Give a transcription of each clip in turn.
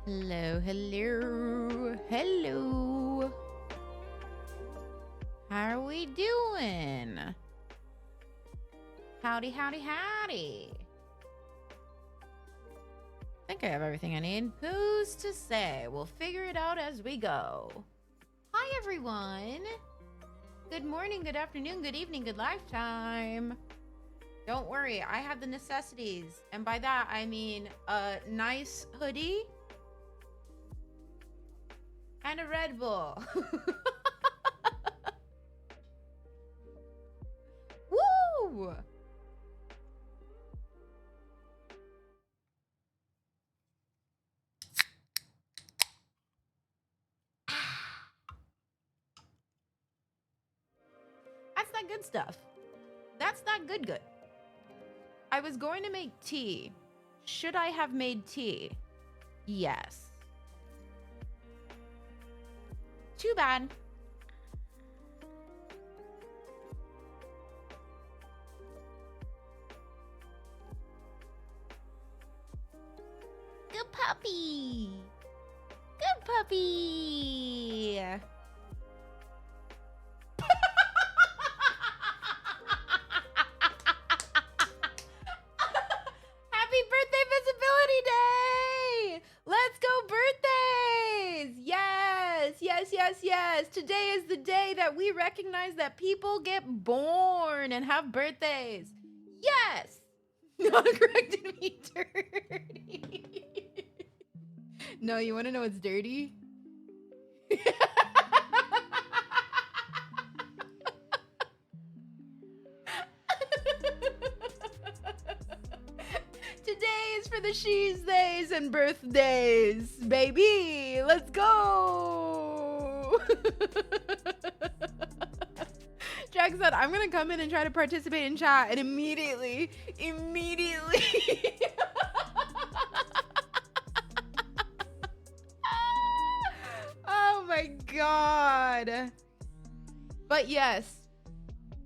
Hello, hello, hello. How are we doing? Howdy, howdy, howdy. I think I have everything I need. Who's to say? We'll figure it out as we go. Hi, everyone. Good morning, good afternoon, good evening, good lifetime. Don't worry, I have the necessities. And by that, I mean a nice hoodie and a Red Bull. Woo! That's that good stuff. That's that good. I was going to make tea. Should I have made tea? Yes. Too bad. Good puppy. Good puppy. Happy birthday, Visibility Day! Let's go birthdays! Yes. Today is the day that we recognize that people get born and have birthdays. Yes! Not corrected me dirty. No, you want to know what's dirty? Today is for the she's days and birthdays, baby. Let's go. Jack said, I'm going to come in and try to participate in chat, and immediately. Oh my God. But yes,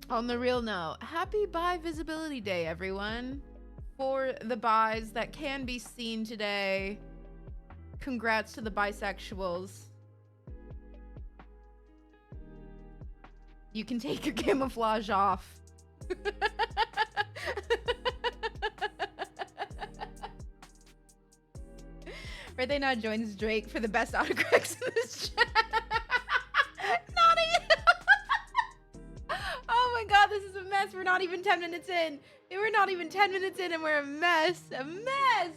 on the real note, happy Bi Visibility Day, everyone. For the bis that can be seen today, congrats to the bisexuals. You can take your camouflage off. Birthday Now joins Drake for the best autocorrects in this chat. Not even. Oh my God, this is a mess. We're not even 10 minutes in. We're not even 10 minutes in and we're a mess. A mess.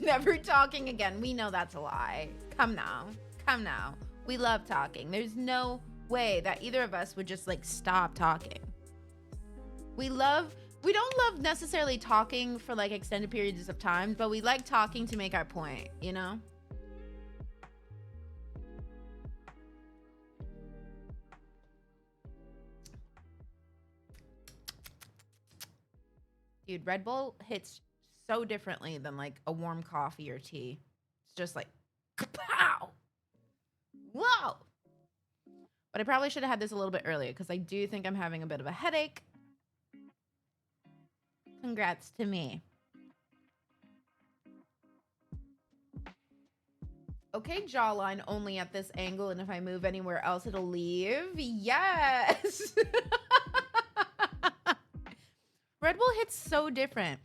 Never talking again. We know that's a lie. Come now. We love talking. There's no way that either of us would just like stop talking. We don't love necessarily talking for like extended periods of time, but we like talking to make our point, you know? Dude, Red Bull hits so differently than like a warm coffee or tea. It's just like kapow. Whoa. But I probably should have had this a little bit earlier because I do think I'm having a bit of a headache. Congrats to me. Okay, jawline only at this angle, and if I move anywhere else, it'll leave. Yes. Red Bull hits so different.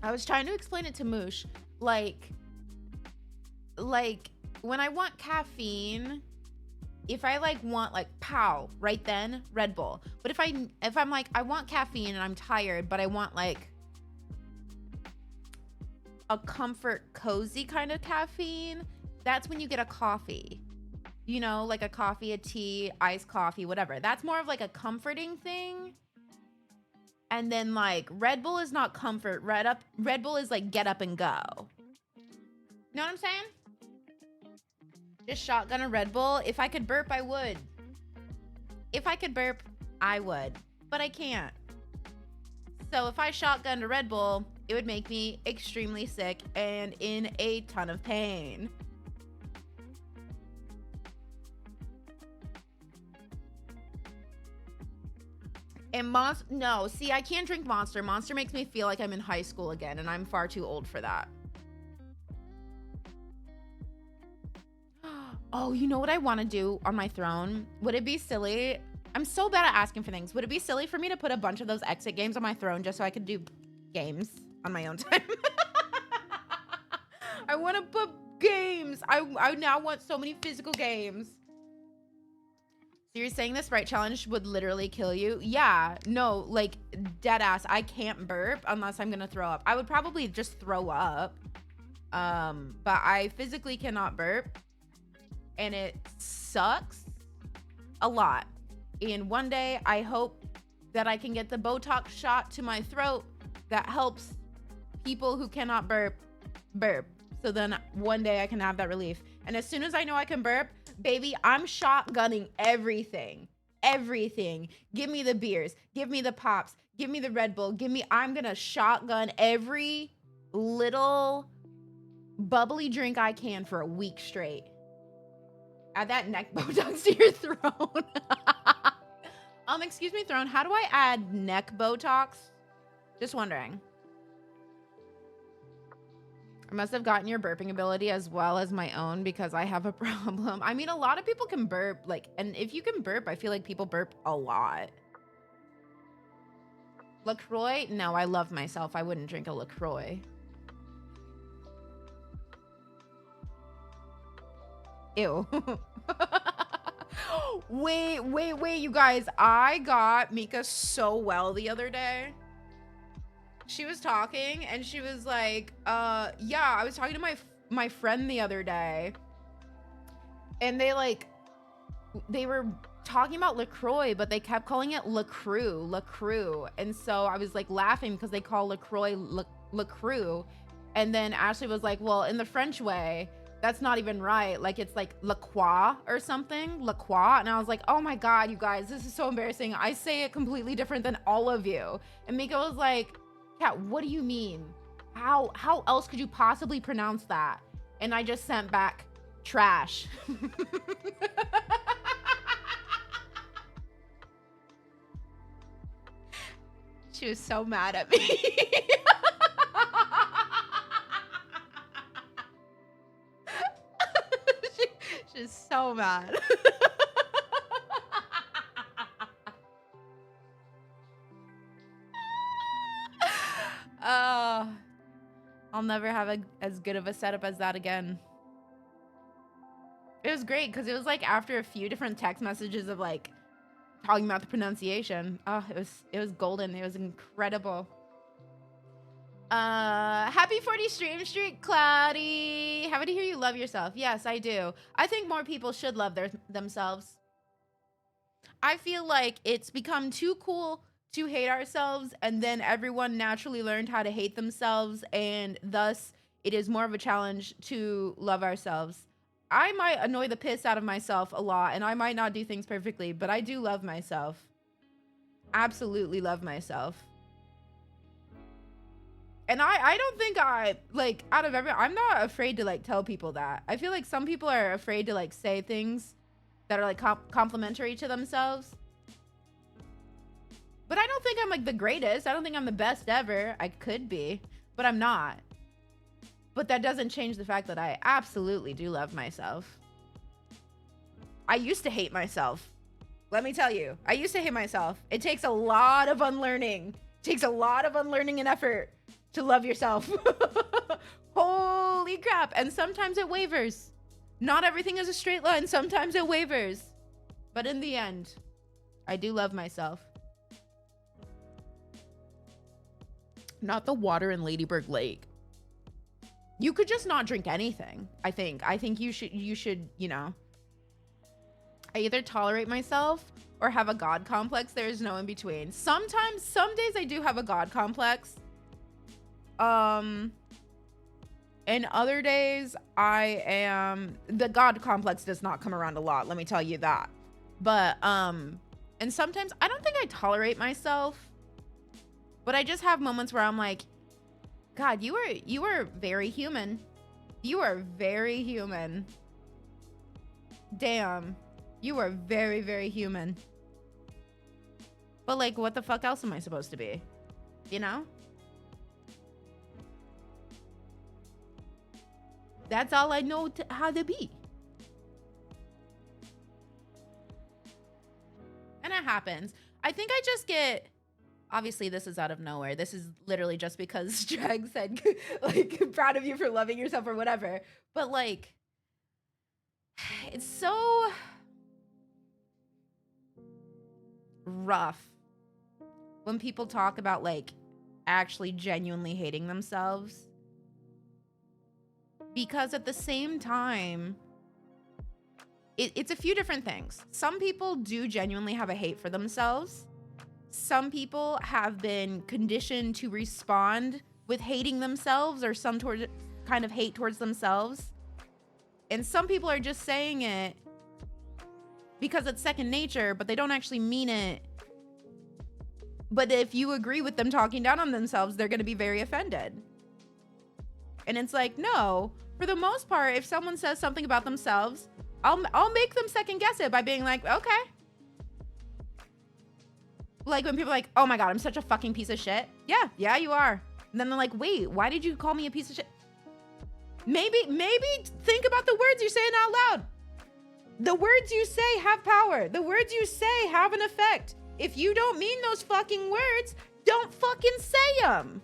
I was trying to explain it to Moosh. Like when I want caffeine, if I like want like pow right then, Red Bull. But if I'm like I want caffeine and I'm tired, but I want like a comfort cozy kind of caffeine, that's when you get a coffee. You know, like a coffee, a tea, iced coffee, whatever. That's more of like a comforting thing. And then like Red Bull is not comfort. Red Bull is like get up and go. You know what I'm saying? Just shotgun a Red Bull. If I could burp, I would. If I could burp, I would. But I can't. So if I shotgunned a Red Bull, it would make me extremely sick and in a ton of pain. And no, see, I can't drink Monster. Monster makes me feel like I'm in high school again, and I'm far too old for that. Oh, you know what I want to do on my throne? Would it be silly? I'm so bad at asking for things. Would it be silly for me to put a bunch of those exit games on my throne just so I could do games on my own time? I want to put games. I now want so many physical games. So you're saying this Sprite challenge would literally kill you? Yeah, no, like dead ass. I can't burp unless I'm gonna throw up. I would probably just throw up. But I physically cannot burp. And it sucks a lot. And one day I hope that I can get the Botox shot to my throat that helps people who cannot burp. So then one day I can have that relief. And as soon as I know I can burp, baby, I'm shotgunning everything. Everything. Give me the beers. Give me the pops. Give me the Red Bull. I'm gonna shotgun every little bubbly drink I can for a week straight. Add that neck Botox to your throne. Excuse me, throne. How do I add neck Botox? Just wondering. I must have gotten your burping ability as well as my own because I have a problem. I mean, a lot of people can burp, like, and if you can burp, I feel like people burp a lot. LaCroix? No, I love myself. I wouldn't drink a LaCroix. Ew. Wait, you guys. I got Mika so well the other day. She was talking and she was like, yeah, I was talking to my friend the other day. And they were talking about LaCroix, but they kept calling it LaCroix. And so I was like laughing because they call LaCroix LaCroix. And then Ashley was like, well, in the French way, that's not even right. Like, it's like La Croix or something. La Croix. And I was like, oh my God, you guys, this is so embarrassing. I say it completely different than all of you. And Mika was like, Kat, what do you mean? How else could you possibly pronounce that? And I just sent back trash. She was so mad at me. She's so mad. I'll never have as good of a setup as that again. It was great because it was like after a few different text messages of like talking about the pronunciation. Oh, it was golden. It was incredible. Happy 40 stream streak, Cloudy. Happy to hear you love yourself. Yes, I do. I think more people should love themselves. I feel like it's become too cool to hate ourselves, and then everyone naturally learned how to hate themselves, and thus it is more of a challenge to love ourselves. I might annoy the piss out of myself a lot, and I might not do things perfectly, but I do love myself. Absolutely love myself. And I don't think out of I'm not afraid to like tell people that. I feel like some people are afraid to like say things that are like complimentary to themselves. But I don't think I'm like the greatest. I don't think I'm the best ever. I could be, but I'm not. But that doesn't change the fact that I absolutely do love myself. I used to hate myself. Let me tell you, I used to hate myself. It takes a lot of unlearning. It takes a lot of unlearning and effort to love yourself. Holy crap. And sometimes it wavers. Not everything is a straight line. Sometimes it wavers. But in the end, I do love myself. Not the water in Ladybird Lake. You could just not drink anything, I think. I think you should, you know. I either tolerate myself or have a God complex. There is no in between. Sometimes, some days I do have a God complex. And other days the God complex does not come around a lot. Let me tell you that. But, and sometimes I don't think I tolerate myself. But I just have moments where I'm like, God, you are very human. You are very human. Damn. You are very, very human. But like, what the fuck else am I supposed to be? You know? That's all I know how to be. And it happens. I think I just get, obviously this is out of nowhere. This is literally just because Jag said, like, proud of you for loving yourself or whatever. But like, it's so rough when people talk about like actually genuinely hating themselves. Because at the same time, it's a few different things. Some people do genuinely have a hate for themselves. Some people have been conditioned to respond with hating themselves or some kind of hate towards themselves. And some people are just saying it because it's second nature, but they don't actually mean it. But if you agree with them talking down on themselves, they're going to be very offended. And it's like, no, for the most part, if someone says something about themselves, I'll make them second guess it by being like, okay. Like when people are like, oh my God, I'm such a fucking piece of shit. Yeah, you are. And then they're like, wait, why did you call me a piece of shit? Maybe think about the words you're saying out loud. The words you say have power. The words you say have an effect. If you don't mean those fucking words, don't fucking say them.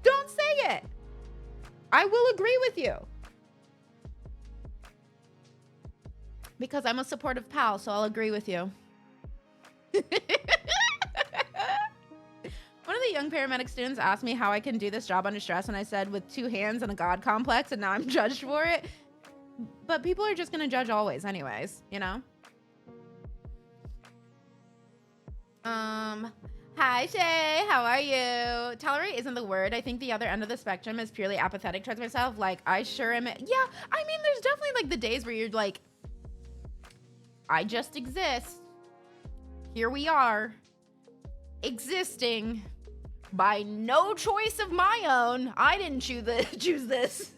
Don't say it. I will agree with you. Because I'm a supportive pal, so I'll agree with you. One of the young paramedic students asked me how I can do this job under stress, and I said with 2 hands and a God complex, and now I'm judged for it. But people are just gonna judge always anyways, you know? Hi Shay, how are you? Tolerate isn't the word. I think the other end of the spectrum is purely apathetic towards myself. Like, I sure am. Yeah, I mean, there's definitely like the days where you're like, I just exist. Here we are, existing by no choice of my own. I didn't choose this.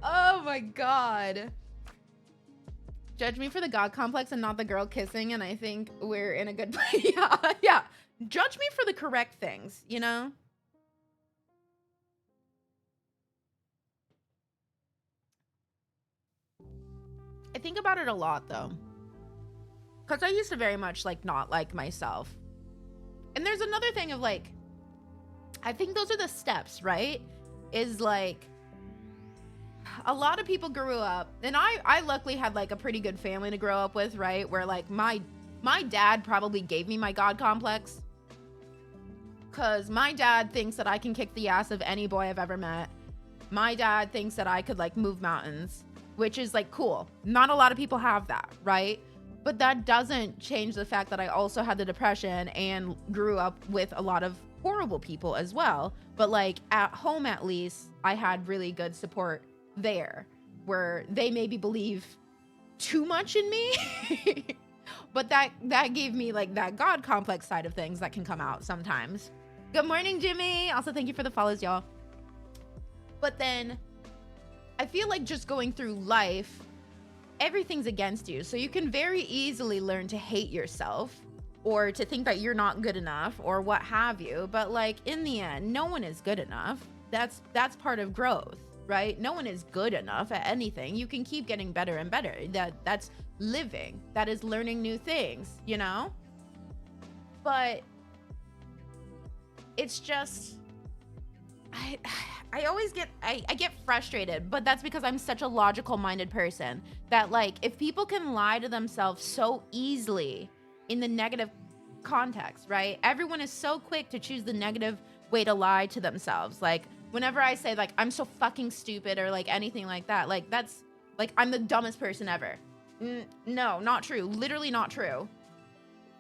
Oh my God. Judge me for the God complex and not the girl kissing, and I think we're in a good place. Yeah. Judge me for the correct things, you know? I think about it a lot though, because I used to very much like not like myself. And there's another thing of like, I think those are the steps, right? Is like, a lot of people grew up, and I luckily had like a pretty good family to grow up with, right? Where like my dad probably gave me my God complex, because my dad thinks that I can kick the ass of any boy I've ever met. My dad thinks that I could like move mountains, which is like cool. Not a lot of people have that, right? But that doesn't change the fact that I also had the depression and grew up with a lot of horrible people as well. But like at home, at least, I had really good support there, where they maybe believe too much in me. But that gave me like that God complex side of things that can come out sometimes. Good morning, Jimmy. Also, thank you for the follows, y'all. But then I feel like just going through life, everything's against you. So you can very easily learn to hate yourself or to think that you're not good enough or what have you. But like in the end, no one is good enough. That's part of growth, right? No one is good enough at anything. You can keep getting better and better. That's living. That is learning new things, you know? But it's just, I always get, I get frustrated, but that's because I'm such a logical minded person that like, if people can lie to themselves so easily in the negative context, right? Everyone is so quick to choose the negative way to lie to themselves. Like whenever I say like, I'm so fucking stupid or like anything like that, like that's like, I'm the dumbest person ever. No, not true. Literally not true.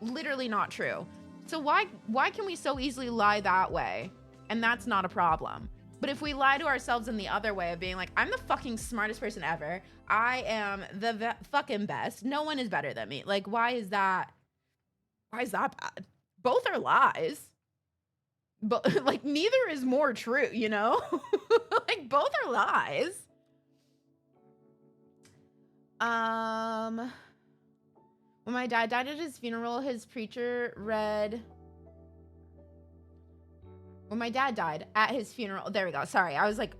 Literally not true. So why can we so easily lie that way? And that's not a problem. But if we lie to ourselves in the other way of being like, I'm the fucking smartest person ever. I am the fucking best. No one is better than me. Like, why is that bad? Both are lies. But like, neither is more true, you know? Like, both are lies. When my dad died at his funeral, his preacher read... When my dad died at his funeral... There we go. Sorry. I was like,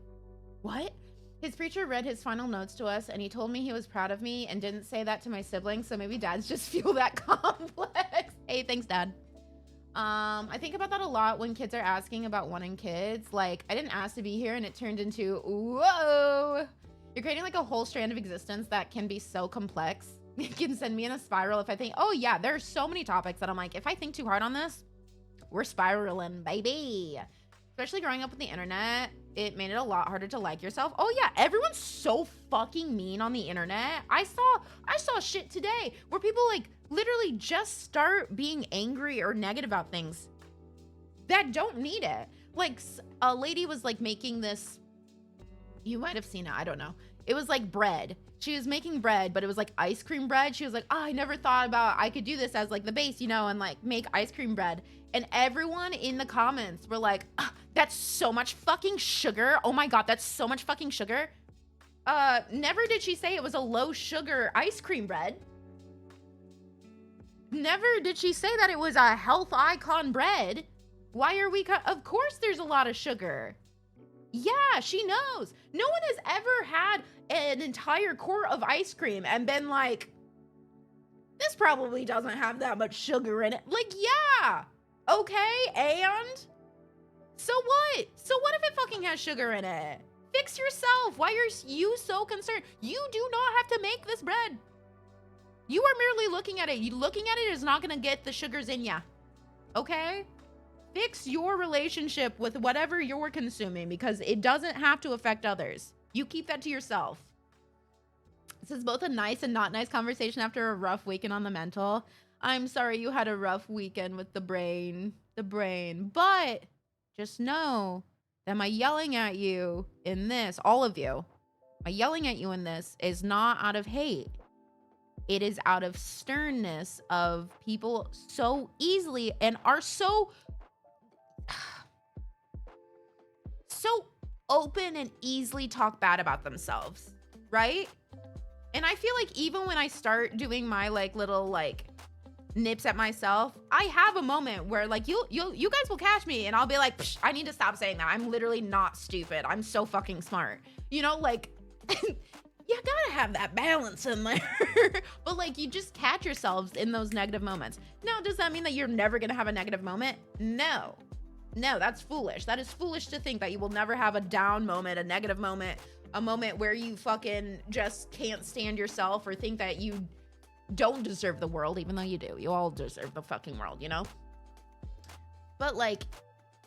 what? His preacher read his final notes to us, and he told me he was proud of me and didn't say that to my siblings, so maybe dads just feel that complex. Hey, thanks, Dad. I think about that a lot when kids are asking about wanting kids. Like, I didn't ask to be here, and it turned into, whoa. You're creating like a whole strand of existence that can be so complex. It can send me in a spiral if I think, oh yeah, there's so many topics that I'm like, if I think too hard on this, we're spiraling, baby. Especially growing up with the internet, it made it a lot harder to like yourself. Oh yeah, everyone's so fucking mean on the internet. I saw shit today where people like literally just start being angry or negative about things that don't need it. Like a lady was like making this, you might have seen it, I don't know. It was like bread. She was making bread, but it was like ice cream bread. She was like, oh, I never thought about I could do this as like the base, you know, and like make ice cream bread. And everyone in the comments were like, oh, that's so much fucking sugar. Oh my God, that's so much fucking sugar. Never did she say it was a low sugar ice cream bread. Never did she say that it was a health icon bread. Why are we, of course there's a lot of sugar. Yeah, she knows. No one has ever had an entire quart of ice cream and been like, this probably doesn't have that much sugar in it. Like, yeah, okay, and? So what? So what if it fucking has sugar in it? Fix yourself. Why are you so concerned? You do not have to make this bread. You are merely looking at it. You looking at it is not gonna get the sugars in ya, okay? Fix your relationship with whatever you're consuming because it doesn't have to affect others. You keep that to yourself. This is both a nice and not nice conversation after a rough weekend on the mental. I'm sorry you had a rough weekend with the brain, but just know that my yelling at you in this, all of you, my yelling at you in this is not out of hate. It is out of sternness of people so easily and are so open and easily talk bad about themselves, right? And I feel like even when I start doing my like little like nips at myself, I have a moment where like you guys will catch me and I'll be like, psh, I need to stop saying that. I'm literally not stupid. I'm so fucking smart. You know, like you gotta have that balance in there. But like you just catch yourselves in those negative moments. Now, does that mean that you're never gonna have a negative moment? No. No, that's foolish. That is foolish to think that you will never have a down moment, a negative moment, a moment where you fucking just can't stand yourself or think that you don't deserve the world, even though you do. You all deserve the fucking world, you know? But like,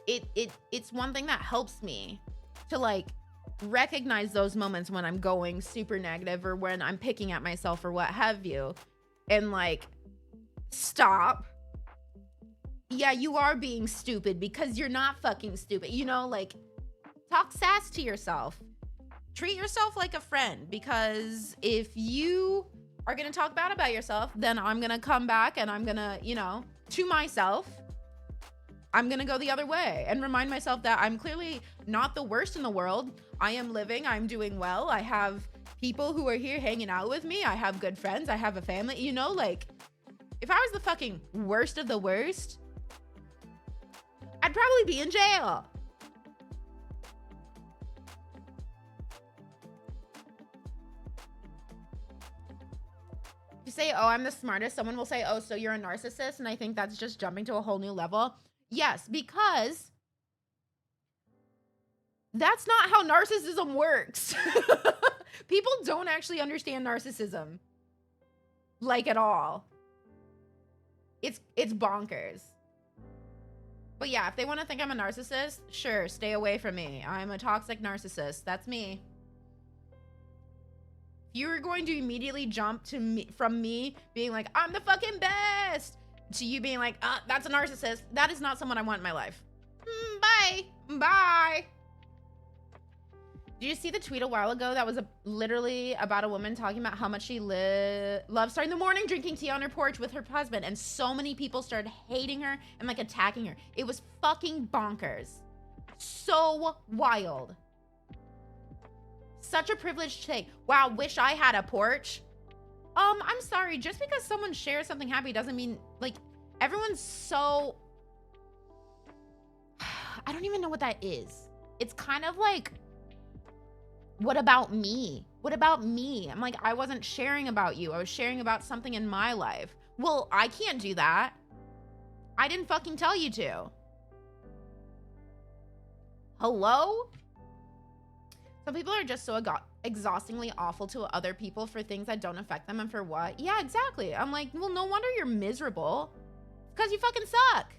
it's one thing that helps me to like recognize those moments when I'm going super negative or when I'm picking at myself or what have you, and like, stop. Yeah, you are being stupid because you're not fucking stupid. You know, like, talk sass to yourself. Treat yourself like a friend, because if you are gonna talk bad about yourself, then I'm gonna come back and I'm gonna, you know, to myself, I'm gonna go the other way and remind myself that I'm clearly not the worst in the world. I am living, I'm doing well. I have people who are here hanging out with me. I have good friends. I have a family, you know, like, if I was the fucking worst of the worst, I'd probably be in jail. You say, oh, I'm the smartest. Someone will say, oh, so you're a narcissist. And I think that's just jumping to a whole new level. Yes, because that's not how narcissism works. People don't actually understand narcissism, like, at all. It's bonkers. But yeah, if they want to think I'm a narcissist, sure, stay away from me. I'm a toxic narcissist. That's me. You're going to immediately jump to me from me being like, I'm the fucking best, to you being like, that's a narcissist. That is not someone I want in my life. Bye. Bye. Did you see the tweet a while ago that was literally about a woman talking about how much she loves starting the morning drinking tea on her porch with her husband, and so many people started hating her and like attacking her. It was fucking bonkers. So wild. Such a privileged take. Wow, wish I had a porch. I'm sorry, just because someone shares something happy doesn't mean, like, everyone's so... I don't even know what that is. It's kind of like, what about me? What about me? I'm like, I wasn't sharing about you. I was sharing about something in my life. Well, I can't do that. I didn't fucking tell you to. Hello? Some people are just so exhaustingly awful to other people for things that don't affect them, and for what? Yeah, exactly. I'm like, well, no wonder you're miserable. It's because you fucking suck.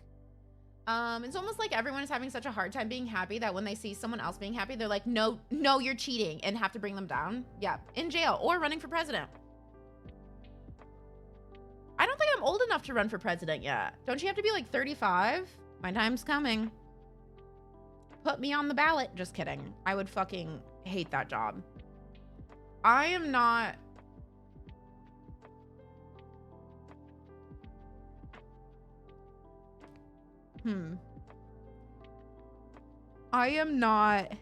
It's almost like everyone is having such a hard time being happy that when they see someone else being happy, they're like, no, you're cheating, and have to bring them down. Yeah, in jail or running for president. I don't think I'm old enough to run for president yet. Don't you have to be like 35? My time's coming. Put me on the ballot. Just kidding. I would fucking hate that job. I am not... I am not...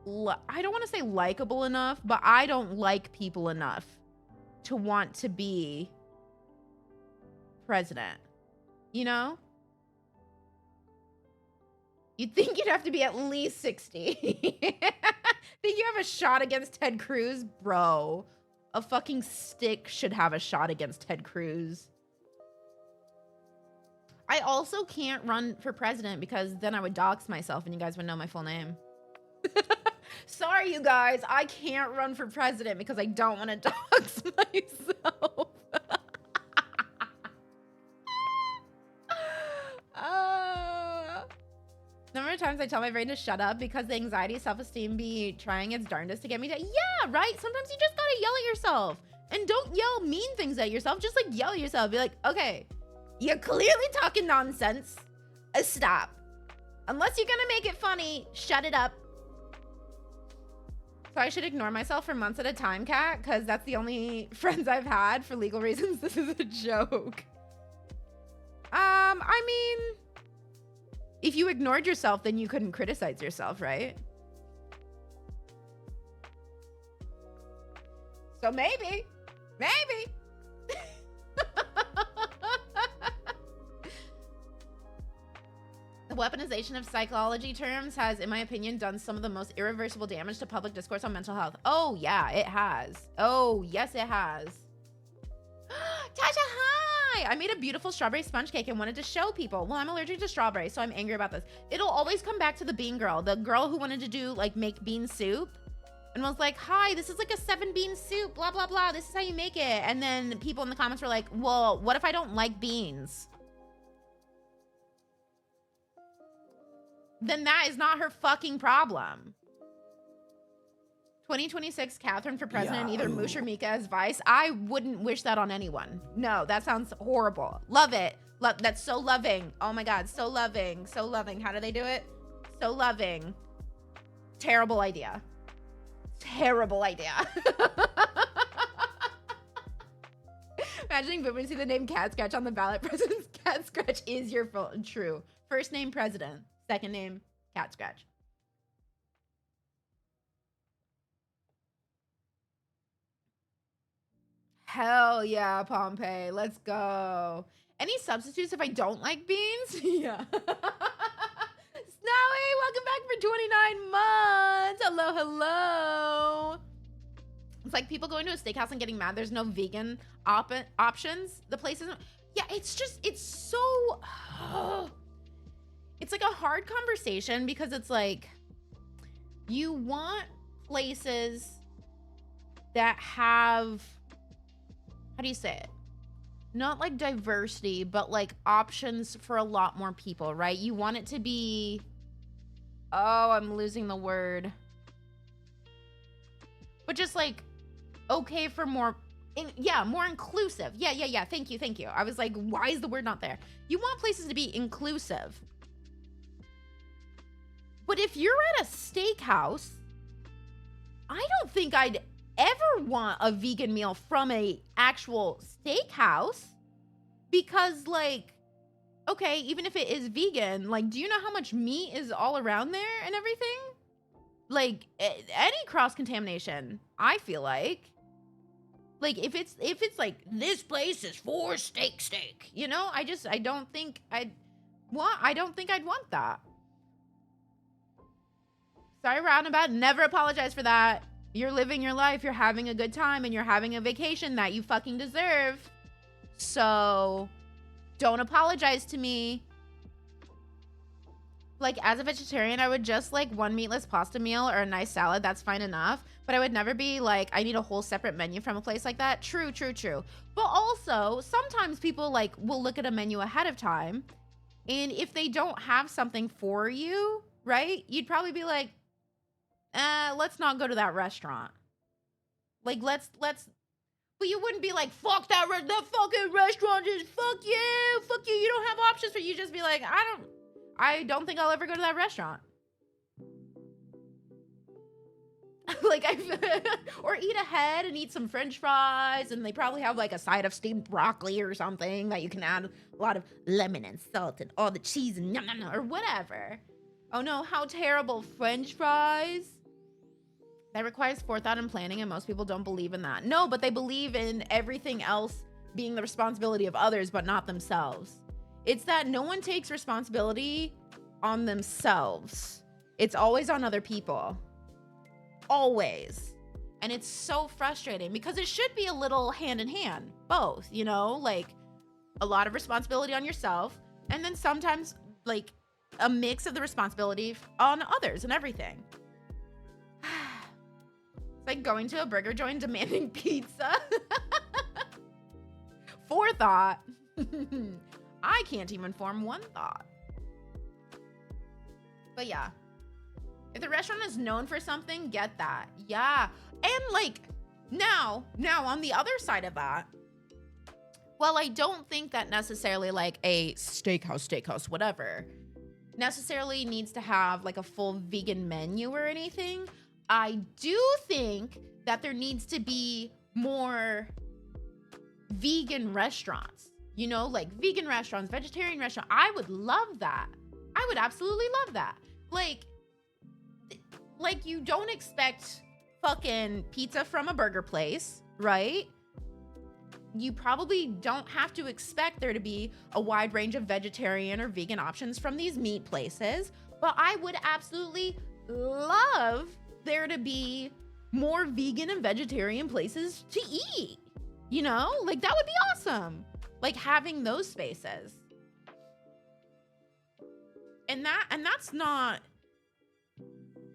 I don't want to say likable enough, but I don't like people enough to want to be president. You know? You'd think you'd have to be at least 60. Think you have a shot against Ted Cruz? Bro, a fucking stick should have a shot against Ted Cruz. I also can't run for president because then I would dox myself and you guys would know my full name. Sorry, you guys. I can't run for president because I don't want to dox myself. Number of times I tell my brain to shut up because the anxiety, self-esteem be trying its darndest to get me to... Yeah, right? Sometimes you just gotta yell at yourself. And don't yell mean things at yourself. Just like yell at yourself. Be like, okay, you're clearly talking nonsense. Stop. Unless you're gonna make it funny, shut it up. So I should ignore myself for months at a time, Kat, because that's the only friends I've had for legal reasons. This is a joke. I mean, if you ignored yourself, then you couldn't criticize yourself, right? So maybe. The weaponization of psychology terms has, in my opinion, done some of the most irreversible damage to public discourse on mental health. Oh, yeah, it has. Oh, yes, it has. Tasha, hi! I made a beautiful strawberry sponge cake and wanted to show people. Well, I'm allergic to strawberries, so I'm angry about this. It'll always come back to the bean girl, the girl who wanted to do, like, make bean soup. And was like, hi, this is like a 7-bean soup, blah, blah, blah. This is how you make it. And then people in the comments were like, well, what if I don't like beans? Then that is not her fucking problem. 2026 Catherine for president, either Moosh or Mika as vice. I wouldn't wish that on anyone. No, that sounds horrible. Love it. That's so loving. Oh my God, so loving, so loving. How do they do it? So loving. Terrible idea. Terrible idea. Imagining boomers see the name Cat Scratch on the ballot. President's Cat Scratch is your full true. First name president. Second name Cat Scratch. Hell yeah, Pompeii. Let's go. Any substitutes if I don't like beans? Yeah. Snowy, welcome back for 29 months. Hello, hello. It's like people going to a steakhouse and getting mad there's no vegan options. The place isn't... Yeah, it's just... It's so... It's like a hard conversation because it's like... You want places that have... How do you say it? Not like diversity, but like options for a lot more people, right? You want it to be... Oh, I'm losing the word. But just like, okay for more... yeah, more inclusive. Yeah. Thank you. I was like, why is the word not there? You want places to be inclusive. But if you're at a steakhouse, I don't think I'd ever want a vegan meal from a actual steakhouse because, like, okay, even if it is vegan, like, do you know how much meat is all around there and everything? Like, any cross-contamination, I feel like. Like, if it's like, this place is for steak, you know? I don't think I'd want that. Sorry, roundabout, never apologize for that. You're living your life, you're having a good time, and you're having a vacation that you fucking deserve. So, don't apologize to me. Like, as a vegetarian, I would just like one meatless pasta meal or a nice salad. That's fine enough. But I would never be like, I need a whole separate menu from a place like that. True. But also, sometimes people like will look at a menu ahead of time. And if they don't have something for you, right? You'd probably be like, let's not go to that restaurant. Like, let's, but you wouldn't be like, fuck that fucking restaurant, just fuck you, you don't have options for you. Just be like, I don't think I'll ever go to that restaurant. Like, or eat ahead and eat some French fries, and they probably have like a side of steamed broccoli or something that you can add a lot of lemon and salt and all the cheese and or whatever. Oh no, how terrible, French fries. That requires forethought and planning, and most people don't believe in that. No, but they believe in everything else being the responsibility of others, but not themselves. It's that no one takes responsibility on themselves. It's always on other people. Always. And it's so frustrating because it should be a little hand in hand, both, you know, like a lot of responsibility on yourself, and then sometimes like a mix of the responsibility on others and everything. It's like going to a burger joint demanding pizza. Forethought. I can't even form one thought. But yeah, if the restaurant is known for something, get that. Yeah. And like now on the other side of that, well, I don't think that necessarily like a steakhouse, whatever, necessarily needs to have like a full vegan menu or anything. I do think that there needs to be more vegan restaurants, you know, like vegan restaurants, vegetarian restaurants. I would love that. I would absolutely love that. Like you don't expect fucking pizza from a burger place, right? You probably don't have to expect there to be a wide range of vegetarian or vegan options from these meat places, but I would absolutely love there to be more vegan and vegetarian places to eat, you know? Like that would be awesome. Like having those spaces. And that's not,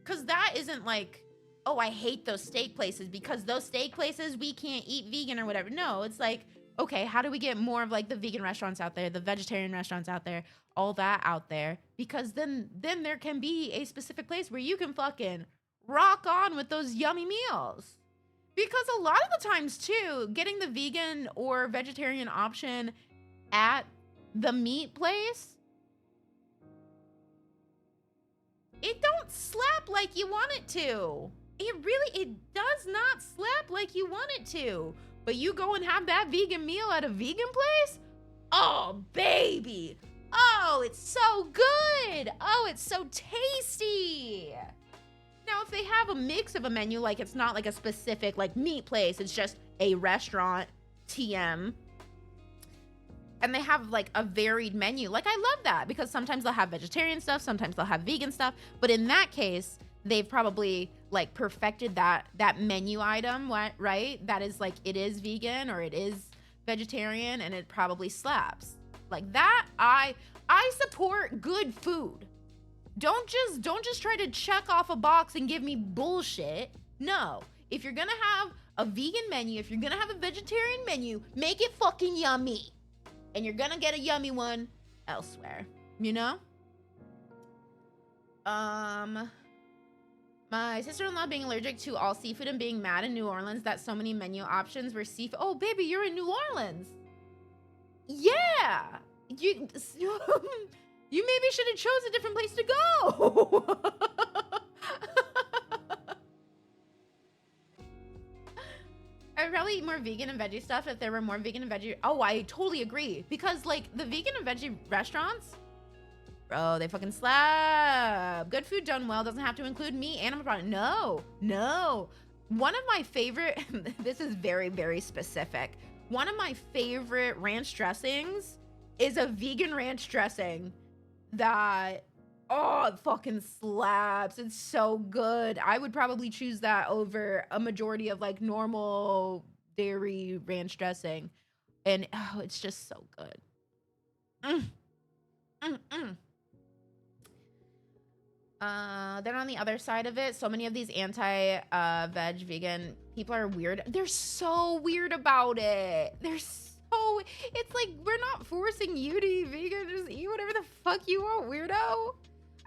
cause that isn't like, oh, I hate those steak places because those steak places, we can't eat vegan or whatever. No, it's like, okay, how do we get more of like the vegan restaurants out there, the vegetarian restaurants out there, all that out there? Because then there can be a specific place where you can fucking rock on with those yummy meals. Because a lot of the times too, getting the vegan or vegetarian option at the meat place, it don't slap like you want it to. It does not slap like you want it to. But you go and have that vegan meal at a vegan place? Oh, baby. Oh, it's so good. Oh, it's so tasty. Now, if they have a mix of a menu, like it's not like a specific like meat place, it's just a restaurant, TM, and they have like a varied menu, like I love that because sometimes they'll have vegetarian stuff, sometimes they'll have vegan stuff, but in that case, they've probably like perfected that menu item, right? That is like, it is vegan or it is vegetarian and it probably slaps. Like that, I support good food. Don't just try to check off a box and give me bullshit. No, if you're gonna have a vegan menu, if you're gonna have a vegetarian menu, make it fucking yummy. And you're gonna get a yummy one elsewhere, you know? My sister-in-law being allergic to all seafood and being mad in New Orleans that so many menu options were seafood. Oh, baby, you're in New Orleans. Yeah. You maybe should have chose a different place to go. probably eat more vegan and veggie stuff if there were more vegan and veggie. Oh, I totally agree. Because like the vegan and veggie restaurants, bro, they fucking slap. Good food done well doesn't have to include meat, animal product. No, no. One of my favorite, this is very, very specific. One of my favorite ranch dressings is a vegan ranch dressing that, oh, it fucking slaps. It's so good. I would probably choose that over a majority of like normal dairy ranch dressing. And oh, it's just so good. Mm, mm, mm. Then on the other side of it, so many of these anti-veg vegan people are weird. They're so weird about it. It's like, we're not forcing you to eat vegan. Just eat whatever the fuck you want, weirdo.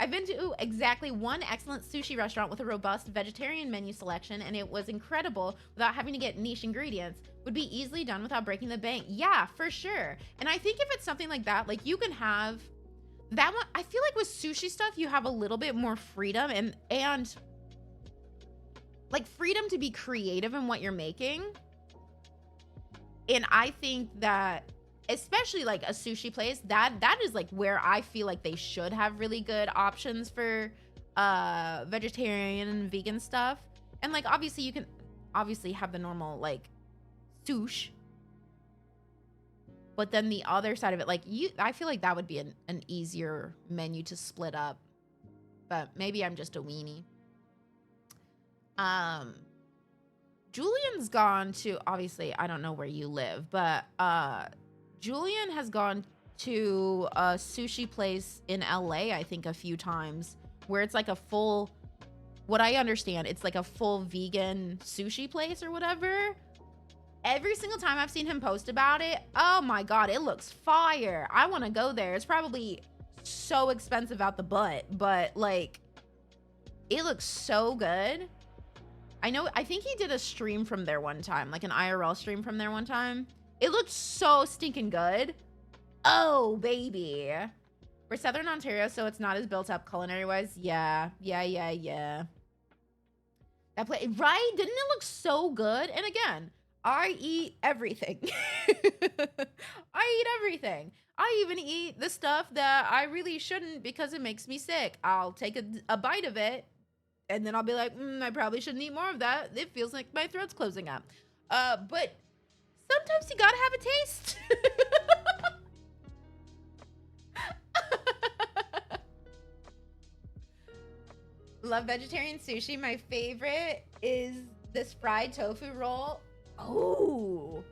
I've been to exactly one excellent sushi restaurant with a robust vegetarian menu selection, and it was incredible without having to get niche ingredients. Would be easily done without breaking the bank. Yeah, for sure. And I think if it's something like that, like you can have that one. I feel like with sushi stuff, you have a little bit more freedom and like freedom to be creative in what you're making. And I think that especially like a sushi place, that is like where I feel like they should have really good options for vegetarian and vegan stuff. And like obviously you can obviously have the normal like sushi, but then the other side of it, like I feel like that would be an easier menu to split up. But maybe I'm just a weenie. Julian's gone to, obviously I don't know where you live, but Julian has gone to a sushi place in LA, I think a few times, where it's like a full, what I understand, it's like a full vegan sushi place or whatever. Every single time I've seen him post about it, oh my God, it looks fire. I want to go there. It's probably so expensive out the butt, but like, it looks so good. I think he did a stream from there one time, like an IRL stream from there one time. It looked so stinking good. Oh, baby. We're Southern Ontario, so it's not as built up culinary-wise. Yeah. That place, right? Didn't it look so good? And again, I eat everything. I eat everything. I even eat the stuff that I really shouldn't because it makes me sick. I'll take a bite of it, and then I'll be like, I probably shouldn't eat more of that. It feels like my throat's closing up. But sometimes you gotta have a taste. Love vegetarian sushi. My favorite is this fried tofu roll. Oh,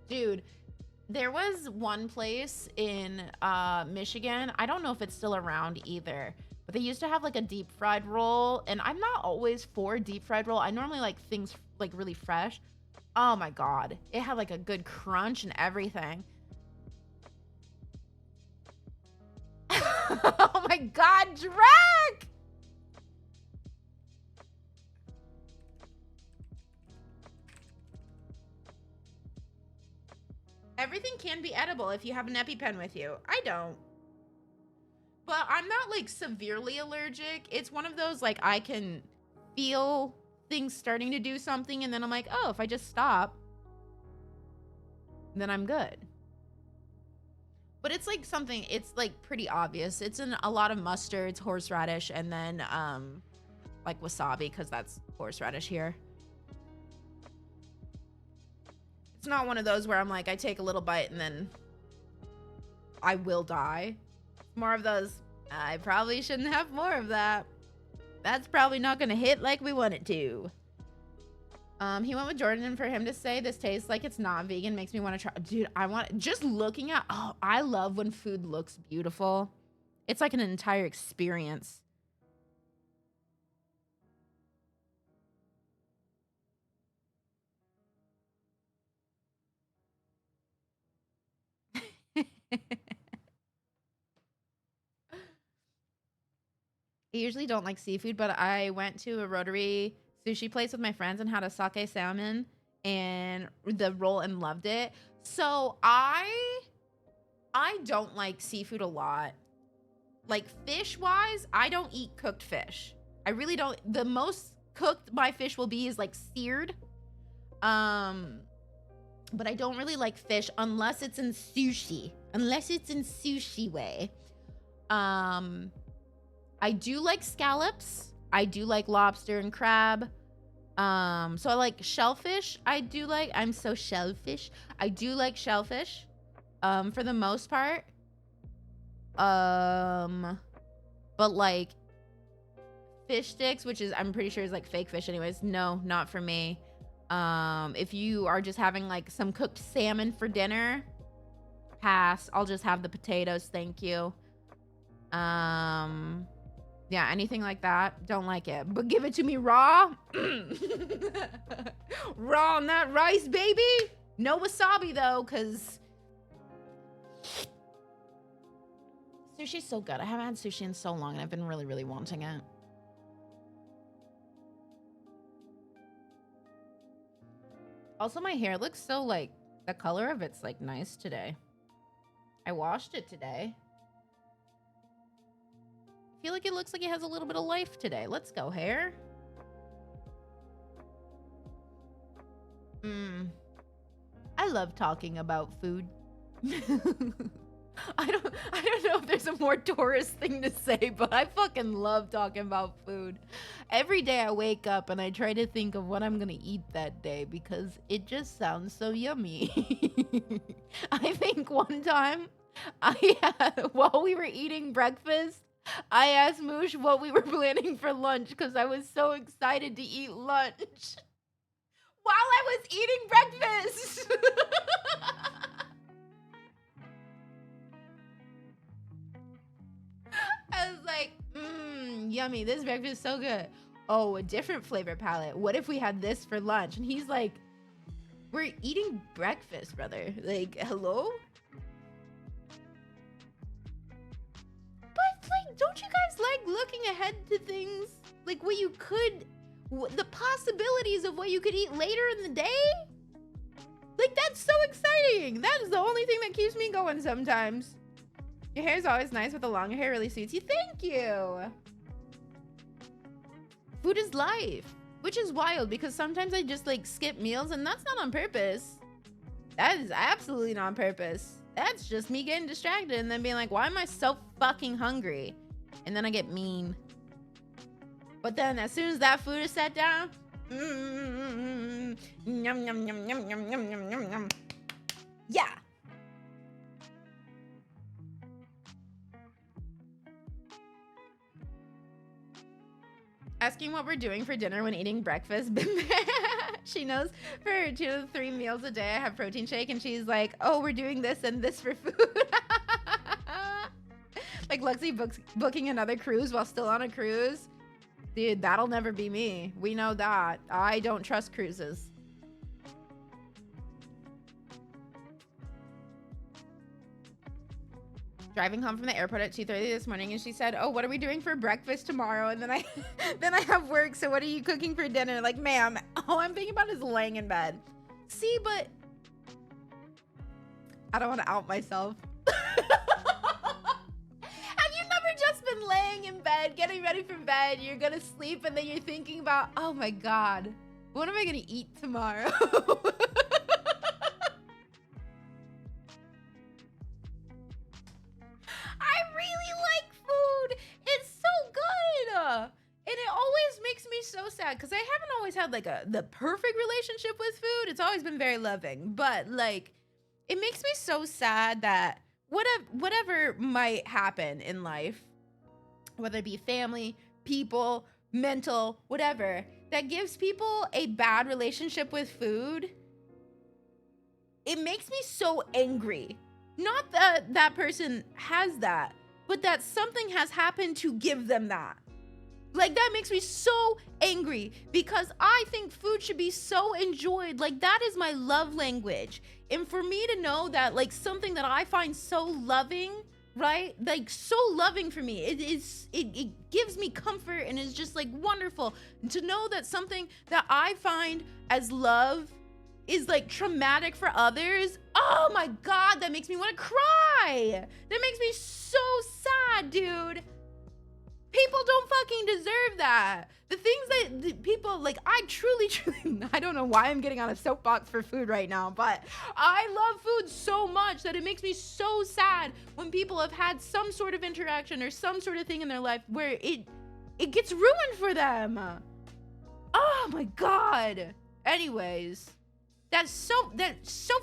dude. There was one place in Michigan. I don't know if it's still around either, but they used to have like a deep fried roll, and I'm not always for deep fried roll. I normally like things like really fresh. Oh my God. It had like a good crunch and everything. Oh my God, Drake! Everything can be edible if you have an EpiPen with you. I don't. But I'm not like severely allergic. It's one of those like I can feel things starting to do something, and then I'm like, oh, if I just stop, then I'm good. But it's like something, it's like pretty obvious. It's in a lot of mustards, horseradish, and then like wasabi, because that's horseradish here. It's not one of those where I'm like, I take a little bite and then I will die. More of those, I probably shouldn't have more of that. That's probably not gonna hit like we want it to. He went with Jordan, and for him to say this tastes like it's not vegan makes me want to try. Dude, I want, just looking at, oh, I love when food looks beautiful. It's like an entire experience. I usually don't like seafood, but I went to a rotary sushi place with my friends and had a sake salmon and the roll and loved it. So I don't like seafood a lot. Like fish wise, I don't eat cooked fish. I really don't. The most cooked my fish will be is like seared. but I don't really like fish unless it's in sushi. Unless it's in sushi way. I do like scallops. I do like lobster and crab. So I like shellfish. I do like, I'm so shellfish. I do like shellfish, for the most part. But like fish sticks, which is, I'm pretty sure is like fake fish anyways. No, not for me. If you are just having like some cooked salmon for dinner, pass. I'll just have the potatoes, thank you. Yeah, anything like that, don't like it. But give it to me raw. Raw, not rice, baby. No wasabi though, because sushi's so good. I haven't had sushi in so long and I've been really, really wanting it. Also, my hair looks so like, the color of it's like nice today. I washed it today. I feel like it looks like it has a little bit of life today. Let's go, hair. I love talking about food. I don't know if there's a more tourist thing to say, but I fucking love talking about food. Every day I wake up and I try to think of what I'm gonna eat that day because it just sounds so yummy. I think one time while we were eating breakfast, I asked Moosh what we were planning for lunch because I was so excited to eat lunch while I was eating breakfast. I was like, yummy, this breakfast is so good. Oh, a different flavor palette. What if we had this for lunch? And he's like, we're eating breakfast, brother. Like, hello? But, like, don't you guys like looking ahead to things? Like, what you could, the possibilities of what you could eat later in the day? Like, that's so exciting. That is the only thing that keeps me going sometimes. Your hair is always nice, but the longer hair really suits you. Thank you. Food is life, which is wild because sometimes I just like skip meals and that's not on purpose. That is absolutely not on purpose. That's just me getting distracted and then being like, why am I so fucking hungry? And then I get mean. But then as soon as that food is set down, yum, yum, yum, yum, yum, yum, yum, yum, yum. Yeah. Asking what we're doing for dinner when eating breakfast. She knows for 2 to 3 meals a day I have protein shake and she's like, oh, we're doing this and this for food. Like Luxie booking another cruise while still on a cruise. Dude, that'll never be me. We know that. I don't trust cruises. Driving home from the airport at 2:30 this morning and she said, oh, what are we doing for breakfast tomorrow? And then I have work, so what are you cooking for dinner? Like, ma'am, all I'm thinking about is laying in bed. See, but I don't want to out myself. Have you never just been laying in bed, getting ready for bed, you're gonna sleep and then you're thinking about, oh my God, what am I gonna eat tomorrow? And it always makes me so sad because I haven't always had like the perfect relationship with food. It's always been very loving, but like it makes me so sad that whatever might happen in life, whether it be family, people, mental, whatever, that gives people a bad relationship with food, it makes me so angry. Not that that person has that, but that something has happened to give them that. Like, that makes me so angry because I think food should be so enjoyed. Like, that is my love language. And for me to know that, like, something that I find so loving, right? Like, so loving for me. It gives me comfort and is just, like, wonderful. To know that something that I find as love is, like, traumatic for others. Oh, my God, that makes me want to cry. That makes me so sad, dude. People don't fucking deserve that. the things that the people like, I truly, I don't know why I'm getting on a soapbox for food right now, but I love food so much that it makes me so sad when people have had some sort of interaction or some sort of thing in their life where it gets ruined for them. Oh my God. Anyways, that's so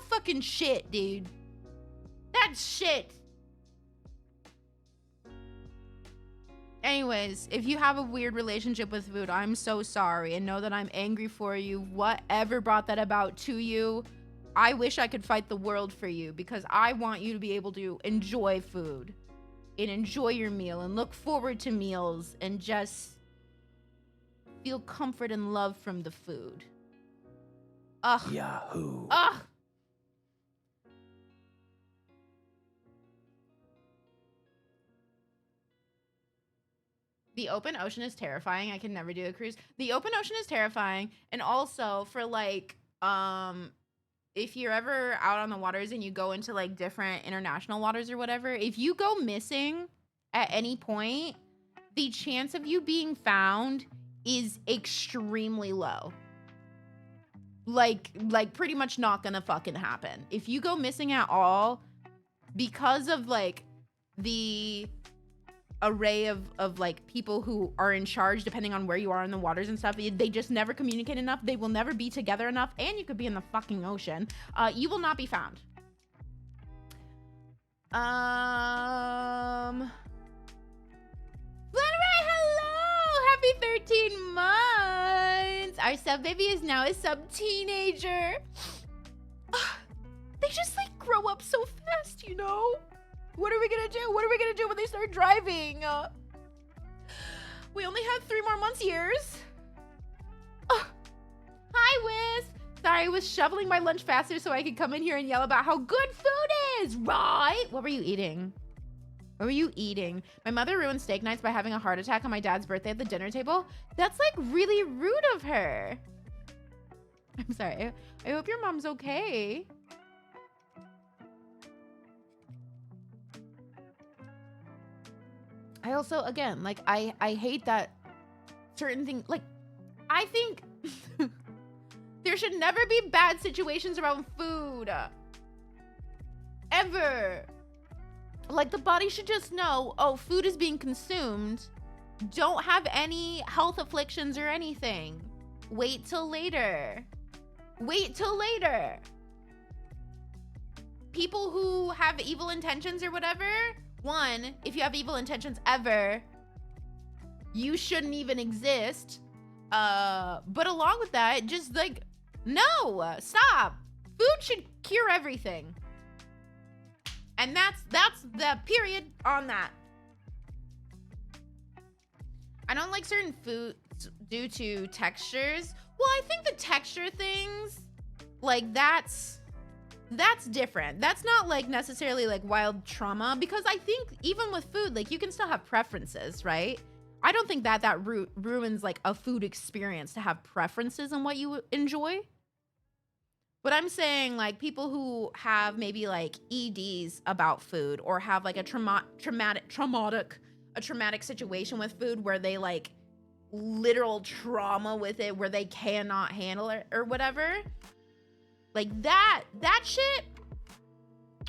fucking shit, dude. That's shit. Anyways, if you have a weird relationship with food, I'm so sorry, and know that I'm angry for you. Whatever brought that about to you, I wish I could fight the world for you, because I want you to be able to enjoy food and enjoy your meal and look forward to meals and just feel comfort and love from the food. Ugh. Yahoo. Ugh. The open ocean is terrifying. I can never do a cruise. The open ocean is terrifying. And also for like, if you're ever out on the waters and you go into like different international waters or whatever, if you go missing at any point, the chance of you being found is extremely low. Like pretty much not gonna fucking happen. If you go missing at all, because of like the array of like people who are in charge depending on where you are in the waters and stuff, they just never communicate enough, they will never be together enough, and you could be in the fucking ocean, you will not be found. Flutter, hello, happy 13 months. Our sub baby is now a sub teenager. They just like grow up so fast, you know. What are we gonna do? What are we gonna do when they start driving? We only have 3 more months years. Hi, Wiz. Sorry, I was shoveling my lunch faster so I could come in here and yell about how good food is, right? What were you eating? What were you eating? My mother ruined steak nights by having a heart attack on my dad's birthday at the dinner table. That's like really rude of her. I'm sorry. I hope your mom's okay. I also, again, like, I hate that certain things, like, I think there should never be bad situations around food. Ever. Like, the body should just know, oh, food is being consumed. Don't have any health afflictions or anything. Wait till later. Wait till later. People who have evil intentions or whatever, one, if you have evil intentions ever, you shouldn't even exist. But along with that, just like, no, stop. Food should cure everything. And that's the period on that. I don't like certain foods due to textures. Well, I think the texture things, like that's different. That's not like necessarily like wild trauma, because I think even with food, like you can still have preferences, right? I don't think that ruins like a food experience to have preferences in what you enjoy. But I'm saying like people who have maybe like EDs about food, or have like a traumatic situation with food where they like literal trauma with it, where they cannot handle it or whatever. Like that shit.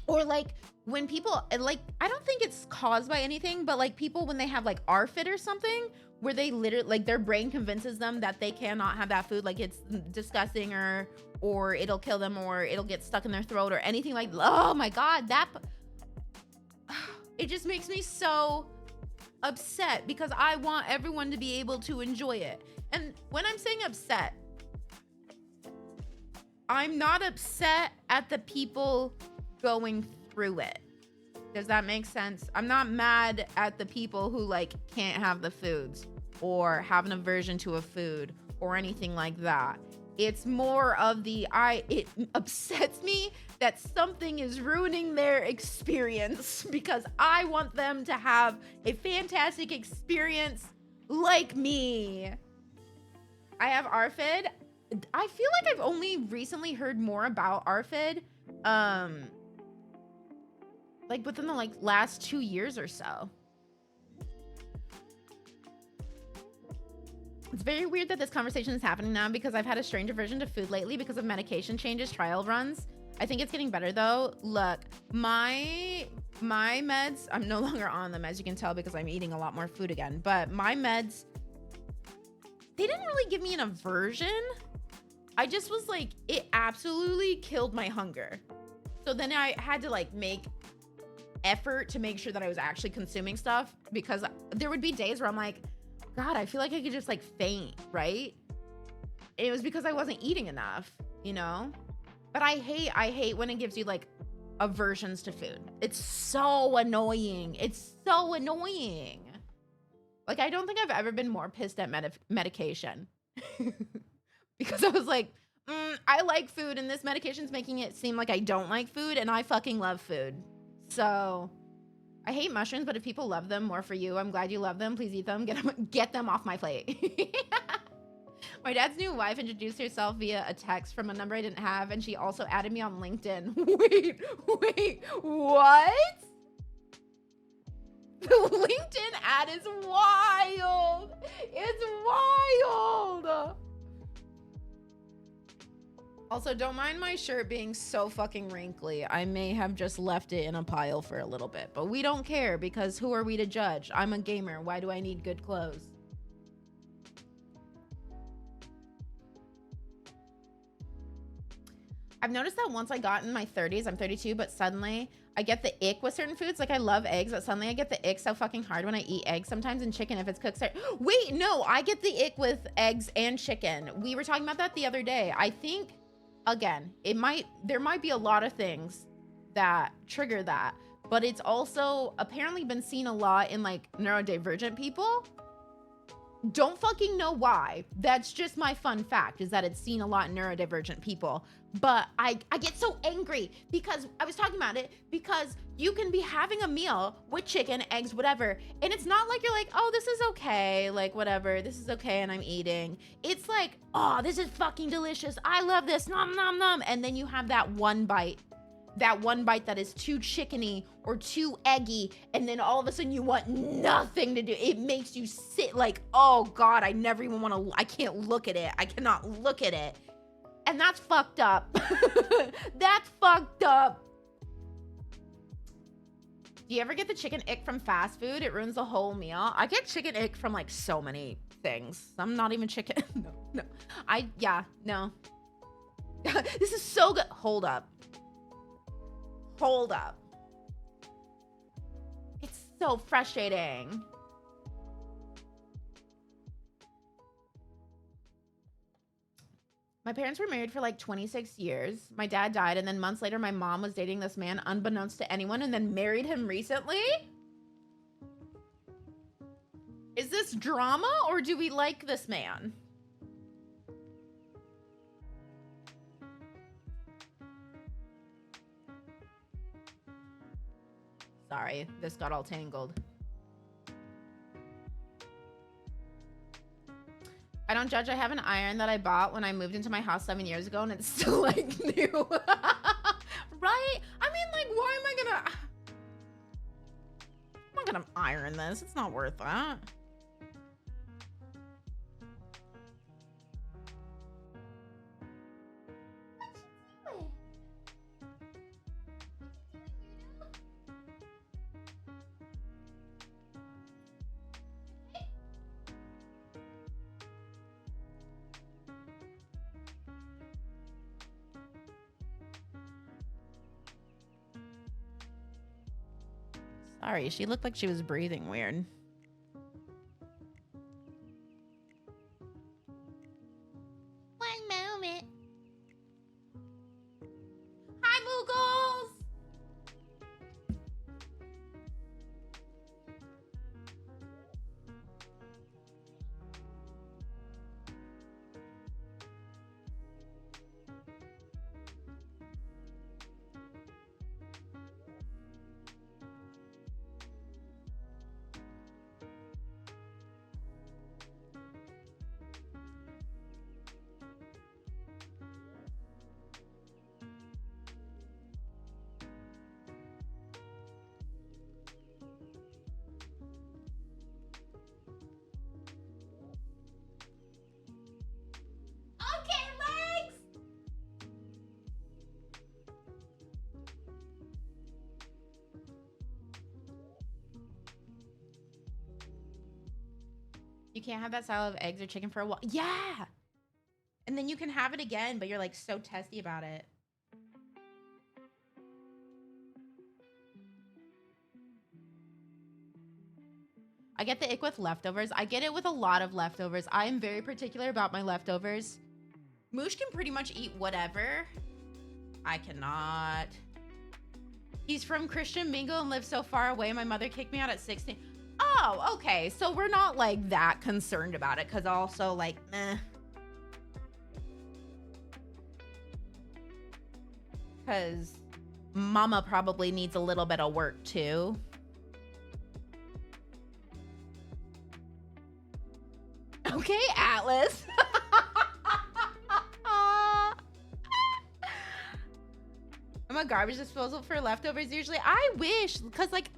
Or like when people, like, I don't think it's caused by anything, but like people when they have like ARFID or something, where they literally, like their brain convinces them that they cannot have that food, like it's disgusting, or it'll kill them, or it'll get stuck in their throat or anything like, oh my God, that, it just makes me so upset, because I want everyone to be able to enjoy it. And when I'm saying upset, I'm not upset at the people going through it. Does that make sense? I'm not mad at the people who like can't have the foods or have an aversion to a food or anything like that. It's more of it upsets me that something is ruining their experience, because I want them to have a fantastic experience like me. I have ARFID. I feel like I've only recently heard more about ARFID, like within the like last 2 years or so. It's very weird that this conversation is happening now because I've had a strange aversion to food lately because of medication changes, trial runs. I think it's getting better though. Look, my meds, I'm no longer on them as you can tell because I'm eating a lot more food again, but my meds, they didn't really give me an aversion. I just was like, it absolutely killed my hunger. So then I had to like make effort to make sure that I was actually consuming stuff because there would be days where I'm like, God, I feel like I could just like faint, right? It was because I wasn't eating enough, you know? But I hate when it gives you like aversions to food. It's so annoying. It's so annoying. Like, I don't think I've ever been more pissed at medication because I was like, I like food and this medication's making it seem like I don't like food and I fucking love food. So I hate mushrooms, but if people love them, more for you. I'm glad you love them. Please eat them. Get them off my plate. My dad's new wife introduced herself via a text from a number I didn't have, and she also added me on LinkedIn. Wait, what? The LinkedIn ad is wild. It's wild. Also, don't mind my shirt being so fucking wrinkly. I may have just left it in a pile for a little bit, but we don't care because who are we to judge? I'm a gamer. Why do I need good clothes? I've noticed that once I got in my 30s, I'm 32, but suddenly I get the ick with certain foods. Like I love eggs, but suddenly I get the ick so fucking hard when I eat eggs sometimes and chicken if it's cooked. Wait, no, I get the ick with eggs and chicken. We were talking about that the other day. I think, again, there might be a lot of things that trigger that, but it's also apparently been seen a lot in like neurodivergent people. Don't fucking know why. That's just my fun fact, is that it's seen a lot in neurodivergent people. But I get so angry because I was talking about it because you can be having a meal with chicken, eggs, whatever. And it's not like you're like, oh, this is okay. Like, whatever, this is okay and I'm eating. It's like, oh, this is fucking delicious. I love this. Nom, nom, nom. And then you have that one bite that is too chickeny or too eggy, and then all of a sudden you want nothing to do. It makes you sit like, oh God, I never even want to, I can't look at it. I cannot look at it. And that's fucked up. That's fucked up. Do you ever get the chicken ick from fast food? It ruins the whole meal. I get chicken ick from like so many things. I'm not even chicken. No. No. This is so good. Hold up. It's so frustrating. My parents were married for like 26 years. My dad died, and then months later, my mom was dating this man unbeknownst to anyone and then married him recently? Is this drama or do we like this man? Sorry, this got all tangled. I don't judge. I have an iron that I bought when I moved into my house 7 years ago and it's still like new. Right? I mean, like, why am I I'm not gonna iron this. It's not worth that. Sorry, she looked like she was breathing weird. One moment. Hi, Moogles! You can't have that style of eggs or chicken for a while. Yeah. And then you can have it again, but you're like so testy about it. I get the ick with leftovers. I get it with a lot of leftovers. I am very particular about my leftovers. Moosh can pretty much eat whatever. I cannot. He's from Christian Mingle and lives so far away. My mother kicked me out at 16. Oh, okay. So we're not like that concerned about it, because also like, meh. Because mama probably needs a little bit of work too. Okay, Atlas. I'm a garbage disposal for leftovers usually. I wish, because like,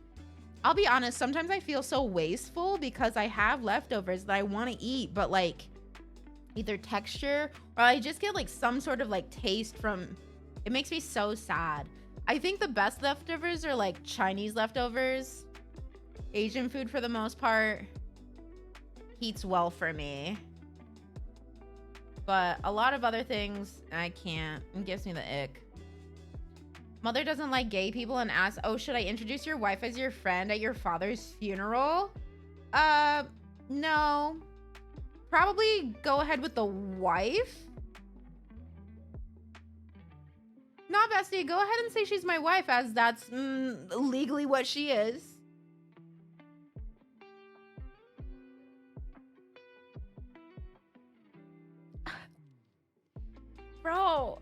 I'll be honest, sometimes I feel so wasteful because I have leftovers that I want to eat, but like either texture or I just get like some sort of like taste from, it makes me so sad. I think the best leftovers are like Chinese leftovers. Asian food for the most part heats well for me. But a lot of other things, I can't. It gives me the ick. Mother doesn't like gay people and asks, oh, should I introduce your wife as your friend at your father's funeral? No. Probably go ahead with the wife. Not bestie, go ahead and say she's my wife, as that's legally what she is. Bro.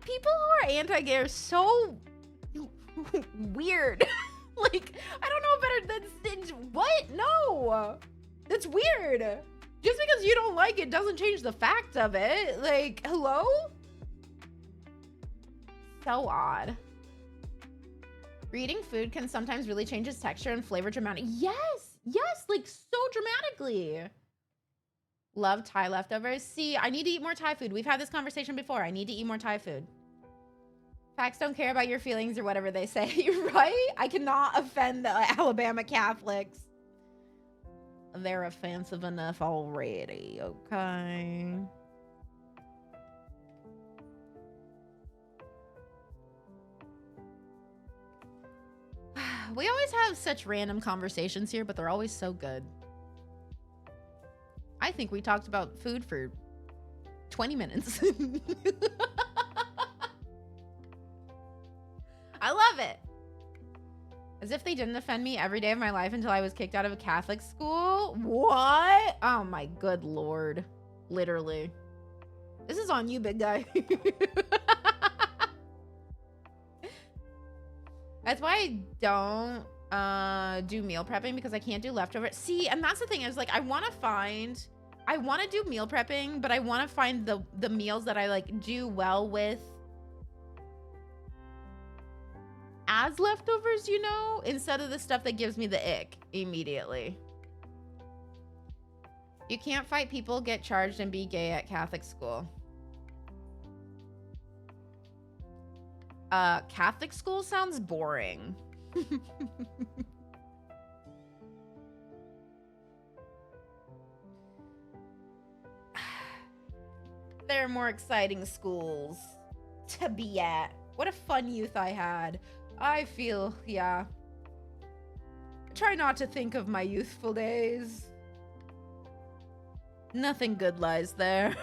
People who are anti-gay are so weird. Like, I don't know better than what? No. That's weird. Just because you don't like it doesn't change the fact of it. Like, hello? So odd. Reading food can sometimes really change its texture and flavor dramatically. Yes, yes, like so dramatically. Love Thai leftovers. See, I need to eat more Thai food. We've had this conversation before. I need to eat more Thai food. Facts don't care about your feelings or whatever they say, right? I cannot offend the Alabama Catholics. They're offensive enough already, okay? We always have such random conversations here, but they're always so good. I think we talked about food for 20 minutes. I love it. As if they didn't offend me every day of my life until I was kicked out of a Catholic school. What? Oh my good Lord. Literally. This is on you, big guy. That's why I don't do meal prepping, because I can't do leftovers. See, and that's the thing is like, I want to do meal prepping, but I want to find the meals that I like do well with as leftovers, you know, instead of the stuff that gives me the ick immediately. You can't fight people, get charged, and be gay at Catholic school. Catholic school sounds boring. There are more exciting schools to be at. What a fun youth I had. I feel, yeah. Try not to think of my youthful days. Nothing good lies there.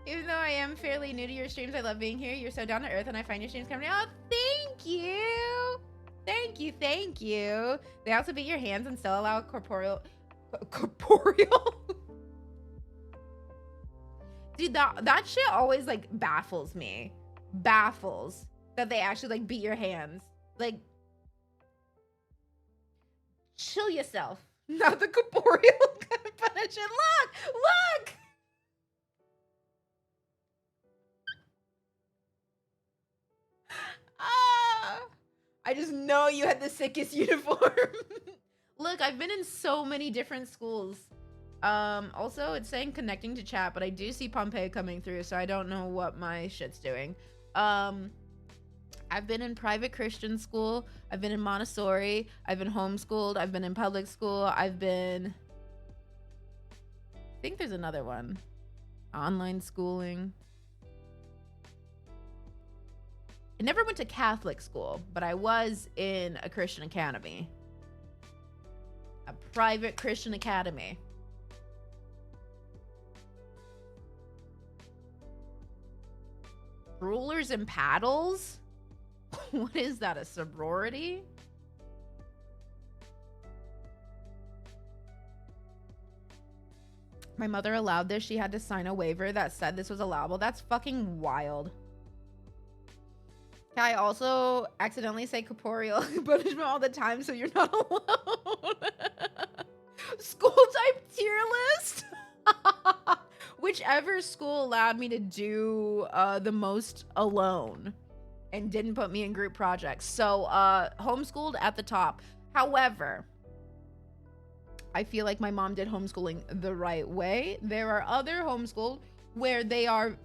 Even though I am fairly new to your streams, I love being here. You're so down to earth, and I find your streams coming. Oh, thank you. Thank you, thank you. They also beat your hands and still allow corporeal. Dude, that shit always like baffles me. Baffles that they actually like beat your hands. Like, chill yourself. Not the corporeal punishment. Look! I just know you had the sickest uniform. Look, I've been in so many different schools. Also, it's saying connecting to chat, but I do see Pompeii coming through, so I don't know what my shit's doing. I've been in private Christian school. I've been in Montessori. I've been homeschooled. I've been in public school. I think there's another one. Online schooling. I never went to Catholic school, but I was in a Christian academy. A private Christian academy. Rulers and paddles? What is that, a sorority? My mother allowed this. She had to sign a waiver that said this was allowable. That's fucking wild. I also accidentally say corporeal punishment all the time, so you're not alone. School type tier list? Whichever school allowed me to do the most alone and didn't put me in group projects. So homeschooled at the top. However, I feel like my mom did homeschooling the right way. There are other homeschooled where they are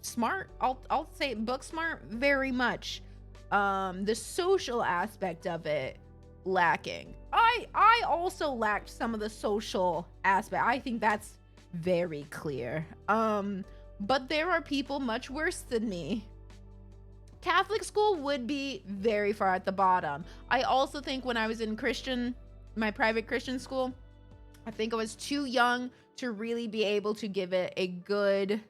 smart. I'll say book smart very much. The social aspect of it lacking. I also lacked some of the social aspect. I think that's very clear. But there are people much worse than me. Catholic school would be very far at the bottom. I also think when I was in my private Christian school, I think I was too young to really be able to give it a good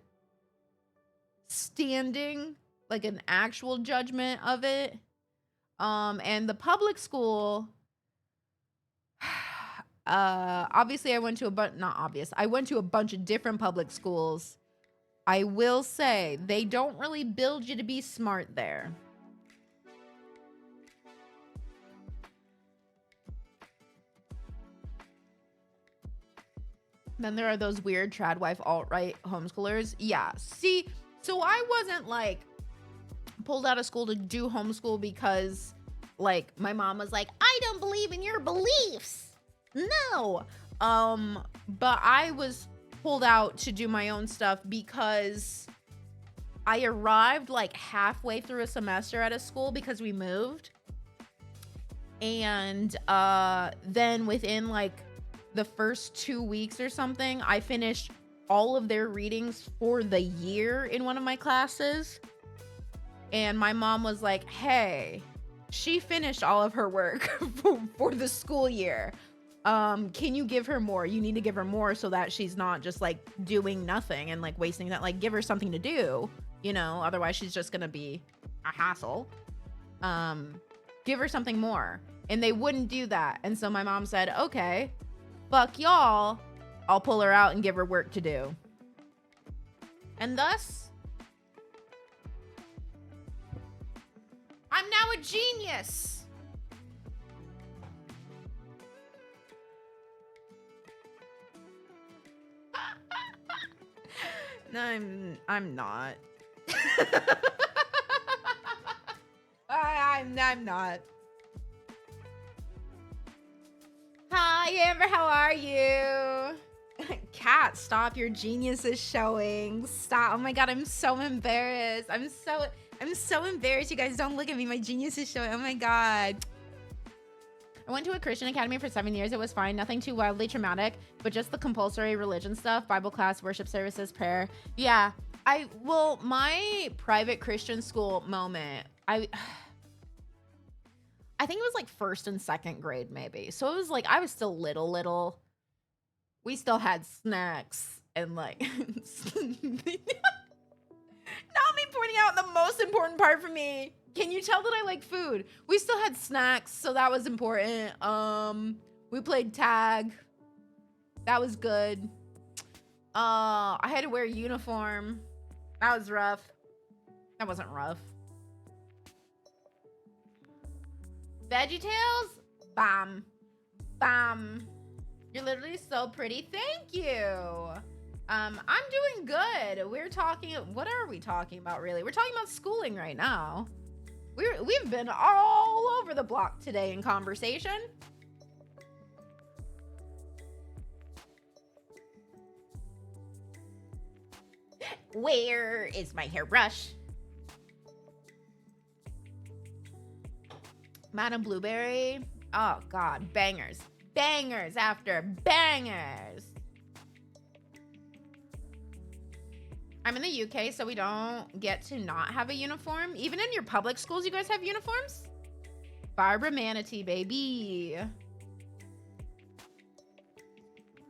standing, like an actual judgment of it. And the public school, obviously I went to I went to a bunch of different public schools. I will say they don't really build you to be smart there. Then there are those weird trad wife alt-right homeschoolers. Yeah, see, so I wasn't like pulled out of school to do homeschool because like my mom was like, I don't believe in your beliefs. No. But I was pulled out to do my own stuff because I arrived like halfway through a semester at a school because we moved. And then within like the first 2 weeks or something, I finished all of their readings for the year in one of my classes. And my mom was like, hey, she finished all of her work for the school year. Can you give her more? You need to give her more so that she's not just like doing nothing and like wasting that. Like give her something to do, you know, otherwise she's just gonna be a hassle. Give her something more. And they wouldn't do that. And so my mom said, okay, fuck y'all, I'll pull her out and give her work to do. And thus, I'm now a genius. No, I'm not. I'm not. Hi, Amber, how are you? Kat, stop, your genius is showing. Stop. Oh my god, I'm so embarrassed. I'm so embarrassed. You guys, don't look at me. My genius is showing. Oh my god. I went to a Christian academy for 7 years. It was fine. Nothing too wildly traumatic, but just the compulsory religion stuff, Bible class, worship services, prayer. Yeah. Well, my private Christian school moment, I think it was like first and second grade maybe. So it was like, I was still little. We still had snacks and like, not me pointing out the most important part for me. Can you tell that I like food? We still had snacks, so that was important. We played tag. That was good. I had to wear a uniform. That was rough. That wasn't rough. VeggieTales? Bam. Bam. You're literally so pretty. Thank you. I'm doing good. We're talking, what are we talking about really? We're talking about schooling right now. We've been all over the block today in conversation. Where is my hairbrush? Madam Blueberry. Oh God, bangers. Bangers after bangers. I'm in the UK, so we don't get to not have a uniform. Even in your public schools, you guys have uniforms? Barbara Manatee, baby.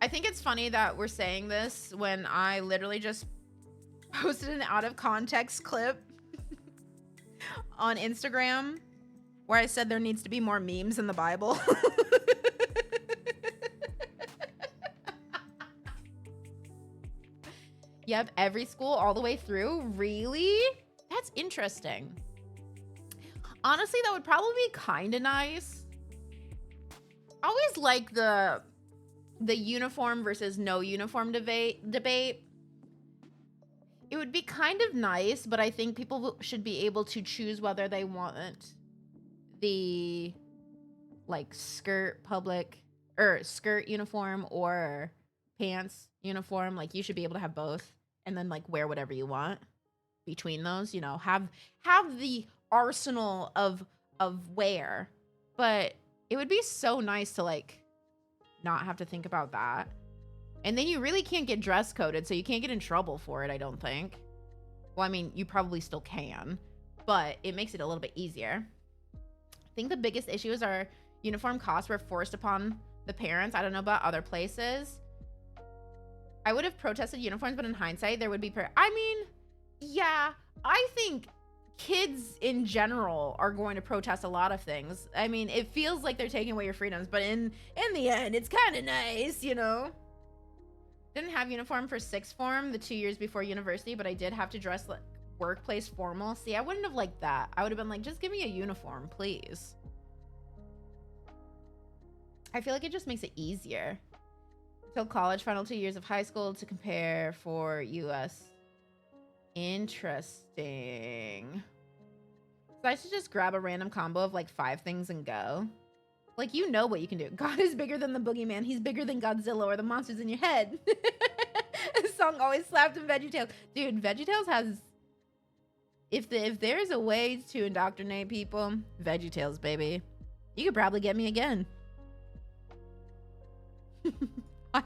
I think it's funny that we're saying this when I literally just posted an out of context clip on Instagram where I said there needs to be more memes in the Bible. Yep, every school all the way through. Really? That's interesting. Honestly, that would probably be kind of nice. I always like the uniform versus no uniform debate. It would be kind of nice, but I think people should be able to choose whether they want the like skirt uniform or pants uniform. Like you should be able to have both and then like wear whatever you want between those, you know, have the arsenal of wear. But it would be so nice to like not have to think about that. And then you really can't get dress coded, so you can't get in trouble for it, I don't think. Well, I mean, you probably still can, but it makes it a little bit easier. I think the biggest issues are uniform costs were forced upon the parents. I don't know about other places. I would have protested uniforms, but in hindsight, there would be... I mean, yeah, I think kids in general are going to protest a lot of things. I mean, it feels like they're taking away your freedoms, but in the end, it's kind of nice, you know? Didn't have uniform for sixth form the 2 years before university, but I did have to dress like workplace formal. See, I wouldn't have liked that. I would have been like, just give me a uniform, please. I feel like it just makes it easier. Until college, final 2 years of high school to compare for US. Interesting. So I should just grab a random combo of like 5 things and go. Like, you know what you can do. God is bigger than the boogeyman. He's bigger than Godzilla or the monsters in your head. This song always slapped in VeggieTales. Dude, VeggieTales has... If there's a way to indoctrinate people, VeggieTales, baby. You could probably get me again. I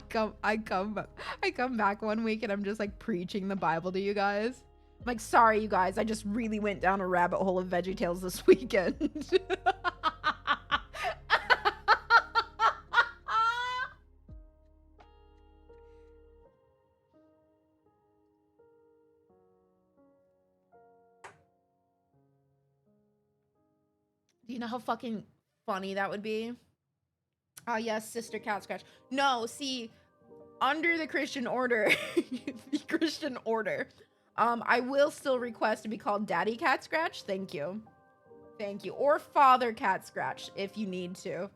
come back one week and I'm just like preaching the Bible to you guys. I'm like, sorry, you guys. I just really went down a rabbit hole of VeggieTales this weekend. Do you know how fucking funny that would be? Oh, yes, Sister Cat Scratch. No, see, under the Christian order, I will still request to be called Daddy Cat Scratch. Thank you. Thank you. Or Father Cat Scratch, if you need to.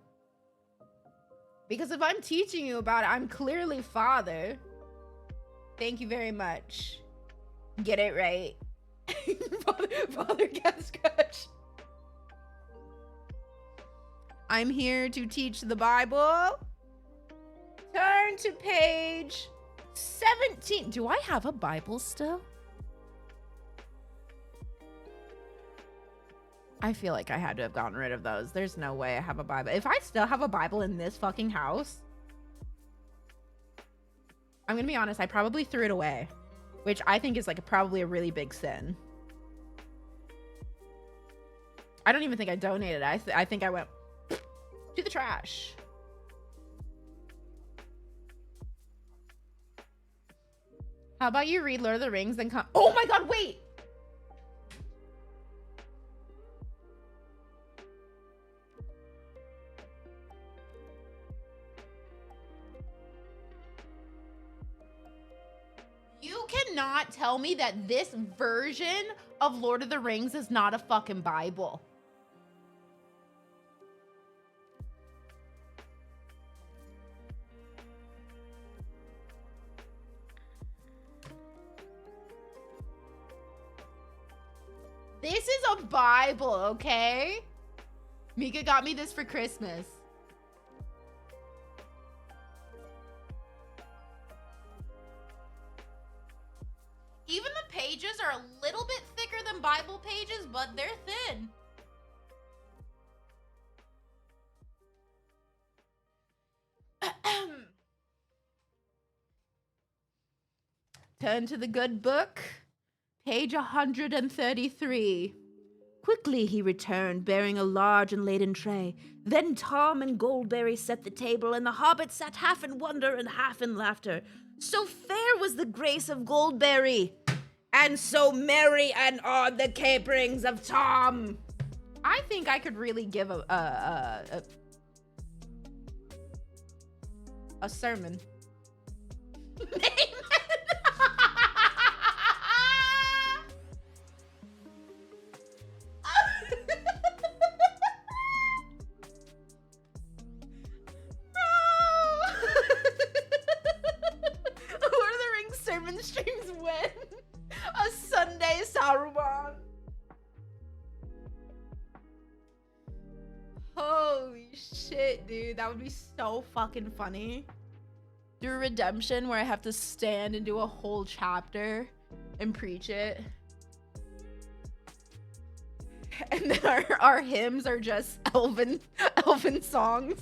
Because if I'm teaching you about it, I'm clearly Father. Thank you very much. Get it right. Father Cat Scratch. I'm here to teach the Bible. Turn to page 17. Do I have a Bible still? I feel like I had to have gotten rid of those. There's no way I have a Bible. If I still have a Bible in this fucking house, I'm gonna be honest, I probably threw it away, which I think is like probably a really big sin. I don't even think I donated. I think I went to the trash. How about you read Lord of the Rings and come... Oh my god, wait! You cannot tell me that this version of Lord of the Rings is not a fucking Bible. This is a Bible, okay? Mika got me this for Christmas. Even the pages are a little bit thicker than Bible pages, but they're thin. Turn to the good book. Page 133. Quickly he returned, bearing a large and laden tray. Then Tom and Goldberry set the table, and the hobbit sat half in wonder and half in laughter. So fair was the grace of Goldberry, and so merry and odd the caperings of Tom. I think I could really give a sermon. Lord of the Rings sermon streams win. A Sunday Saruman. Holy shit, dude. That would be so fucking funny. Do a redemption where I have to stand and do a whole chapter and preach it. And then our hymns are just elven songs.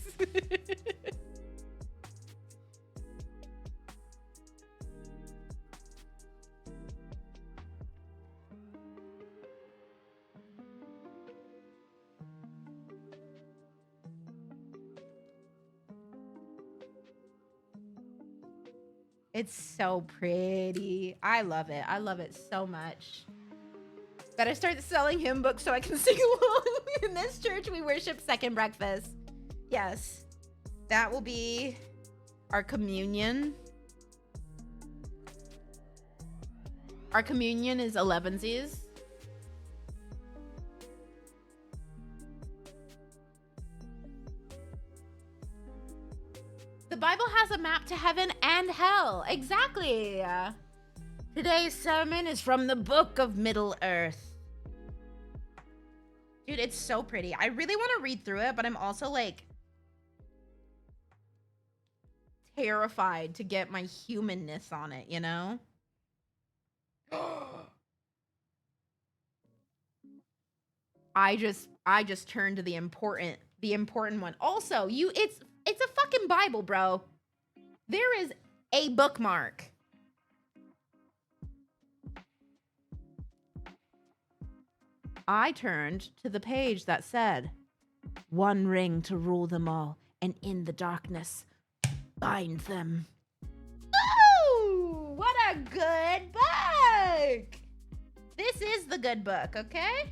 It's so pretty. I love it. I love it so much. Better start selling hymn books so I can sing along. In this church, we worship second breakfast. Yes. That will be our communion. Our communion is 11sies. The Bible has a map to heaven and hell. Exactly. Today's sermon is from the book of Middle Earth. Dude, it's so pretty. I really want to read through it, but I'm also like terrified to get my humanness on it, you know? I just turned to the important one. Also, it's a fucking Bible, bro. There is a bookmark. I turned to the page that said, "One ring to rule them all, and in the darkness, bind them." Ooh, what a good book! This is the good book, okay?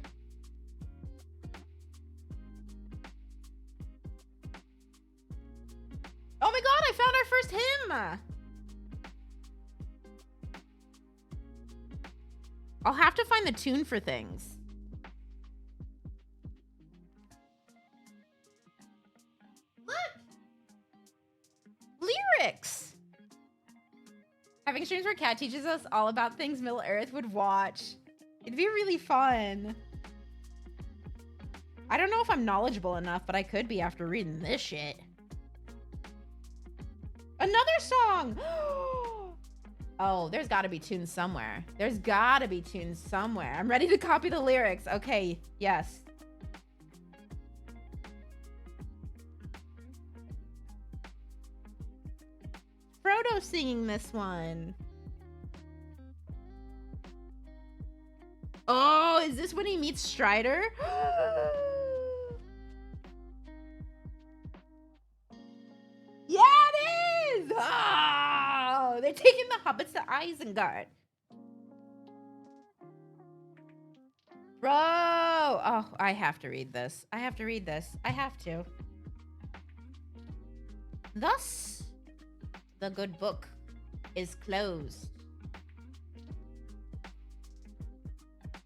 Oh my god, I found our first hymn! I'll have to find the tune for things. Lyrics. Having streams where Kat teaches us all about things Middle Earth would watch. It'd be really fun. I don't know if I'm knowledgeable enough, but I could be after reading this shit. Another song. Oh, there's got to be tunes somewhere. There's got to be tunes somewhere. I'm ready to copy the lyrics. Okay, yes. Frodo singing this one. Oh, is this when he meets Strider? Yeah, it is! Oh, they're taking the hobbits to Isengard. Bro! Oh, I have to read this. I have to read this. I have to. Thus, the good book is closed.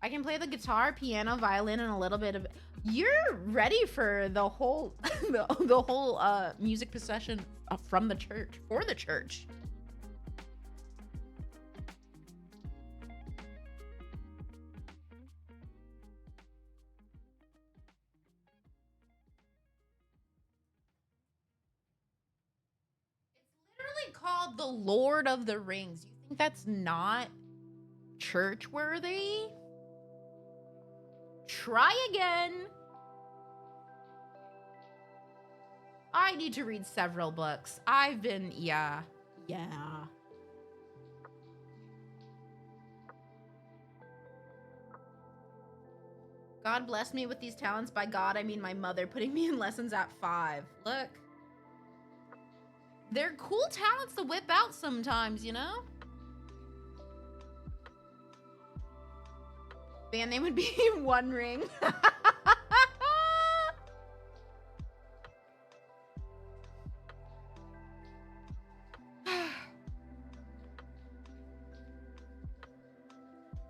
I can play the guitar, piano, violin, and a little bit of... You're ready for the whole the whole music procession from the church, for the church. It's literally called The Lord of the Rings. You think that's not church worthy? Try again. I need to read several books. I've been, yeah. God blessed me with these talents. By God, I mean my mother putting me in lessons at 5. Look. They're cool talents to whip out sometimes, you know? Band name would be One Ring.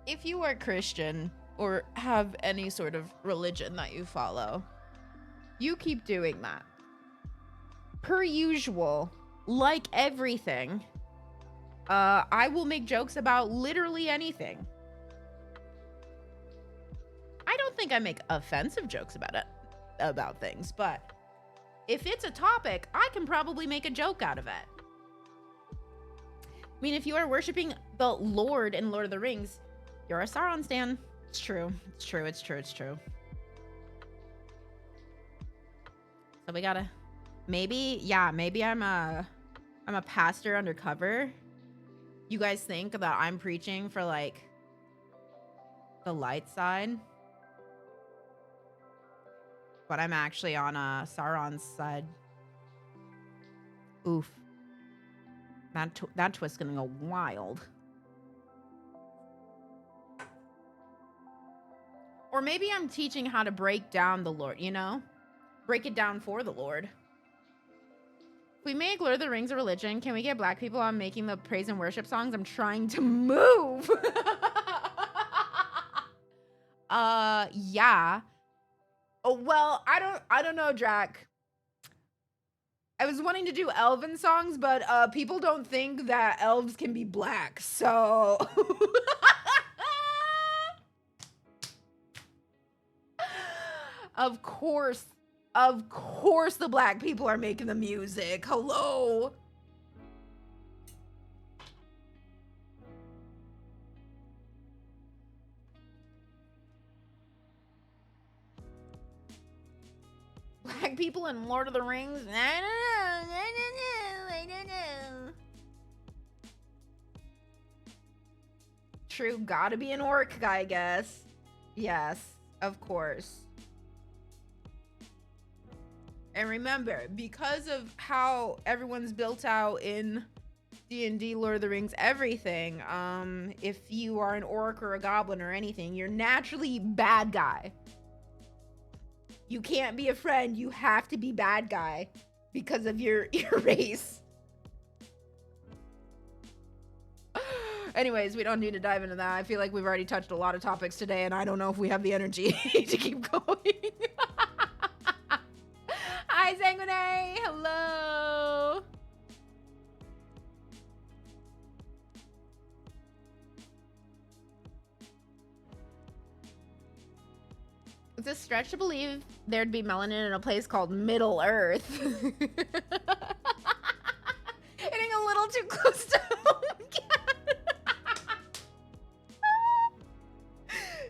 If you are Christian or have any sort of religion that you follow, you keep doing that. Per usual, like everything, I will make jokes about literally anything. I don't think I make offensive jokes about things, but if it's a topic, I can probably make a joke out of it. I mean, if you are worshiping the Lord in Lord of the Rings, you're a Sauron stan. It's true. It's true. It's true. It's true. So we gotta, maybe I'm a pastor undercover. You guys think that I'm preaching for like the light side, but I'm actually on Sauron's side. Oof. That twist's gonna go wild. Or maybe I'm teaching how to break down the Lord, you know? Break it down for the Lord. If we make Lord of the Rings a religion, can we get black people on making the praise and worship songs? I'm trying to move. Yeah. Oh, well, I don't know, Drac. I was wanting to do elven songs, but people don't think that elves can be black, so Of course the black people are making the music. Hello. Black people in Lord of the Rings? I don't know. True, gotta be an orc guy, I guess. Yes, of course. And remember, because of how everyone's built out in D&D, Lord of the Rings, everything, if you are an orc or a goblin or anything, you're naturally bad guy. You can't be a friend, you have to be bad guy because of your race. Anyways, we don't need to dive into that. I feel like we've already touched a lot of topics today, and I don't know if we have the energy to keep going. Hi, Sanguinary. Hello. It's a stretch to believe there'd be melanin in a place called Middle Earth. Hitting a little too close to home.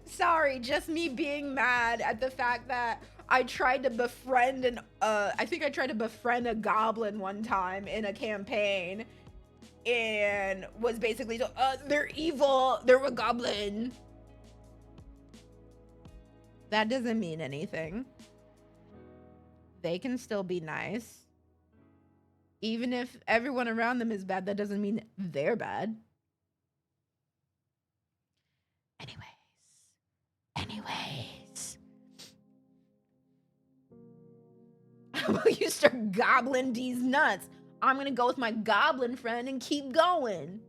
Sorry, just me being mad at the fact that I tried to befriend I think I tried to befriend a goblin one time in a campaign and was basically told, they're evil, they're a goblin. That doesn't mean anything. They can still be nice. Even if everyone around them is bad, that doesn't mean they're bad. Anyways. How about you start gobbling these nuts? I'm gonna go with my goblin friend and keep going.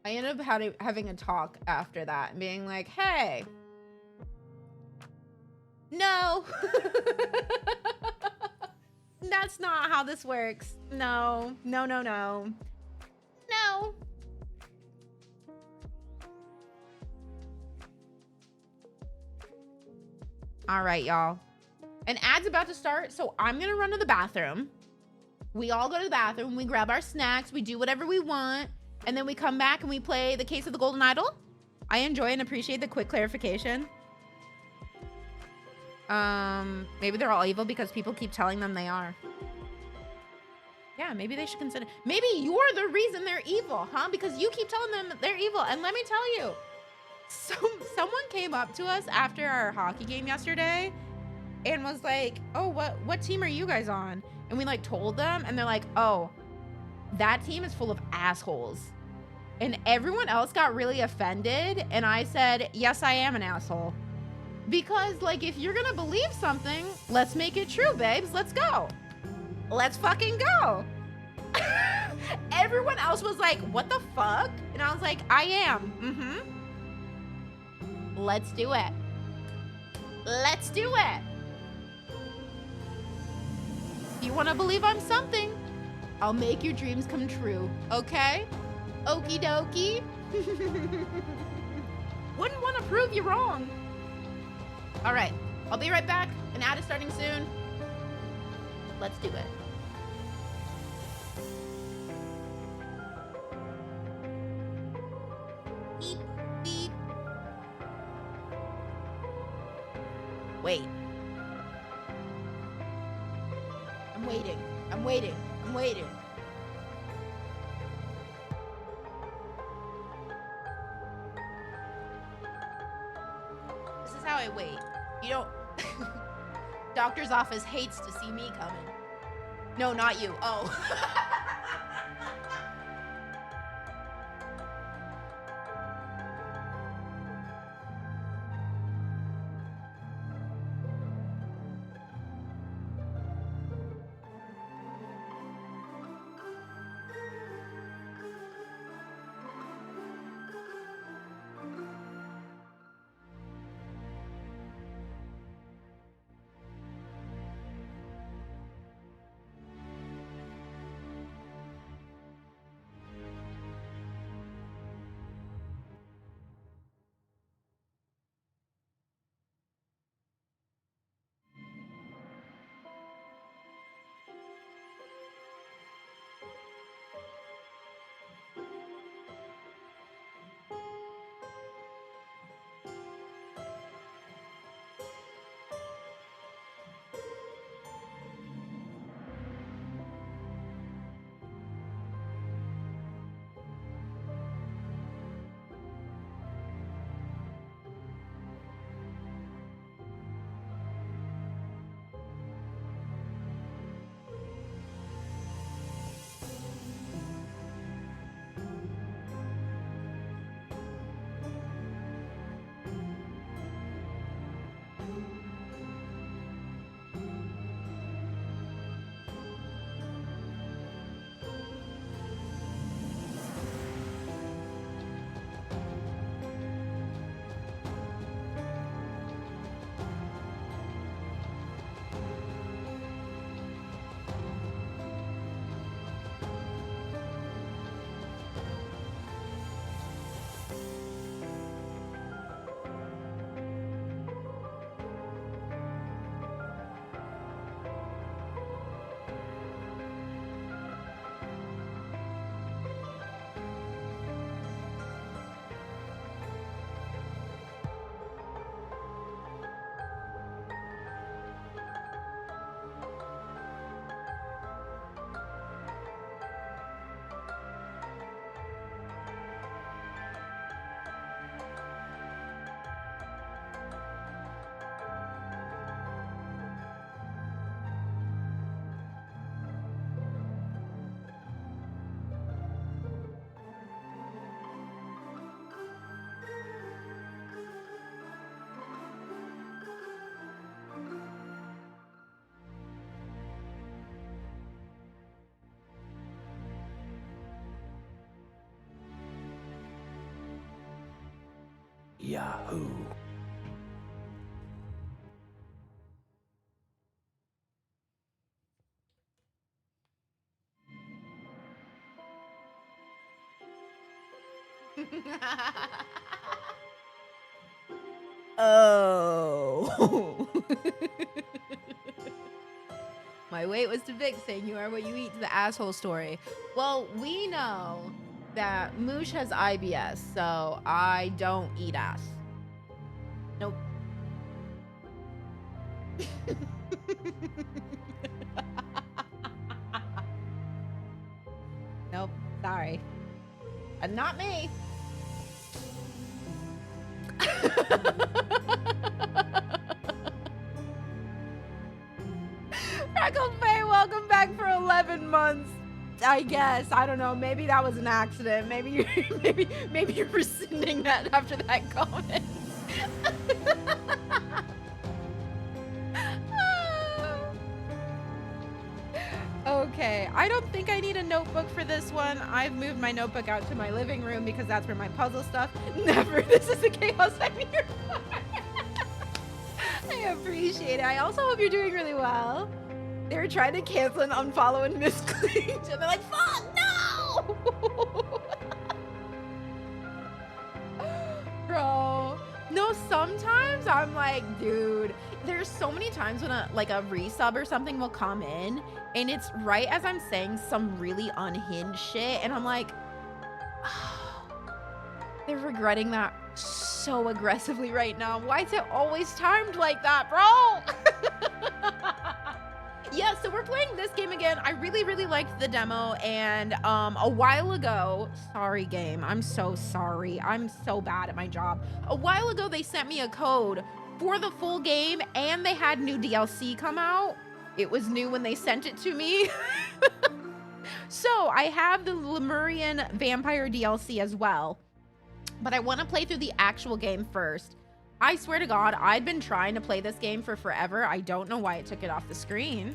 I ended up having a talk after that and being like, hey, no, that's not how this works. No. All right, y'all. An ad's about to start, so I'm gonna run to the bathroom. We all go to the bathroom, we grab our snacks, we do whatever we want, and then we come back and we play the Case of the Golden Idol. I enjoy and appreciate the quick clarification. Maybe they're all evil because people keep telling them they are. Yeah, maybe they should consider. Maybe you're the reason they're evil, huh? Because you keep telling them they're evil. And let me tell you, someone came up to us after our hockey game yesterday and was like, oh, what team are you guys on? And we like told them, and they're like, oh, that team is full of assholes. And everyone else got really offended. And I said, yes, I am an asshole. Because like, if you're gonna believe something, let's make it true, babes. Let's go. Let's fucking go. Everyone else was like, what the fuck? And I was like, I am. Let's do it. Let's do it. If you want to believe I'm something, I'll make your dreams come true, okay? Okie dokie. Wouldn't want to prove you wrong. All right, I'll be right back. An ad is starting soon. Let's do it. Beep, beep. Wait. I'm waiting. I'm waiting. I'm waiting. This is how I wait. You don't... Doctor's office hates to see me coming. No, not you. Oh. Yahoo! Oh. My weight was too big, saying you are what you eat to the asshole story. Well, we know that Moosh has IBS, so I don't eat ass. Nope. Sorry. Not me. Freckled Faye, welcome back for 11 months. I guess. I don't know. Maybe that was an accident. Maybe you're rescinding that after that comment. Okay, I don't think I need a notebook for this one. I've moved my notebook out to my living room because that's where my puzzle stuff. Never. This is the chaos I'm here for. I appreciate it. I also hope you're doing really well. They were trying to cancel and unfollow and misclicked, and they're like, fuck, no! Bro. No, sometimes I'm like, dude, there's so many times when a resub or something will come in, and it's right as I'm saying some really unhinged shit, and I'm like, oh, they're regretting that so aggressively right now. Why is it always timed like that, bro? Yeah, so we're playing this game again. I really, really liked the demo, and a while ago, sorry game, I'm so sorry. I'm so bad at my job. A while ago, they sent me a code for the full game, and they had new DLC come out. It was new when they sent it to me. So I have the Lemurian Vampire DLC as well, but I want to play through the actual game first. I swear to God, I've been trying to play this game for forever. I don't know why it took it off the screen.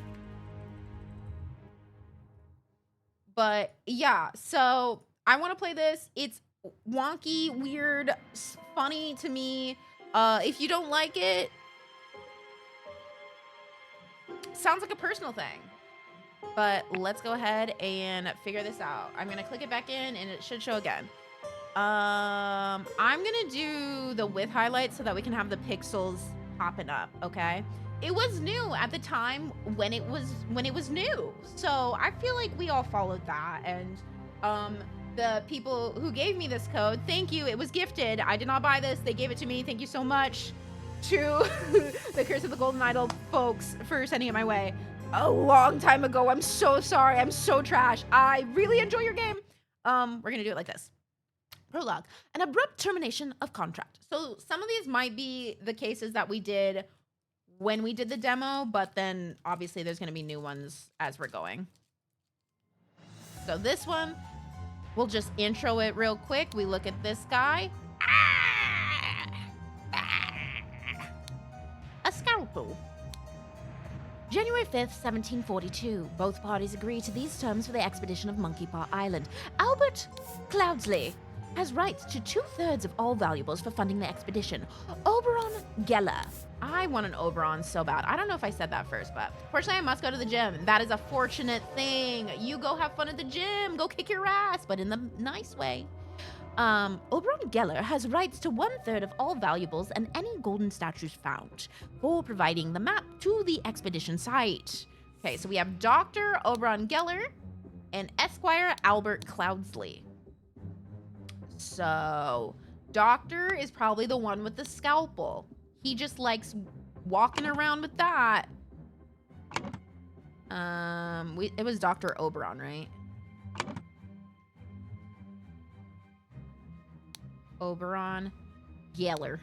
But yeah, so I want to play this. It's wonky, weird, funny to me. If you don't like it, sounds like a personal thing. But let's go ahead and figure this out. I'm going to click it back in and it should show again. I'm gonna do the with highlights so that we can have the pixels popping up, okay? It was new at the time when it was new. So I feel like we all followed that, and the people who gave me this code, thank you. It was gifted. I did not buy this. They gave it to me. Thank you so much to the Curse of the Golden Idol folks for sending it my way a long time ago. I'm so sorry. I'm so trash. I really enjoy your game. We're gonna do it like this. Prologue, an abrupt termination of contract. So some of these might be the cases that we did when we did the demo, but then obviously there's going to be new ones as we're going. So this one, we'll just intro it real quick. We look at this guy. A scalpel. January 5th, 1742. Both parties agree to these terms for the expedition of Monkey Paw Island. Albert Cloudsley has rights to 2/3 of all valuables for funding the expedition. Oberon Geller. I want an Oberon so bad. I don't know if I said that first, but fortunately I must go to the gym. That is a fortunate thing. You go have fun at the gym. Go kick your ass, but in the nice way. Oberon Geller has rights to 1/3 of all valuables and any golden statues found for providing the map to the expedition site. Okay, so we have Dr. Oberon Geller and Esquire Albert Cloudsley. So, Doctor is probably the one with the scalpel. He just likes walking around with that. It was Dr. Oberon, right? Oberon Geller.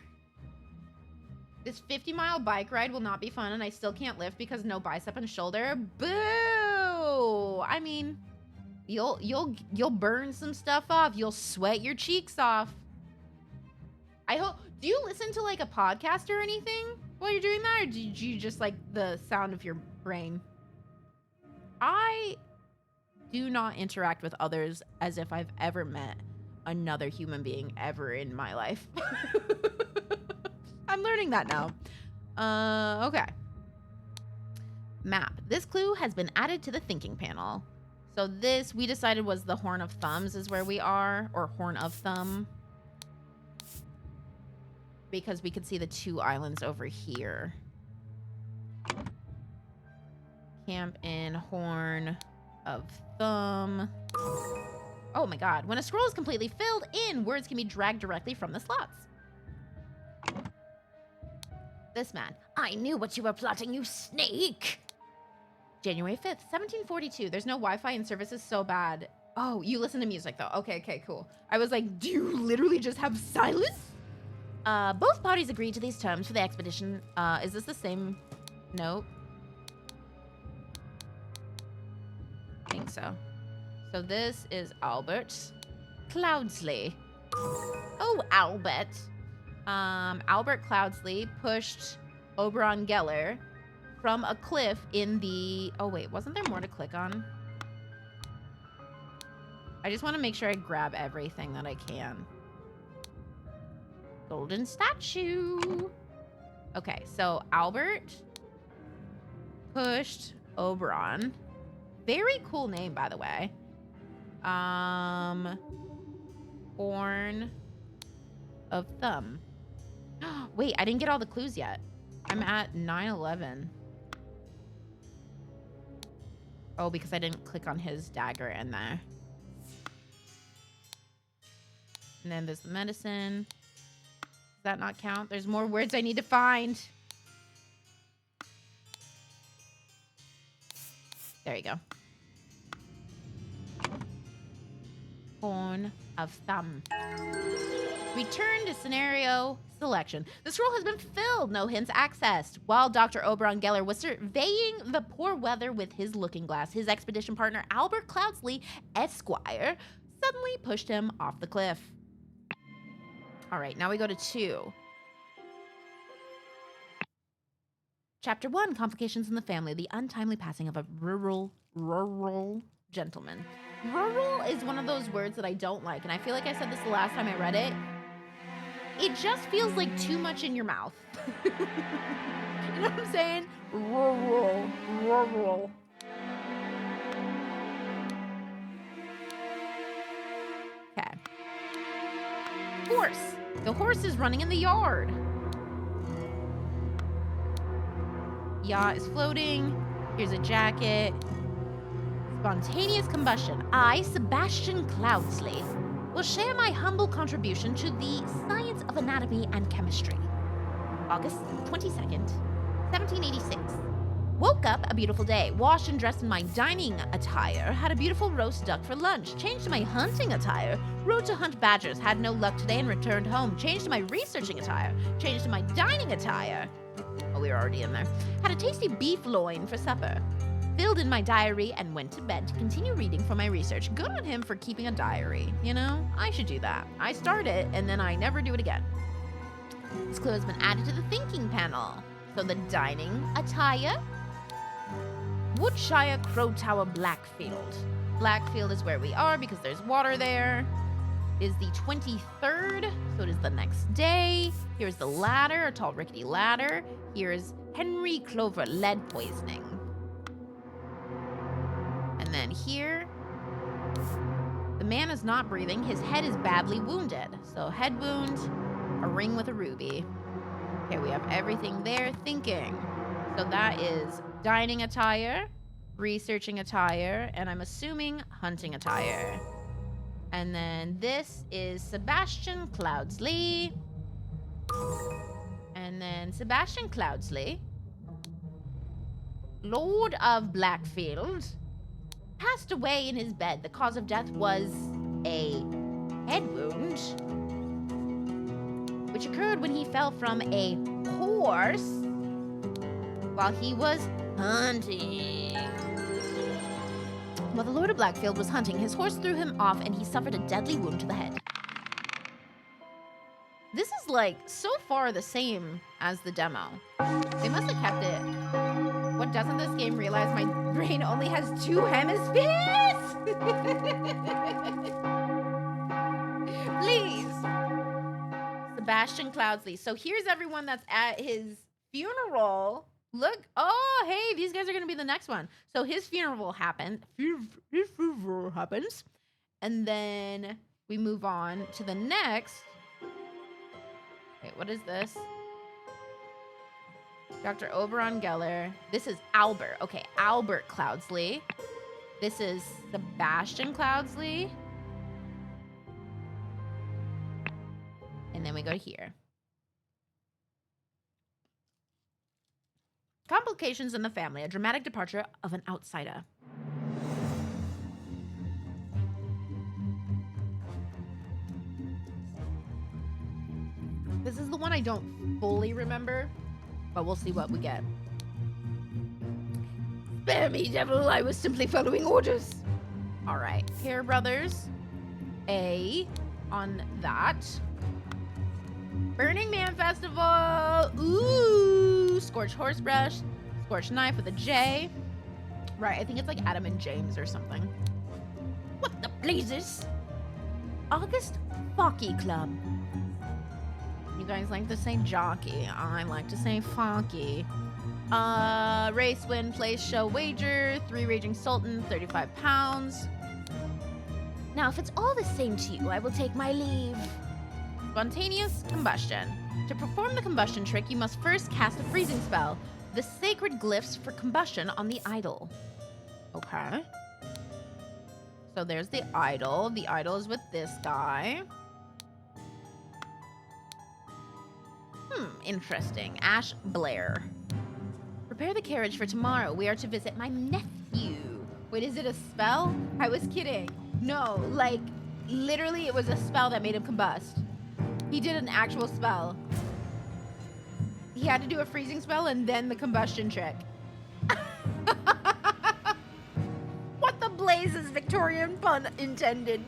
This 50-mile bike ride will not be fun, and I still can't lift because no bicep and shoulder. Boo! I mean, you'll burn some stuff off. You'll sweat your cheeks off. I hope. Do you listen to like a podcast or anything while you're doing that, or do you just like the sound of your brain? I do not interact with others as if I've ever met another human being ever in my life. I'm learning that now. Okay. Map. This clue has been added to the thinking panel. So this, we decided, was the Horn of Thumbs is where we are, or Horn of Thumb. Because we could see the 2 islands over here. Camp in Horn of Thumb. Oh my god. When a scroll is completely filled in, words can be dragged directly from the slots. This man. I knew what you were plotting, you snake! January 5th, 1742. There's no Wi-Fi and service is so bad. Oh, you listen to music though. Okay, cool. I was like, do you literally just have silence? Both parties agreed to these terms for the expedition. Is this the same? Nope. I think so. So this is Albert Cloudsley. Oh, Albert. Albert Cloudsley pushed Oberon Geller from a cliff in the... Oh, wait. Wasn't there more to click on? I just want to make sure I grab everything that I can. Golden statue. Okay, so Albert pushed Oberon. Very cool name, by the way. Horn of Thumb. Wait, I didn't get all the clues yet. I'm at 9/11. Oh, because I didn't click on his dagger in there. And then there's the medicine. Does that not count? There's more words I need to find. There you go. Horn of Thumb. Return to scenario selection. This role has been filled, no hints accessed. While Dr. Oberon Geller was surveying the poor weather with his looking glass, his expedition partner, Albert Cloudsley, Esquire, suddenly pushed him off the cliff. All right, now we go to 2. Chapter 1, Complications in the Family, the untimely passing of a rural gentleman. Rural is one of those words that I don't like, and I feel like I said this the last time I read it. It just feels like too much in your mouth. You know what I'm saying? Rural. Okay. Horse. The horse is running in the yard. Yacht is floating. Here's a jacket. Spontaneous combustion. I, Sebastian Cloudsley, will share my humble contribution to the science of anatomy and chemistry. August 22nd, 1786. Woke up a beautiful day, washed and dressed in my dining attire, had a beautiful roast duck for lunch, changed to my hunting attire, rode to hunt badgers, had no luck today and returned home, changed to my researching attire, changed to my dining attire. Oh, we were already in there. Had a tasty beef loin for supper. Filled in my diary and went to bed to continue reading for my research. Good on him for keeping a diary, you know? I should do that. I start it and then I never do it again. This clue has been added to the thinking panel. So the dining attire. Woodshire Crow Tower Blackfield. Blackfield is where we are because there's water there. It is the 23rd, so it is the next day. Here's the ladder, a tall rickety ladder. Here's Henry Clover lead poisoning. And then here, the man is not breathing. His head is badly wounded. So head wound, a ring with a ruby. Okay, we have everything there. Thinking. So that is dining attire, researching attire, and I'm assuming hunting attire. And then this is Sebastian Cloudsley. And then Sebastian Cloudsley, Lord of Blackfield, passed away in his bed. The cause of death was a head wound, which occurred when he fell from a horse while he was hunting. While the Lord of Blackfield was hunting, his horse threw him off and he suffered a deadly wound to the head. This is like so far the same as the demo. They must have kept it. What doesn't this game realize? My brain only has 2 hemispheres? Please. Sebastian Cloudsley. So here's everyone that's at his funeral. Look, oh, hey, these guys are going to be the next one. So his funeral happened. His funeral happens. And then we move on to the next. Wait, what is this? Dr. Oberon Geller. This is Albert. Okay, Albert Cloudsley. This is Sebastian Cloudsley. And then we go to here. Complications in the family, a dramatic departure of an outsider. This is the one I don't fully remember, but we'll see what we get. Spare me, devil. I was simply following orders. All right. Care Brothers. A on that. Burning Man Festival. Ooh. Scorched Horsebrush. Scorched Knife with a J. Right. I think it's like Adam and James or something. What the blazes? August Focky Club. You guys like to say jockey. I like to say Focky. Race, win, place, show, wager. 3 Raging Sultan, 35 pounds. Now, if it's all the same to you, I will take my leave. Spontaneous combustion. To perform the combustion trick, you must first cast a freezing spell. The sacred glyphs for combustion on the idol. Okay. So there's the idol. The idol is with this guy. Interesting. Ash Blair. Prepare the carriage for tomorrow. We are to visit my nephew. Wait, is it a spell? I was kidding. No, like, literally it was a spell that made him combust. He did an actual spell. He had to do a freezing spell and then the combustion trick. What the blazes, Victorian pun intended.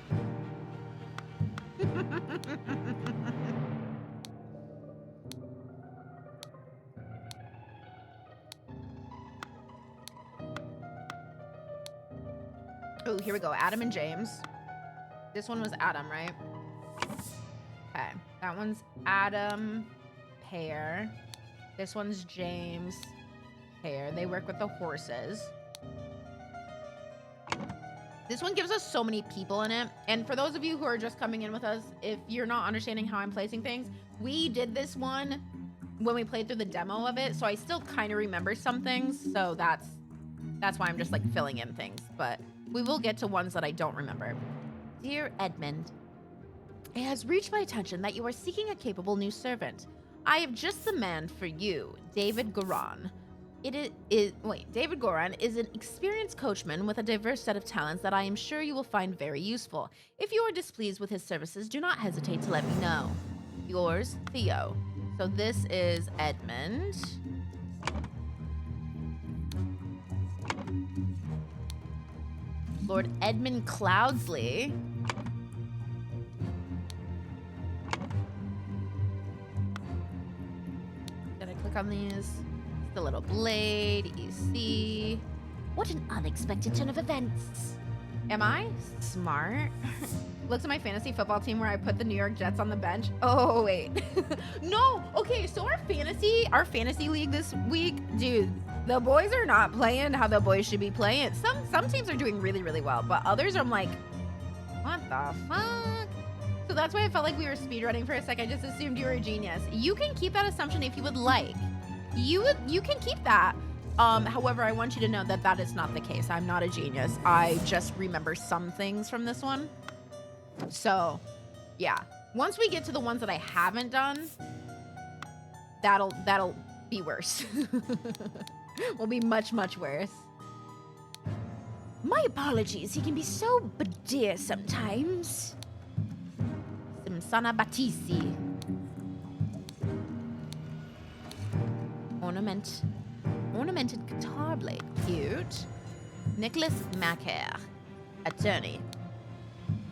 Oh, here we go. Adam and James. This one was Adam, right? Okay. That one's Adam, Pear. This one's James, Pear. They work with the horses. This one gives us so many people in it. And for those of you who are just coming in with us, if you're not understanding how I'm placing things, we did this one when we played through the demo of it. So I still kind of remember some things. So that's why I'm just like filling in things. But we will get to ones that I don't remember. Dear Edmund, it has reached my attention that you are seeking a capable new servant. I have just the man for you, David Goran. David Goran is an experienced coachman with a diverse set of talents that I am sure you will find very useful. If you are displeased with his services, do not hesitate to let me know. Yours, Theo. So this is Edmund. Lord Edmund Cloudsley. Did I click on these? The little blade, EC. What an unexpected turn of events. Am I smart? Looks at my fantasy football team where I put the New York Jets on the bench. Oh, wait. No, okay, so our fantasy league this week, dude, the boys are not playing how the boys should be playing. Some teams are doing really, really well, but others I'm like, what the fuck? So that's why I felt like we were speedrunning for a sec. I just assumed you were a genius. You can keep that assumption if you would like. You can keep that. However, I want you to know that that is not the case. I'm not a genius. I just remember some things from this one. So, yeah. Once we get to the ones that I haven't done, that'll be worse. Will be much, much worse. My apologies. He can be so dear sometimes. Simsana Batisi. Ornamented guitar blade. Cute. Nicholas Macaire. Attorney.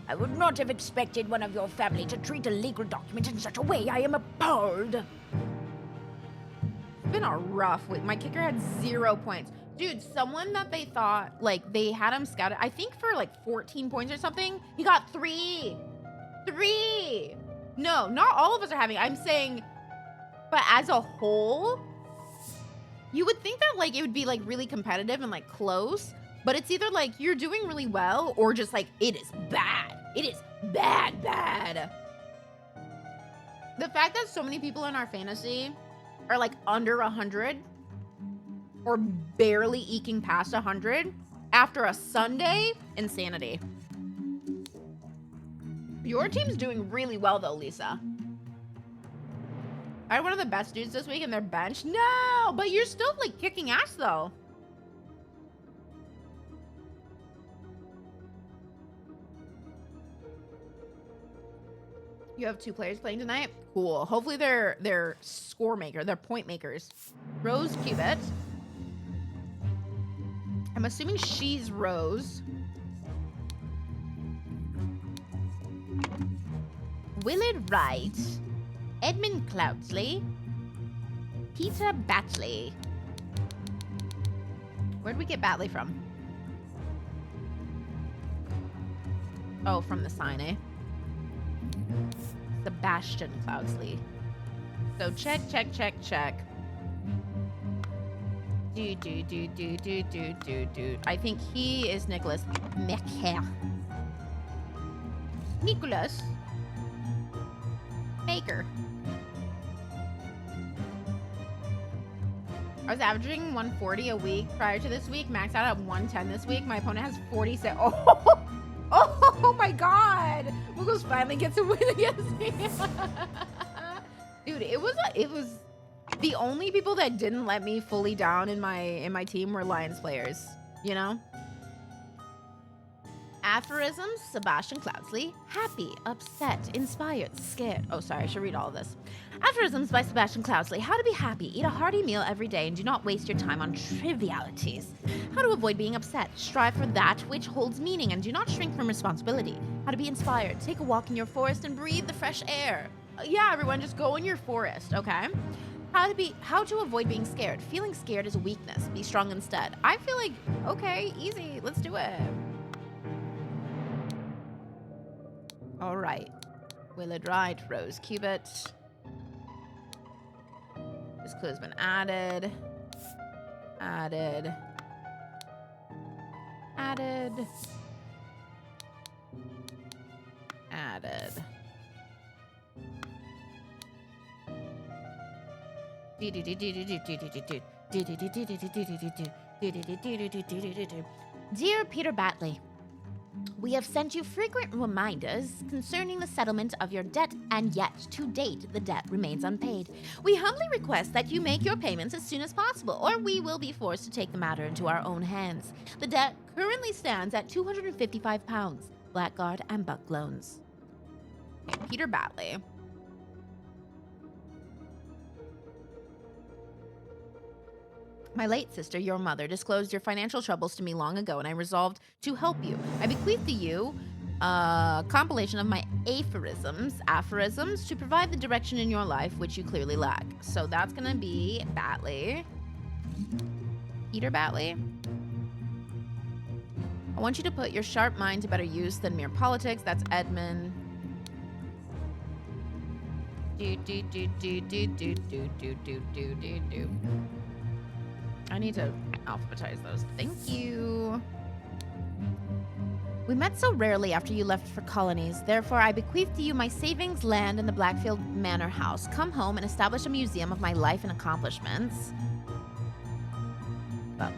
I would not have expected one of your family to treat a legal document in such a way. I am appalled. It's been a rough week. My kicker had 0 points. Dude, someone that they thought, like, they had him scouted, I think for, like, 14 points or something, he got 3. 3! No, not all of us are having, I'm saying, but as a whole, you would think that, like, it would be, like, really competitive and, like, close, but it's either, like, you're doing really well, or just, like, it is bad. It is bad, bad. The fact that so many people in our fantasy are, like, under 100, or barely eking past 100, after a Sunday, insanity. Your team's doing really well, though, Lisa. I had one of the best dudes this week in their bench. No, but you're still, like, kicking ass, though. You have 2 players playing tonight? Cool. Hopefully they're score maker. They're point makers. Rose Cubit. I'm assuming she's Rose. Willard Wright. Edmund Cloudsley. Peter Batley. Where'd we get Batley from? Oh, from the sign, eh? Sebastian Cloudsley. So check. Do. I think he is Nicholas Mecker. Nicholas Baker. I was averaging 140 a week prior to this week. Maxed out at 110 this week. My opponent has 46. Oh my God! Muggles finally gets a win against me. Dude, it was the only people that didn't let me fully down in my team were Lions players. You know. Aphorisms, Sebastian Cloudsley. Happy, upset, inspired, scared. Oh, sorry, I should read all of this. Aphorisms by Sebastian Cloudsley. How to be happy. Eat a hearty meal every day and do not waste your time on trivialities. How to avoid being upset. Strive for that which holds meaning and do not shrink from responsibility. How to be inspired. Take a walk in your forest and breathe the fresh air. Yeah, everyone, just go in your forest, okay? How to avoid being scared. Feeling scared is a weakness. Be strong instead. I feel like, okay, easy. Let's do it. All right. Willard Wright, Rose Cubit. This clue has been added. Added. Dear Peter Batley, we have sent you frequent reminders concerning the settlement of your debt, and yet, to date, the debt remains unpaid. We humbly request that you make your payments as soon as possible, or we will be forced to take the matter into our own hands. The debt currently stands at £255, Blackguard and Buck loans. Okay, Peter Batley. My late sister, your mother, disclosed your financial troubles to me long ago, and I resolved to help you. I bequeath to you a compilation of my aphorisms to provide the direction in your life which you clearly lack. So that's gonna be Batley. Peter Batley. I want you to put your sharp mind to better use than mere politics. That's Edmund. I need to alphabetize those. Thank you. We met so rarely after you left for colonies. Therefore, I bequeath to you my savings, land, and the Blackfield Manor House. Come home and establish a museum of my life and accomplishments. I'm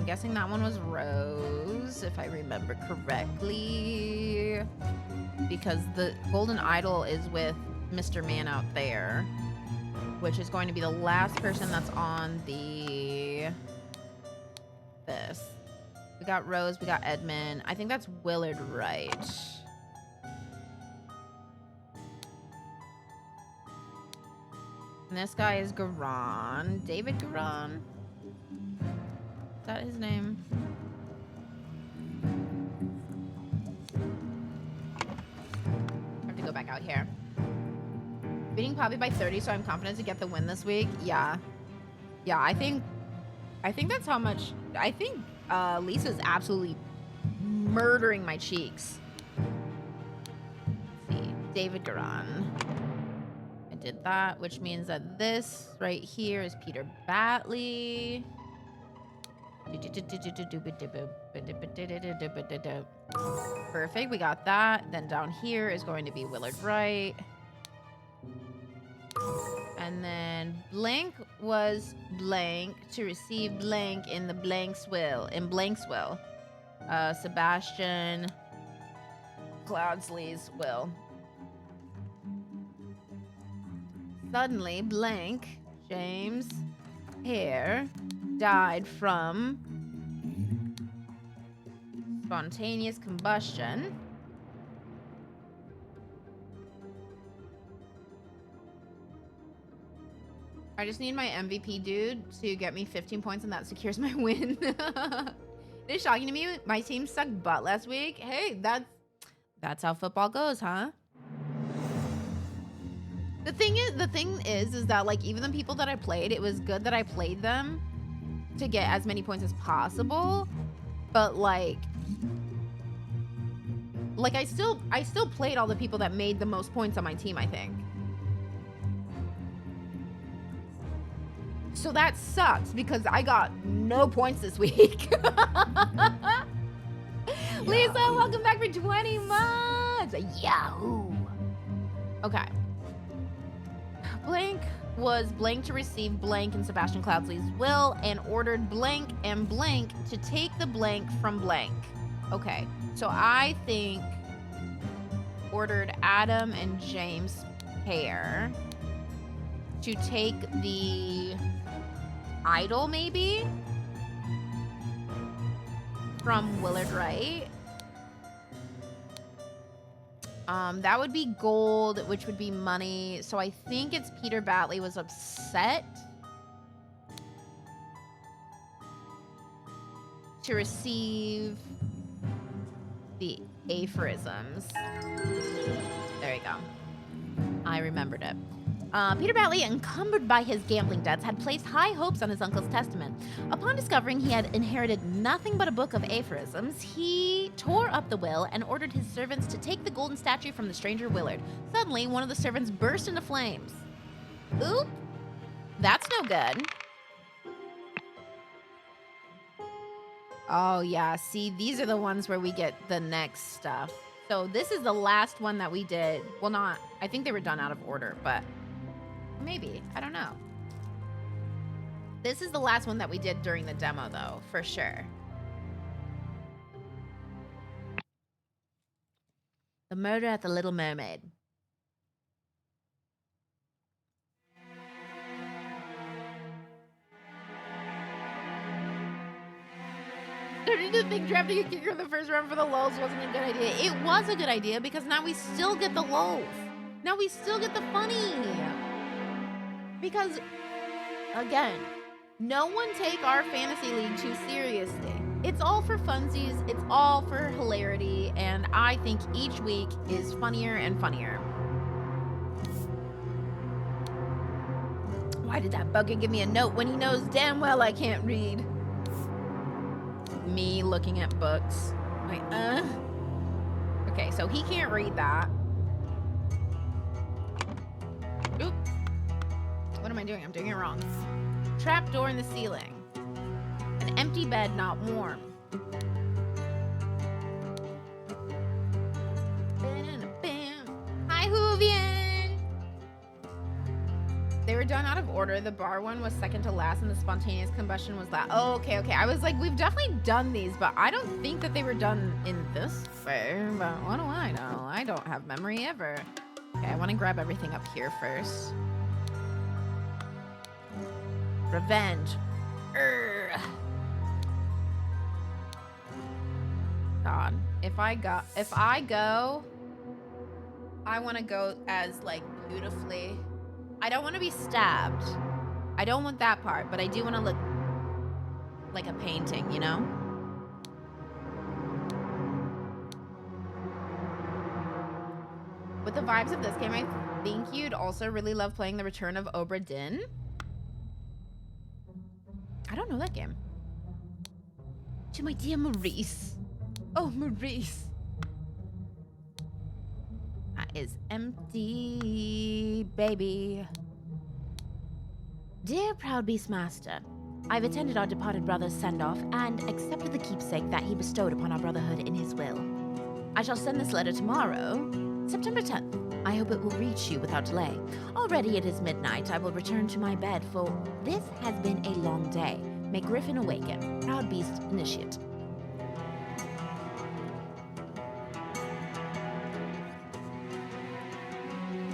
guessing that one was Rose, if I remember correctly. Because the golden idol is with Mr. Man out there, which is going to be the last person that's on this. We got Rose, we got Edmund. I think that's Willard Wright. And this guy is Garan. David Garan. Is that his name? I have to go back out here. Beating Poppy by 30, so I'm confident to get the win this week. Yeah, I think that's how much. I think Lisa's absolutely murdering my cheeks. Let's see, David Garan. I did that, which means that this right here is Peter Batley. Perfect, we got that. Then down here is going to be Willard Wright. And then blank was blank to receive blank in the blank's will. In blank's will. Sebastian Cloudsley's will. Suddenly, blank, James Hare, died from spontaneous combustion. I just need my MVP dude to get me 15 points and that secures my win. It is shocking to me. My team sucked butt last week. Hey, that's how football goes, huh? The thing is that like even the people that I played, it was good that I played them to get as many points as possible. But like I still played all the people that made the most points on my team, I think. So that sucks because I got no points this week. Lisa, welcome back for 20 months. Yahoo. Okay. Blank was blank to receive blank in Sebastian Cloudsley's will and ordered blank and blank to take the blank from blank. Okay. So I think ordered Adam and James Pear to take the idol, maybe? From Willard Wright. That would be gold, which would be money. So I think it's Peter Batley was upset to receive the aphorisms. There you go. I remembered it. Peter Batley, encumbered by his gambling debts, had placed high hopes on his uncle's testament. Upon discovering he had inherited nothing but a book of aphorisms, he tore up the will and ordered his servants to take the golden statue from the stranger Willard. Suddenly, one of the servants burst into flames. Oop! That's no good. Oh, yeah. See, these are the ones where we get the next stuff. So this is the last one that we did. Well, not... I think they were done out of order, but... maybe. I don't know. This is the last one that we did during the demo, though, for sure. The Murder at the Little Mermaid. I didn't think drafting a kicker in the first round for the lulz wasn't a good idea. It was a good idea because now we still get the lulz. Now we still get the funny. Because, again, no one take our fantasy league too seriously. It's all for funsies, it's all for hilarity, and I think each week is funnier and funnier. Why did that bugger give me a note when he knows damn well I can't read? Me looking at books. Like, Okay, so he can't read that. Oop. What am I doing? I'm doing it wrong. Trap door in the ceiling. An empty bed not warm. Hi, Hoovian! They were done out of order. The bar one was second to last, and the spontaneous combustion was last. Oh, okay. I was like, we've definitely done these, but I don't think that they were done in this way. But what do I know? I don't have memory ever. Okay, I want to grab everything up here first. Revenge. Urgh. God, if I go, I want to go as like beautifully. I don't want to be stabbed. I don't want that part, but I do want to look like a painting, you know? With the vibes of this game, I think you'd also really love playing The Return of Obra Dinn. I don't know that game. To my dear Maurice. Oh, Maurice. That is empty, baby. Dear proud Beastmaster, I've attended our departed brother's send-off and accepted the keepsake that he bestowed upon our brotherhood in his will. I shall send this letter tomorrow, September 10th. I hope it will reach you without delay. Already it is midnight. I will return to my bed, for this has been a long day. May Griffin awaken. Proud Beast Initiate.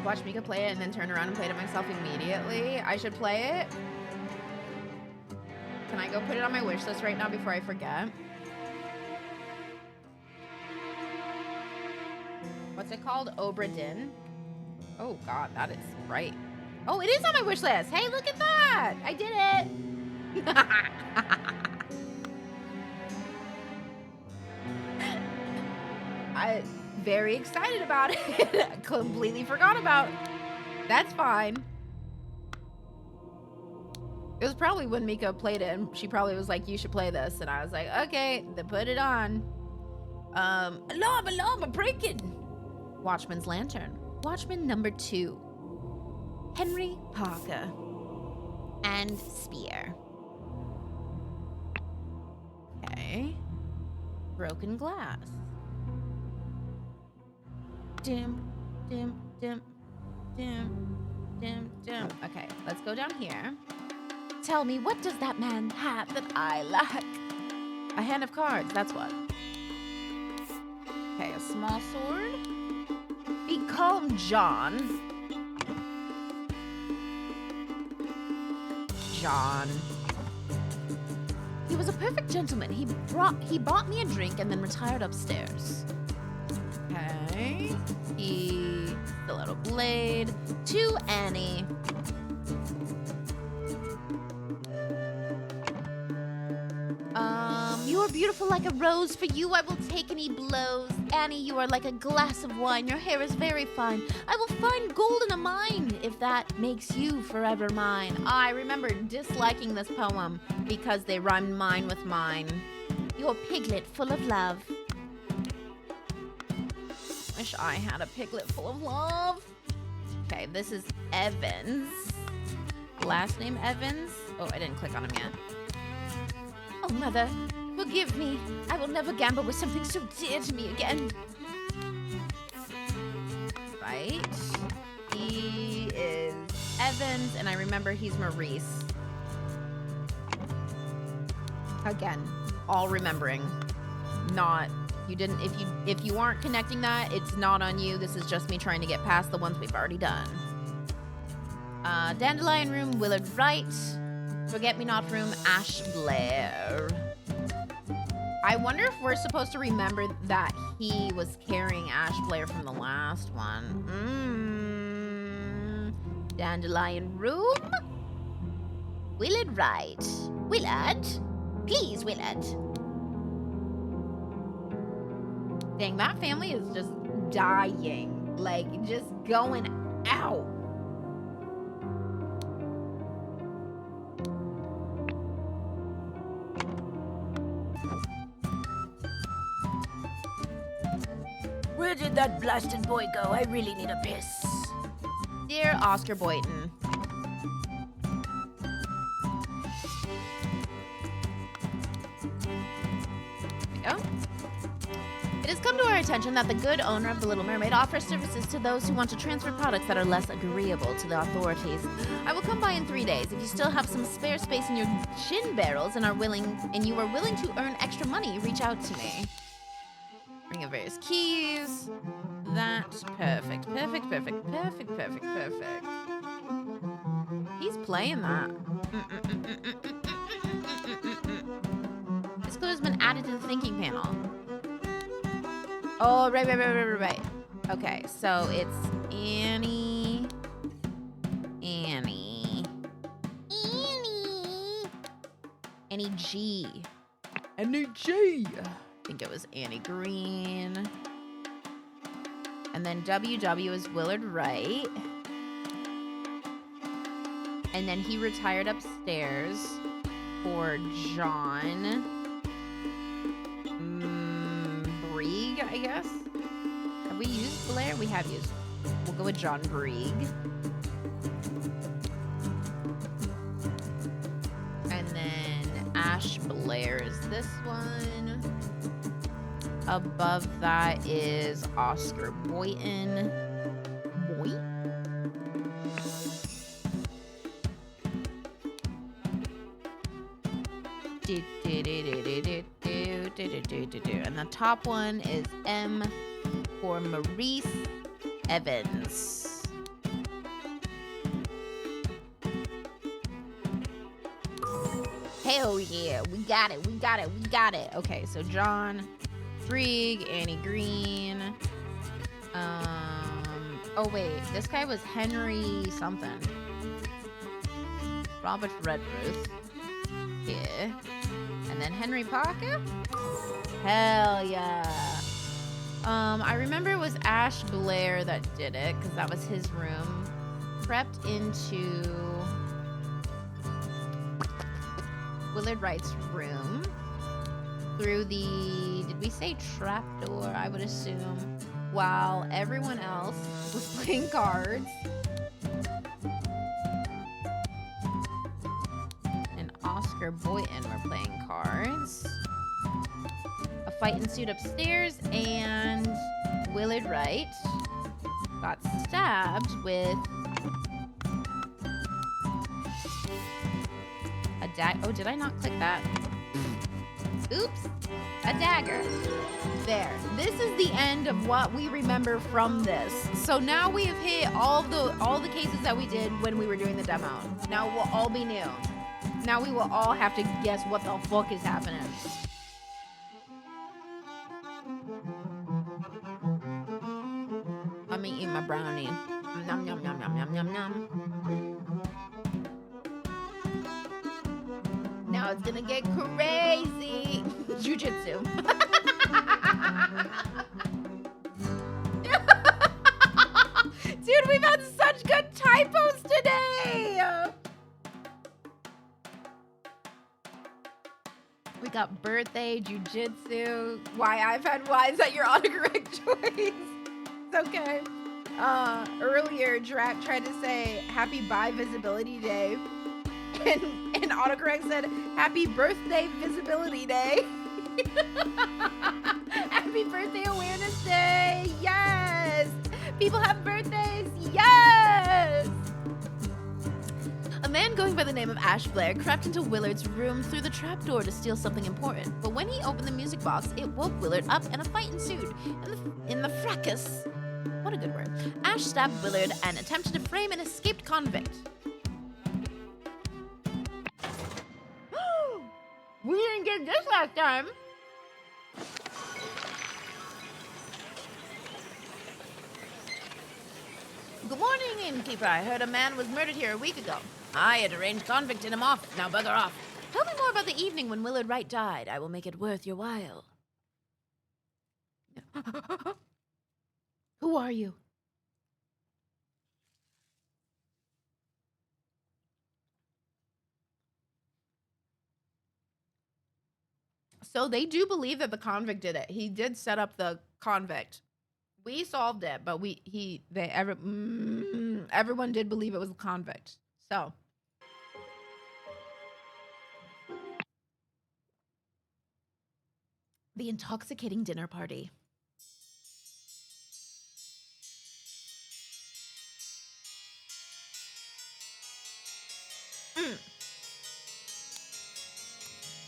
Watch Mika play it and then turn around and play it myself immediately. I should play it. Can I go put it on my wish list right now before I forget? What's it called? Obra Dinn? Oh god, that is bright. Oh, it is on my wish list. Hey, look at that. I did it. I'm very excited about it. Completely forgot about. That's fine. It was probably when Mika played it, and she probably was like, you should play this. And I was like, okay, then put it on. Alarm, a break-in. Watchman's Lantern. Watchman number 2. Henry Parker. And Spear. Okay. Broken glass. Dim, dim, dim, dim, dim, dim. Okay, let's go down here. Tell me, what does that man have that I lack? A hand of cards, that's what. Okay, a small sword. Call him John. John. He was a perfect gentleman. He bought me a drink and then retired upstairs. Okay. He stiletto blade. To Annie. You are beautiful like a rose. For you, I will take any blows. Annie, you are like a glass of wine. Your hair is very fine. I will find gold in a mine if that makes you forever mine. I remember disliking this poem because they rhymed mine with mine. Your piglet full of love. Wish I had a piglet full of love. Okay, this is Evans. Last name Evans. Oh, I didn't click on him yet. Oh, mother, forgive me. I will never gamble with something so dear to me again. Right. He is Evans, and I remember he's Maurice. Again, all remembering. Not, you didn't, if you aren't connecting that, it's not on you. This is just me trying to get past the ones we've already done. Dandelion Room, Willard Wright. Forget-Me-Not Room, Ash Blair. I wonder if we're supposed to remember that he was carrying Ash Blair from the last one. Dandelion Room. Willard Wright. Willard? Please, Willard. Dang, that family is just dying. Like, just going out. Where did that blasted boy go? I really need a piss. Dear Oscar Boynton. There we go. It has come to our attention that the good owner of the Little Mermaid offers services to those who want to transfer products that are less agreeable to the authorities. I will come by in 3 days. If you still have some spare space in your shin barrels and you are willing to earn extra money, reach out to me. Ring of various keys. That's perfect. Perfect, perfect, perfect, perfect, perfect. He's playing that. This clue has been added to the thinking panel. Oh, right. Okay, so it's Annie. Annie G. Annie G. I think it was Annie Green. And then WW is Willard Wright. And then he retired upstairs for John Brieg, I guess. Have we used Blair? We have used. We'll go with John Brieg. And then Ash Blair is this one. Above that is Oscar Boynton. Boy? And the top one is M for Maurice Evans. Hell yeah, we got it. Okay, so John Brieg, Annie Green. Oh wait, this guy was Henry something. Robert Redruth. Here. And then Henry Parker? Hell yeah. I remember it was Ash Blair that did it, because that was his room. Crept into Willard Wright's room through the, did we say trapdoor? I would assume. While everyone else was playing cards. And Oscar Boynton were playing cards. A fight ensued upstairs, and Willard Wright got stabbed with a dagger. Oh, did I not click that? Oops. A dagger. There. This is the end of what we remember from this. So now we have hit all the cases that we did when we were doing the demo. Now it will all be new. Now we will all have to guess what the fuck is happening. I'm eating my brownie. Nom nom nom nom nom nom nom. Now it's gonna get crazy. Jiu-jitsu. Dude, we've had such good typos today. We got birthday, jiu-jitsu. Why I've had Y's at your autocorrect choice. It's okay. Earlier, Drat tried to say happy bi visibility day. And autocorrect said, happy birthday visibility day. Happy birthday awareness day. Yes. People have birthdays. Yes. A man going by the name of Ash Blair crept into Willard's room through the trapdoor to steal something important. But when he opened the music box, it woke Willard up and a fight ensued. In the fracas, what a good word, Ash stabbed Willard and attempted to frame an escaped convict. We didn't get this last time. Good morning, innkeeper. I heard a man was murdered here a week ago. I had arranged convicting him off. Now bugger off. Tell me more about the evening when Willard Wright died. I will make it worth your while. Who are you? So they do believe that the convict did it. He did set up the convict. We solved it, but everyone did believe it was a convict. So. The intoxicating dinner party.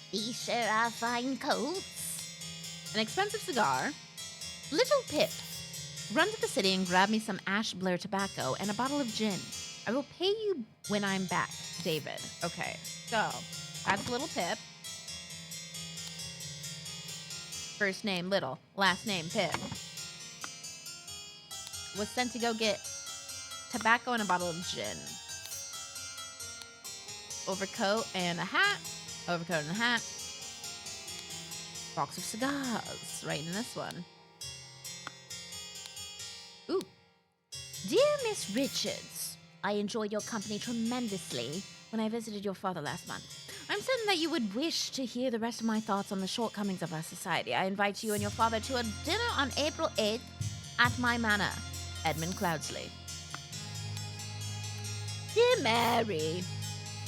These sure are fine coats. An expensive cigar. Little Pip. Run to the city and grab me some Ash Blair tobacco and a bottle of gin. I will pay you when I'm back, David. Okay, so that's Little Pip. First name Little, last name Pip. Was sent to go get tobacco and a bottle of gin. Overcoat and a hat. Overcoat and a hat. Box of cigars. Right in this one. Ooh. Dear Miss Richards, I enjoyed your company tremendously when I visited your father last month. I'm certain that you would wish to hear the rest of my thoughts on the shortcomings of our society. I invite you and your father to a dinner on April 8th at my manor. Edmund Cloudsley. Dear Mary,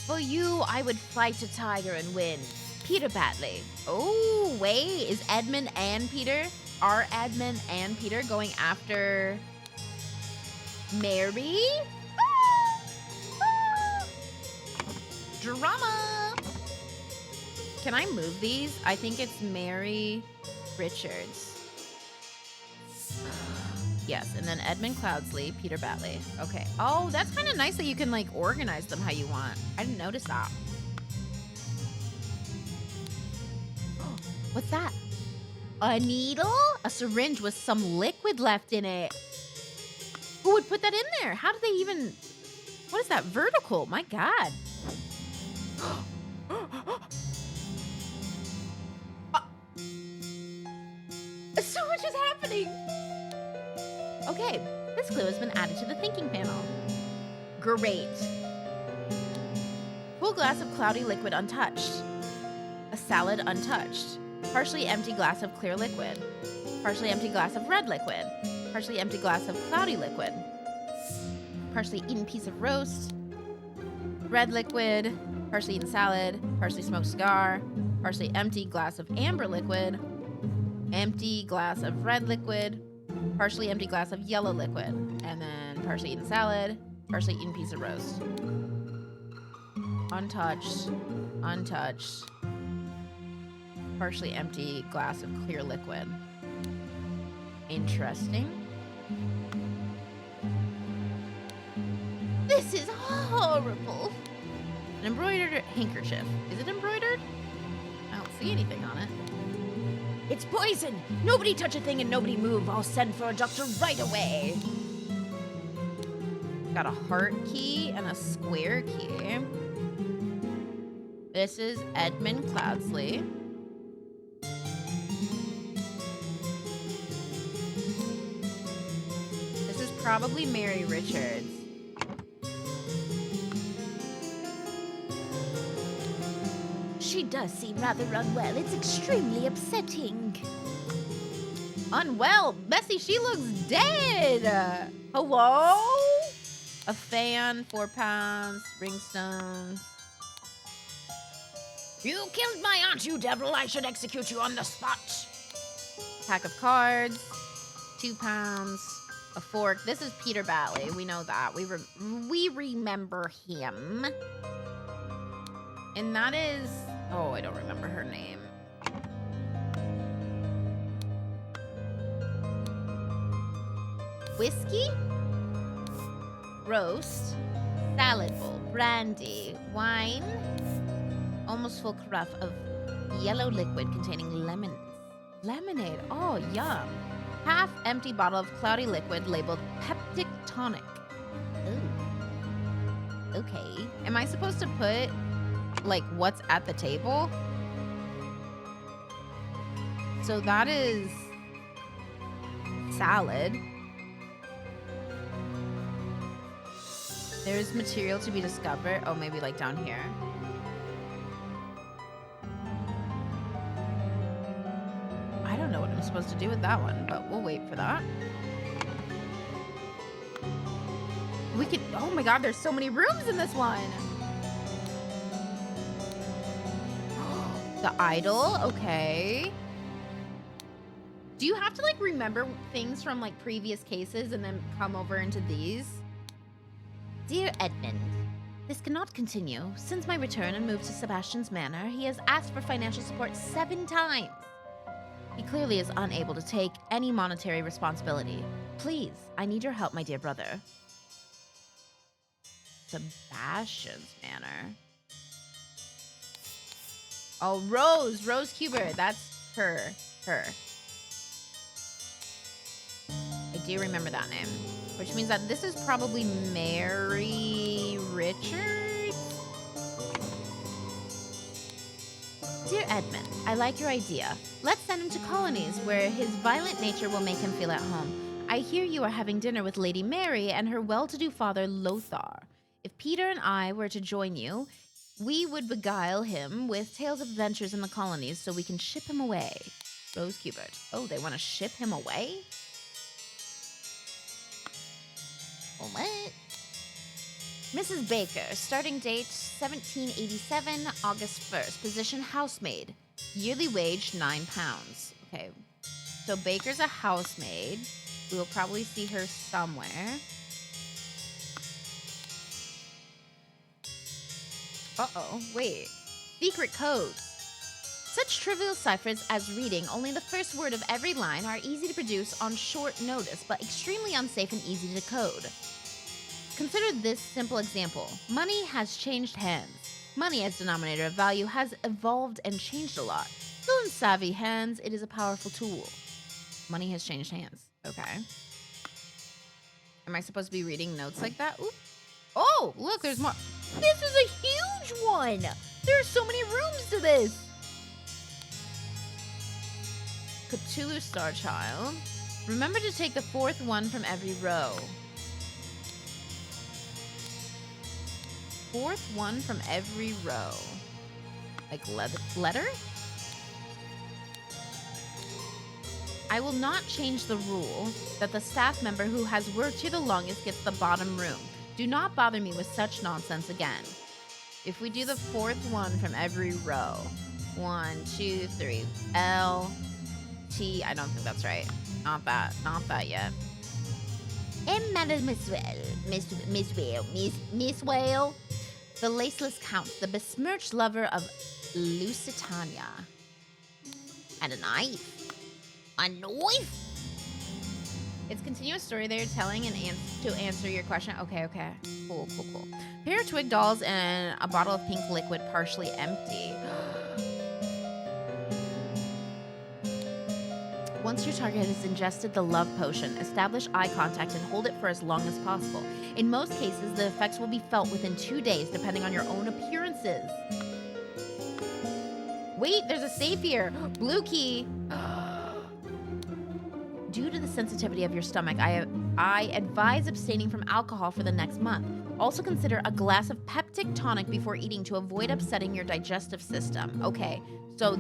for you, I would fight a tiger and win. Peter Batley. Oh, wait, is Edmund and Peter? Are Edmund and Peter going after Mary? Drama. Can I move these? I think it's Mary Richards. Yes, and then Edmund Cloudsley, Peter Batley. Okay. Oh, that's kind of nice that you can like organize them how you want. I didn't notice that. What's that? A needle? A syringe with some liquid left in it. Who would put that in there? How did they even... What is that? Vertical? My God. So much is happening. Okay, this clue has been added to the thinking panel. Great. Full glass of cloudy liquid untouched. A salad untouched. Partially empty glass of clear liquid. Partially empty glass of red liquid. Partially empty glass of cloudy liquid. Partially eaten piece of roast. Red liquid. Partially eaten salad. Partially smoked cigar. Partially empty glass of amber liquid. Empty glass of red liquid. Partially empty glass of yellow liquid. And then partially eaten salad. Partially eaten piece of roast. Untouched. Untouched. Partially empty glass of clear liquid. Interesting. This is horrible. An embroidered handkerchief. Is it embroidered? I don't see anything on it. It's poison! Nobody touch a thing and nobody move. I'll send for a doctor right away. Got a heart key and a square key. This is Edmund Cloudsley. This is probably Mary Richards. She does seem rather unwell. It's extremely upsetting. Unwell? Bessie, she looks dead. Hello? A fan, 4 pounds, ringstones. You killed my aunt, you devil. I should execute you on the spot. Pack of cards, 2 pounds, a fork. This is Peter Batley. We know that. We remember him. And that is... Oh, I don't remember her name. Whiskey? Roast. Salad bowl. Brandy. Wine. Almost full carafe of yellow liquid containing lemon. Lemonade. Oh, yum. Half empty bottle of cloudy liquid labeled peptic tonic. Ooh. Okay. Am I supposed to put, like, what's at the table? So that is salad. There's material to be discovered. Oh, maybe like down here. I don't know what I'm supposed to do with that one, but we'll wait for that. We could, oh my God, there's so many rooms in this one. The idol, okay. Do you have to like remember things from like previous cases and then come over into these? Dear Edmund, this cannot continue. Since my return and move to Sebastian's Manor, he has asked for financial support 7 times. He clearly is unable to take any monetary responsibility. Please, I need your help, my dear brother. Sebastian's Manor. Oh, Rose Cuber. That's her. I do remember that name, which means that this is probably Mary Richards. Dear Edmund, I like your idea. Let's send him to colonies where his violent nature will make him feel at home. I hear you are having dinner with Lady Mary and her well-to-do father, Lothar. If Peter and I were to join you, we would beguile him with tales of adventures in the colonies so we can ship him away. Rose Cubert. Oh, they want to ship him away? What? Mrs. Baker, starting date 1787, August 1st. Position housemaid. Yearly wage, 9 pounds. Okay. So Baker's a housemaid. We'll probably see her somewhere. Uh-oh, wait. Secret codes. Such trivial ciphers as reading only the first word of every line are easy to produce on short notice, but extremely unsafe and easy to code. Consider this simple example. Money has changed hands. Money as denominator of value has evolved and changed a lot. Still in savvy hands, it is a powerful tool. Money has changed hands. Okay. Am I supposed to be reading notes like that? Oop. Oh, look, there's more. This is a huge one! There are so many rooms to this. Cthulhu Star Child. Remember to take the 4th one from every row. 4th one from every row. Like letter? I will not change the rule that the staff member who has worked here the longest gets the bottom room. Do not bother me with such nonsense again. If we do the 4th one from every row. 1, 2, 3. L, T. I don't think that's right. Not that yet. Miss Whale. The laceless count, the besmirched lover of Lusitania. And a knife. A knife? It's continuous story they're telling and to answer your question. Okay. Cool. Pair of twig dolls and a bottle of pink liquid partially empty. Once your target has ingested the love potion, establish eye contact and hold it for as long as possible. In most cases, the effects will be felt within 2 days, depending on your own appearances. Wait, there's a save here. Blue key. Due to the sensitivity of your stomach, I advise abstaining from alcohol for the next month. Also consider a glass of peptic tonic before eating to avoid upsetting your digestive system. Okay, so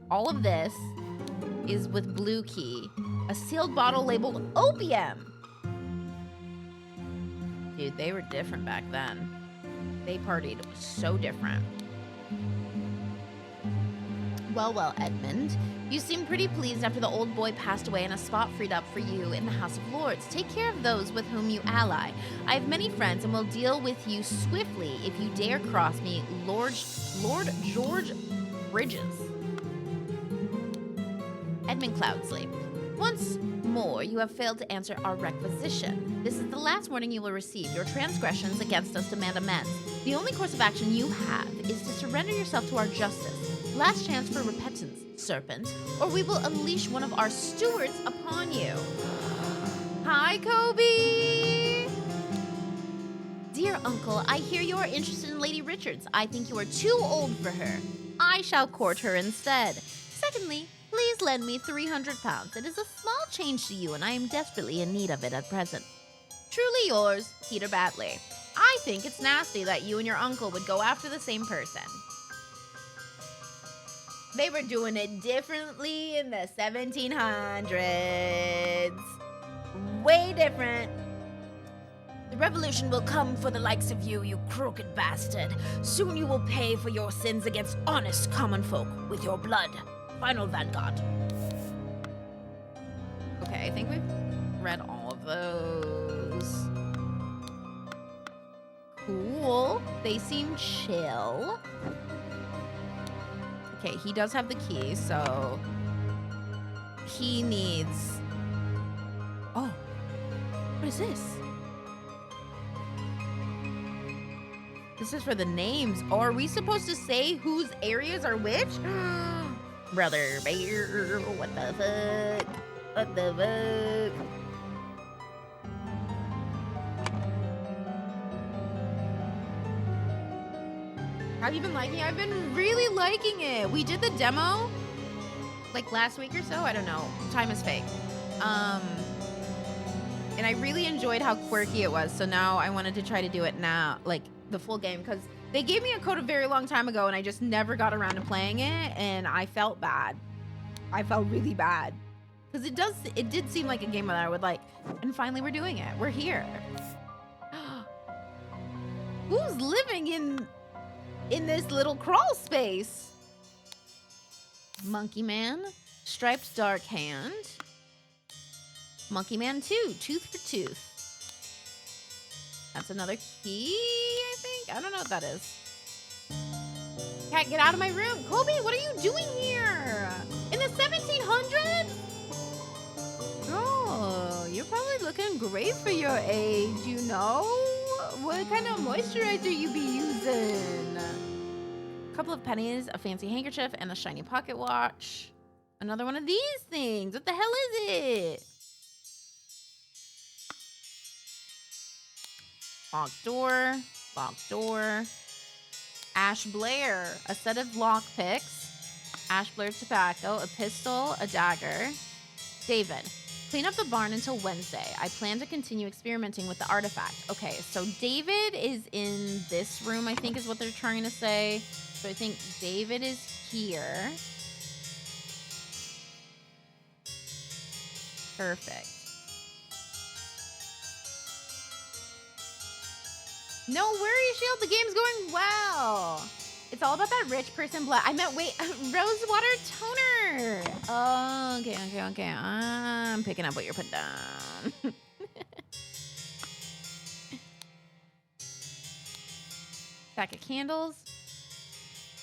all of this is with blue key. A sealed bottle labeled opium. Dude, they were different back then. They partied so different. Well, Edmund. You seem pretty pleased after the old boy passed away and a spot freed up for you in the House of Lords. Take care of those with whom you ally. I have many friends and will deal with you swiftly if you dare cross me, Lord George Bridges. Edmund Cloudsley. Once more, you have failed to answer our requisition. This is the last warning you will receive. Your transgressions against us demand amends. The only course of action you have is to surrender yourself to our justice. Last chance for repentance, serpent, or we will unleash one of our stewards upon you. Hi, Kobe! Dear uncle, I hear you are interested in Lady Richards. I think you are too old for her. I shall court her instead. Secondly, please lend me 300 pounds. It is a small change to you, and I am desperately in need of it at present. Truly yours, Peter Batley. I think it's nasty that you and your uncle would go after the same person. They were doing it differently in the 1700s. Way different. The revolution will come for the likes of you, you crooked bastard. Soon you will pay for your sins against honest common folk with your blood. Final Vanguard. Okay, I think we've read all of those. Cool. They seem chill. Okay, he does have the key, so he needs... Oh, what is this? This is for the names. Oh, are we supposed to say whose areas are which? Brother Bear, what the fuck? What the fuck? Have you been liking it? I've been really liking it. We did the demo like last week or so. I don't know. Time is fake. And I really enjoyed how quirky it was. So now I wanted to try to do it now, like the full game, because they gave me a code a very long time ago and I just never got around to playing it, and I felt bad. I felt really bad. Because it did seem like a game that I would like. And finally we're doing it. We're here. Who's living in this little crawl space? Monkey Man, Striped Dark Hand, Monkey Man 2, Tooth for Tooth. That's another key, I think. I don't know what that is. Cat, get out of my room. Kobe, what are you doing here? In the 1700s? Oh, you're probably looking great for your age, you know? What kind of moisturizer you be using? A couple of pennies, a fancy handkerchief, and a shiny pocket watch. Another one of these things. What the hell is it? Locked door. Locked door. Ash Blair, a set of lockpicks. Ash Blair tobacco, a pistol, a dagger. David, clean up the barn until Wednesday. I plan to continue experimenting with the artifact. Okay, so David is in this room, I think is what they're trying to say. So I think David is here. Perfect. No worries, Shield. The game's going well. It's all about that rich person blood. I meant, wait, Rosewater Toner. Oh, okay. I'm picking up what you're putting down. Stack of candles.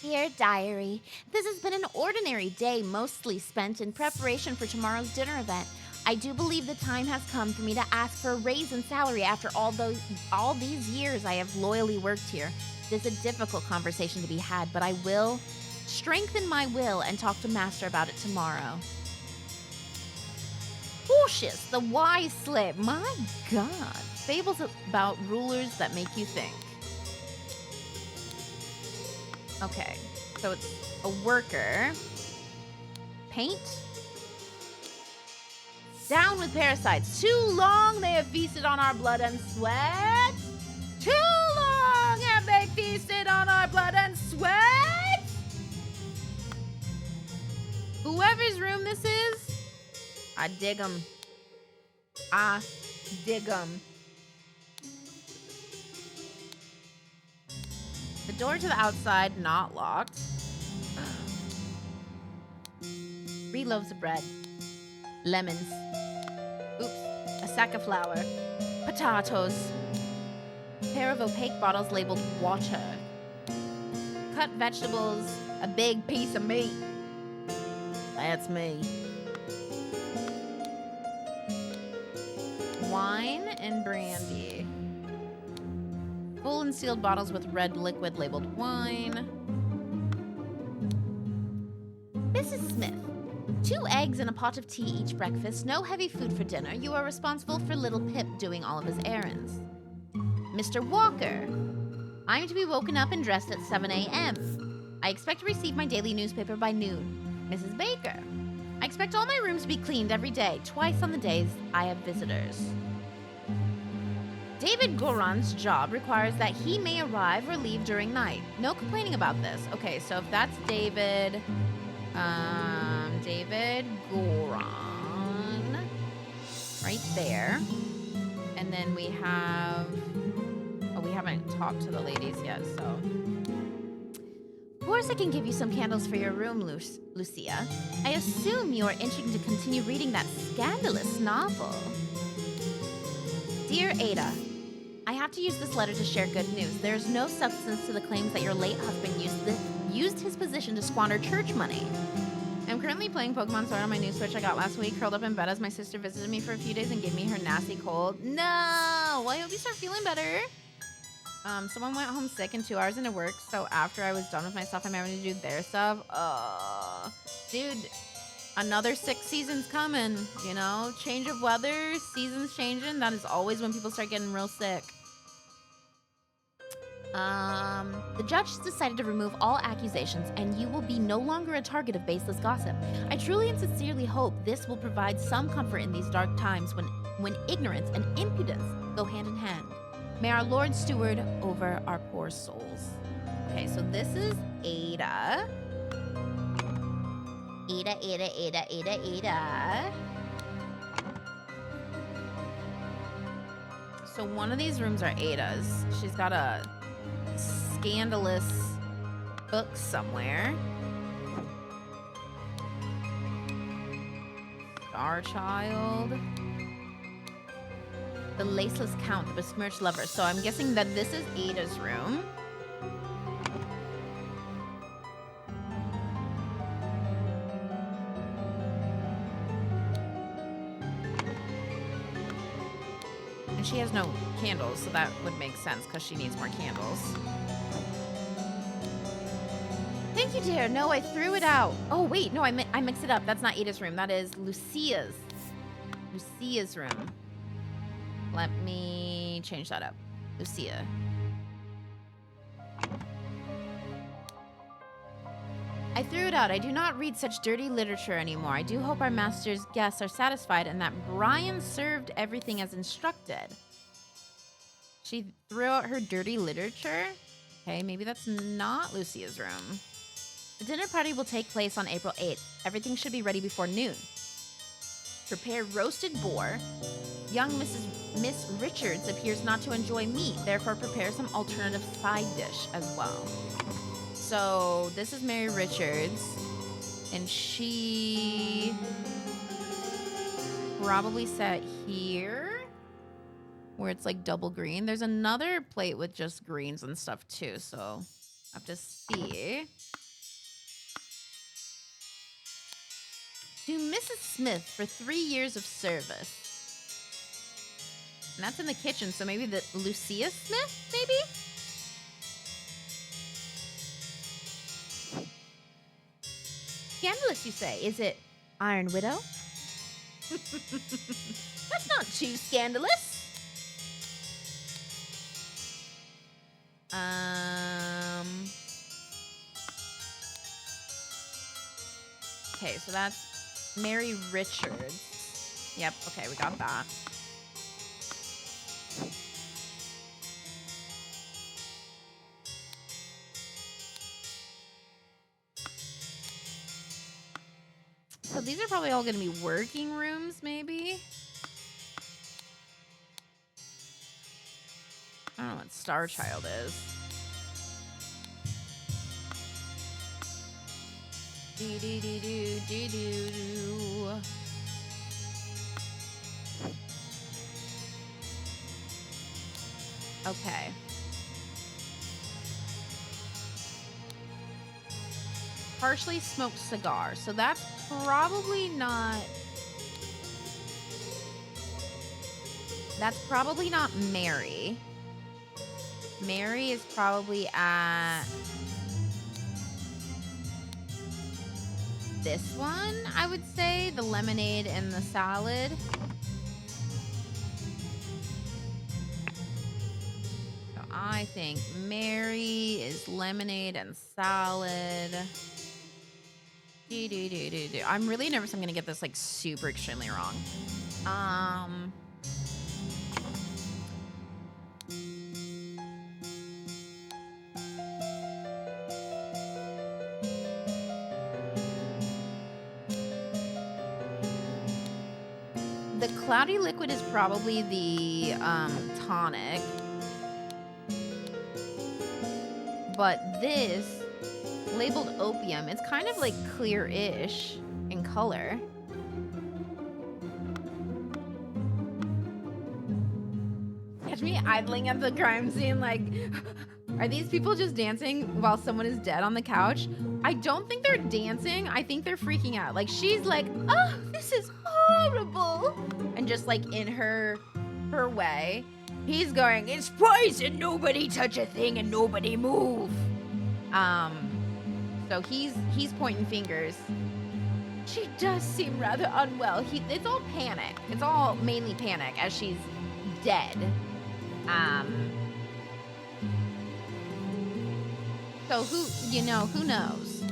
Dear Diary, this has been an ordinary day, mostly spent in preparation for tomorrow's dinner event. I do believe the time has come for me to ask for a raise in salary after all these years I have loyally worked here. This is a difficult conversation to be had, but I will strengthen my will and talk to Master about it tomorrow. Cautious, the wise slave. My God. Fables about rulers that make you think. Okay, so it's a worker. Paint. Down with parasites. Too long they have feasted on our blood and sweat. Too long have they feasted on our blood and sweat. Whoever's room this is, I dig them. I dig them. The door to the outside, not locked. 3 loaves of bread. Lemons. Oops. A sack of flour. Potatoes. Pair of opaque bottles labeled water. Cut vegetables. A big piece of meat. That's me. Wine and brandy. Full and sealed bottles with red liquid labeled wine. Mrs. Smith, 2 eggs and a pot of tea each breakfast, no heavy food for dinner. You are responsible for little Pip doing all of his errands. Mr. Walker, I'm to be woken up and dressed at 7 a.m. I expect to receive my daily newspaper by noon. Mrs. Baker, I expect all my rooms to be cleaned every day, twice on the days I have visitors. David Goron's job requires that he may arrive or leave during night. No complaining about this. Okay, so if that's David, David Goron, right there. And then we have, oh, we haven't talked to the ladies yet, so. Of course I can give you some candles for your room, Lucia. I assume you are itching to continue reading that scandalous novel. Dear Ada, I have to use this letter to share good news. There is no substance to the claims that your late husband used his position to squander church money. I'm currently playing Pokemon Sword on my new Switch I got last week, curled up in bed as my sister visited me for a few days and gave me her nasty cold. No! Well, I hope you start feeling better. Someone went home sick and 2 hours into work, so after I was done with my stuff, I'm having to do their stuff. Dude, another sick season's coming, you know? Change of weather, seasons changing. That is always when people start getting real sick. The judge has decided to remove all accusations, and you will be no longer a target of baseless gossip. I truly and sincerely hope this will provide some comfort in these dark times when ignorance and impudence go hand in hand. May our Lord steward over our poor souls. Okay, so this is Ada. Ada. So one of these rooms are Ada's. She's got a scandalous book somewhere. Star Child. The Laceless Count, the Besmirched Lover. So I'm guessing that this is Ada's room. And she has no candles, so that would make sense because she needs more candles. Thank you, dear. No, I threw it out. Oh, wait. No, I mixed it up. That's not Ada's room. That is Lucia's. Lucia's room. Let me change that up. Lucia. I threw it out. I do not read such dirty literature anymore. I do hope our master's guests are satisfied and that Brian served everything as instructed. She threw out her dirty literature? Okay, maybe that's not Lucia's room. The dinner party will take place on April 8th. Everything should be ready before noon. Prepare roasted boar. Young Miss Richards appears not to enjoy meat, therefore prepare some alternative side dish as well. So this is Mary Richards, and she probably sat here where it's like double green. There's another plate with just greens and stuff too, so I have to see. To Mrs. Smith for 3 years of service. And that's in the kitchen, so maybe the Lucia Smith, maybe? Scandalous, you say? Is it Iron Widow? That's not too scandalous. Okay, so that's Mary Richards. Yep, okay, we got that. So these are probably all going to be working rooms, maybe? I don't know what Star Child is. Do-do-do-do-do-do-do. Okay. Partially smoked cigar. So that's probably not... That's probably not Mary. Mary is probably at... this one, I would say. The lemonade and the salad. So I think Mary is lemonade and salad. I'm really nervous I'm gonna get this like super extremely wrong. The cloudy liquid is probably the tonic. But this labeled opium, it's kind of like clear-ish in color. Catch me idling at the crime scene like, are these people just dancing while someone is dead on the couch? I don't think they're dancing. I think they're freaking out. Like, she's like, oh, this is horrible. And just like in her way, he's going, it's poison. Nobody touch a thing and nobody move. So he's pointing fingers. She does seem rather unwell. It's all panic. It's all mainly panic as she's dead. So who knows?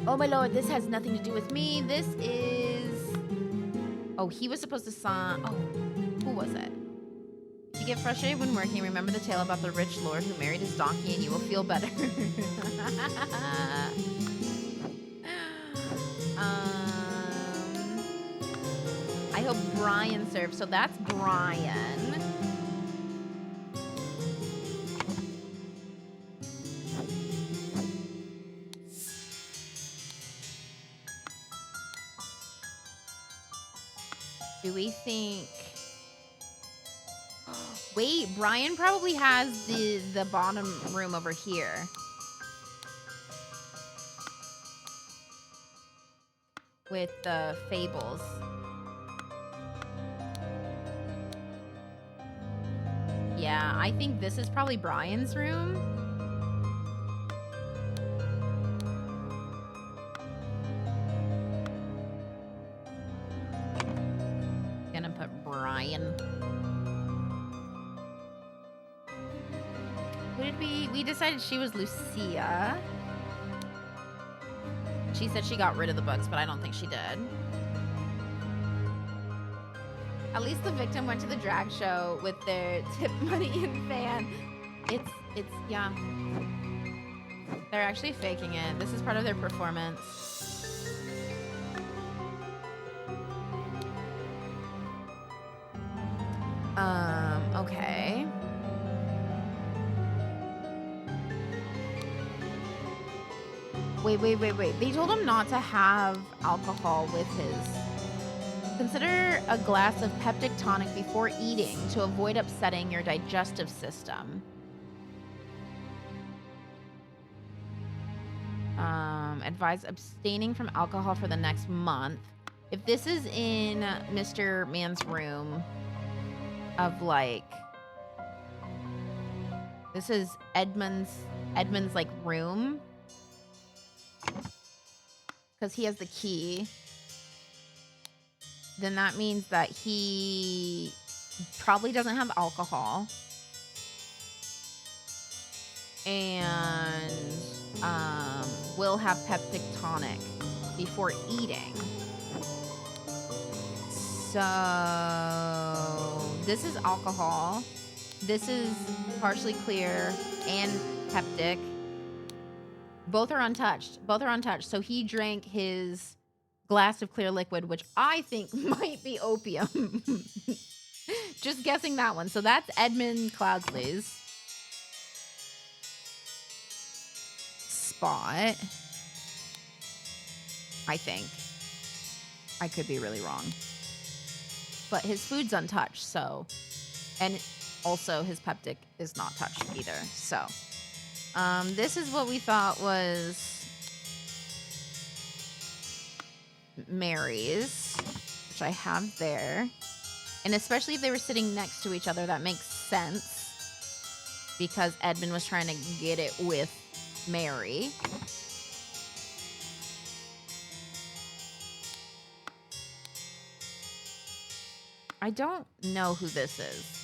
Oh my lord, this has nothing to do with me. This is... Oh, he was supposed to sign... Oh, who was it? If you get frustrated when working, remember the tale about the rich lord who married his donkey and you will feel better. I hope Brian serves. So that's Brian. Do we think... Wait, Brian probably has the bottom room over here. With the fables. Yeah, I think this is probably Brian's room. Gonna put Brian. Who did we decided she was Lucia. She said she got rid of the books, but I don't think she did. At least the victim went to the drag show with their tip money and fan. It's, yeah. They're actually faking it. This is part of their performance. Okay. Wait. They told him not to have alcohol with his. Consider a glass of peptic tonic before eating to avoid upsetting your digestive system. Advise abstaining from alcohol for the next month. If this is in Mr. Man's room of like, this is Edmund's like room, because he has the key, then that means that he probably doesn't have alcohol and will have peptic tonic before eating. So this is alcohol. This is partially clear and peptic. Both are untouched. So he drank his glass of clear liquid, which I think might be opium. Just guessing that one. So that's Edmund Cloudsley's spot. I think. I could be really wrong. But his food's untouched, so. And also his peptic is not touched either, so. This is what we thought was Mary's, which I have there. And especially if they were sitting next to each other, that makes sense. Because Edmund was trying to get it with Mary. I don't know who this is.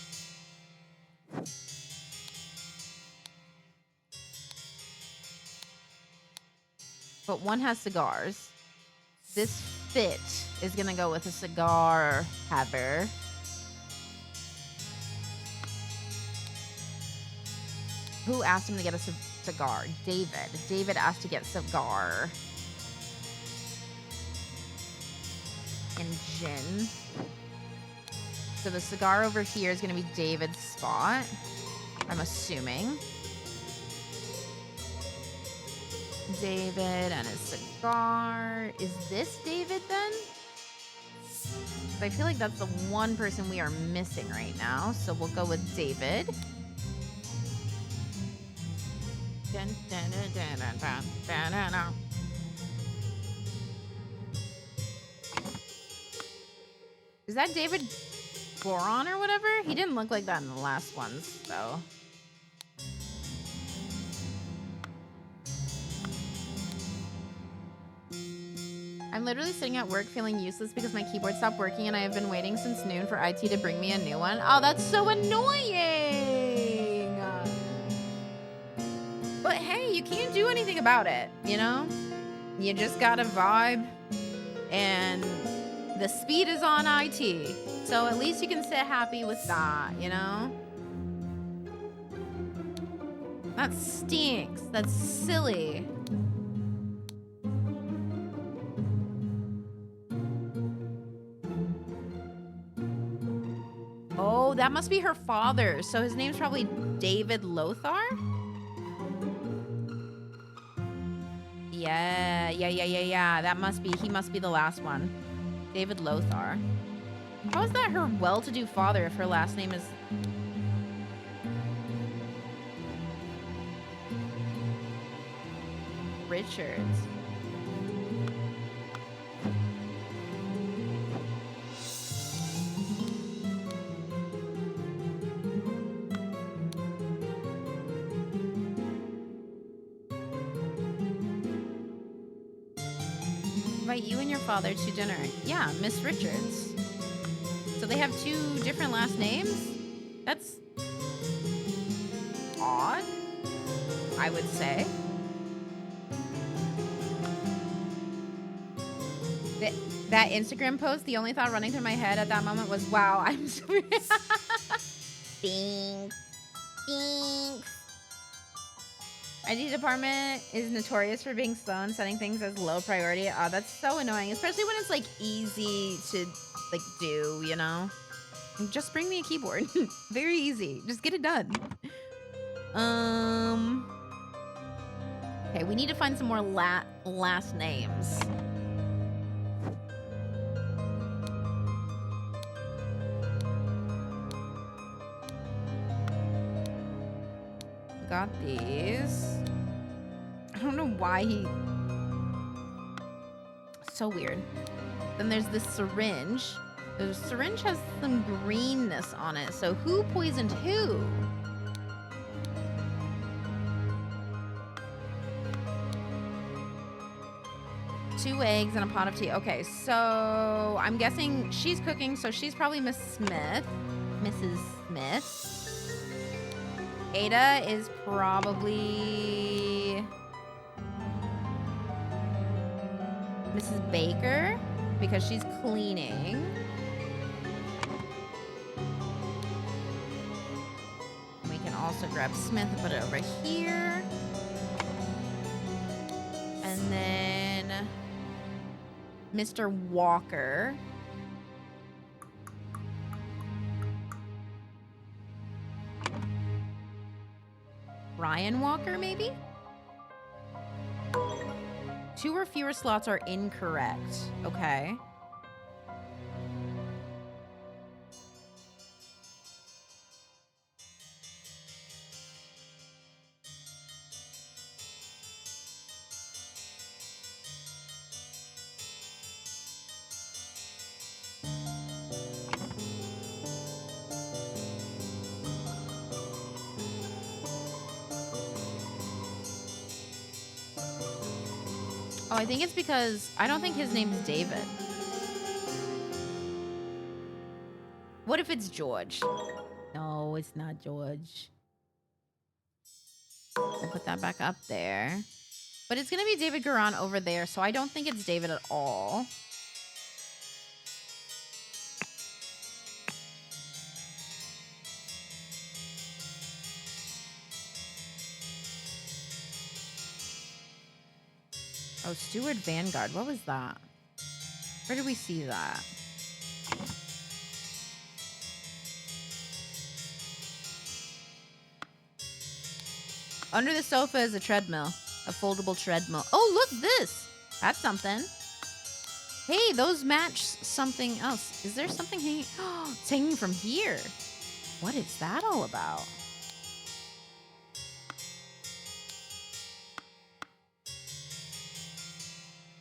But one has cigars. This fit is going to go with a cigar haver. Who asked him to get a cigar? David. David asked to get cigar. And gin. So the cigar over here is going to be David's spot, I'm assuming. David and his cigar. Is this David then? I feel like that's the one person we are missing right now. So we'll go with David. Is that David Goron or whatever? He didn't look like that in the last ones, though. I'm literally sitting at work feeling useless because my keyboard stopped working and I have been waiting since noon for IT to bring me a new one. Oh, that's so annoying! But hey, you can't do anything about it, you know? You just gotta vibe, and the speed is on IT. So at least you can sit happy with that, you know? That stinks. That's silly. Oh, that must be her father. So his name's probably David Lothar? Yeah. That must be, he must be the last one. David Lothar. How is that her well-to-do father if her last name is... Richards? Invite you and your father to dinner. Yeah, Miss Richards. So they have two different last names? That's odd, I would say. That Instagram post, the only thought running through my head at that moment was, wow, I'm sorry. Thanks. Thanks. IT department is notorious for being slow and setting things as low priority. Oh, that's so annoying, especially when it's like easy to like do, you know? Just bring me a keyboard. Very easy. Just get it done. Okay, we need to find some more last names. Got these. I don't know why he... So weird. Then there's this syringe. The syringe has some greenness on it. So who poisoned who? Two eggs and a pot of tea. Okay, so I'm guessing she's cooking, so she's probably Miss Smith. Mrs. Smith. Ada is probably Mrs. Baker because she's cleaning. We can also grab Smith and put it over here. And then Mr. Walker. Ryan Walker, maybe? 2 or fewer slots are incorrect. Okay. Oh, I think it's because I don't think his name is David. What if it's George? No, it's not George. I'll put that back up there. But it's going to be David Garan over there, so I don't think it's David at all. Oh, Steward Vanguard. What was that? Where did we see that? Under the sofa is a treadmill. A foldable treadmill. Oh, look, this. That's something. Hey, those match something else. Is there something hanging? Oh, it's hanging from here. What is that all about?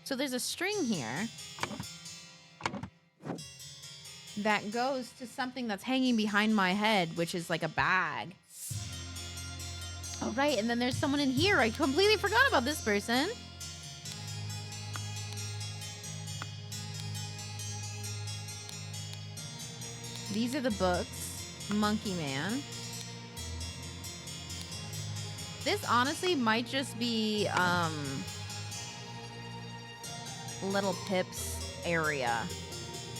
So there's a string here that goes to something that's hanging behind my head, which is like a bag. Oh, right. And then there's someone in here. I completely forgot about this person. These are the books. Monkey Man. This honestly might just be Little Pip's area.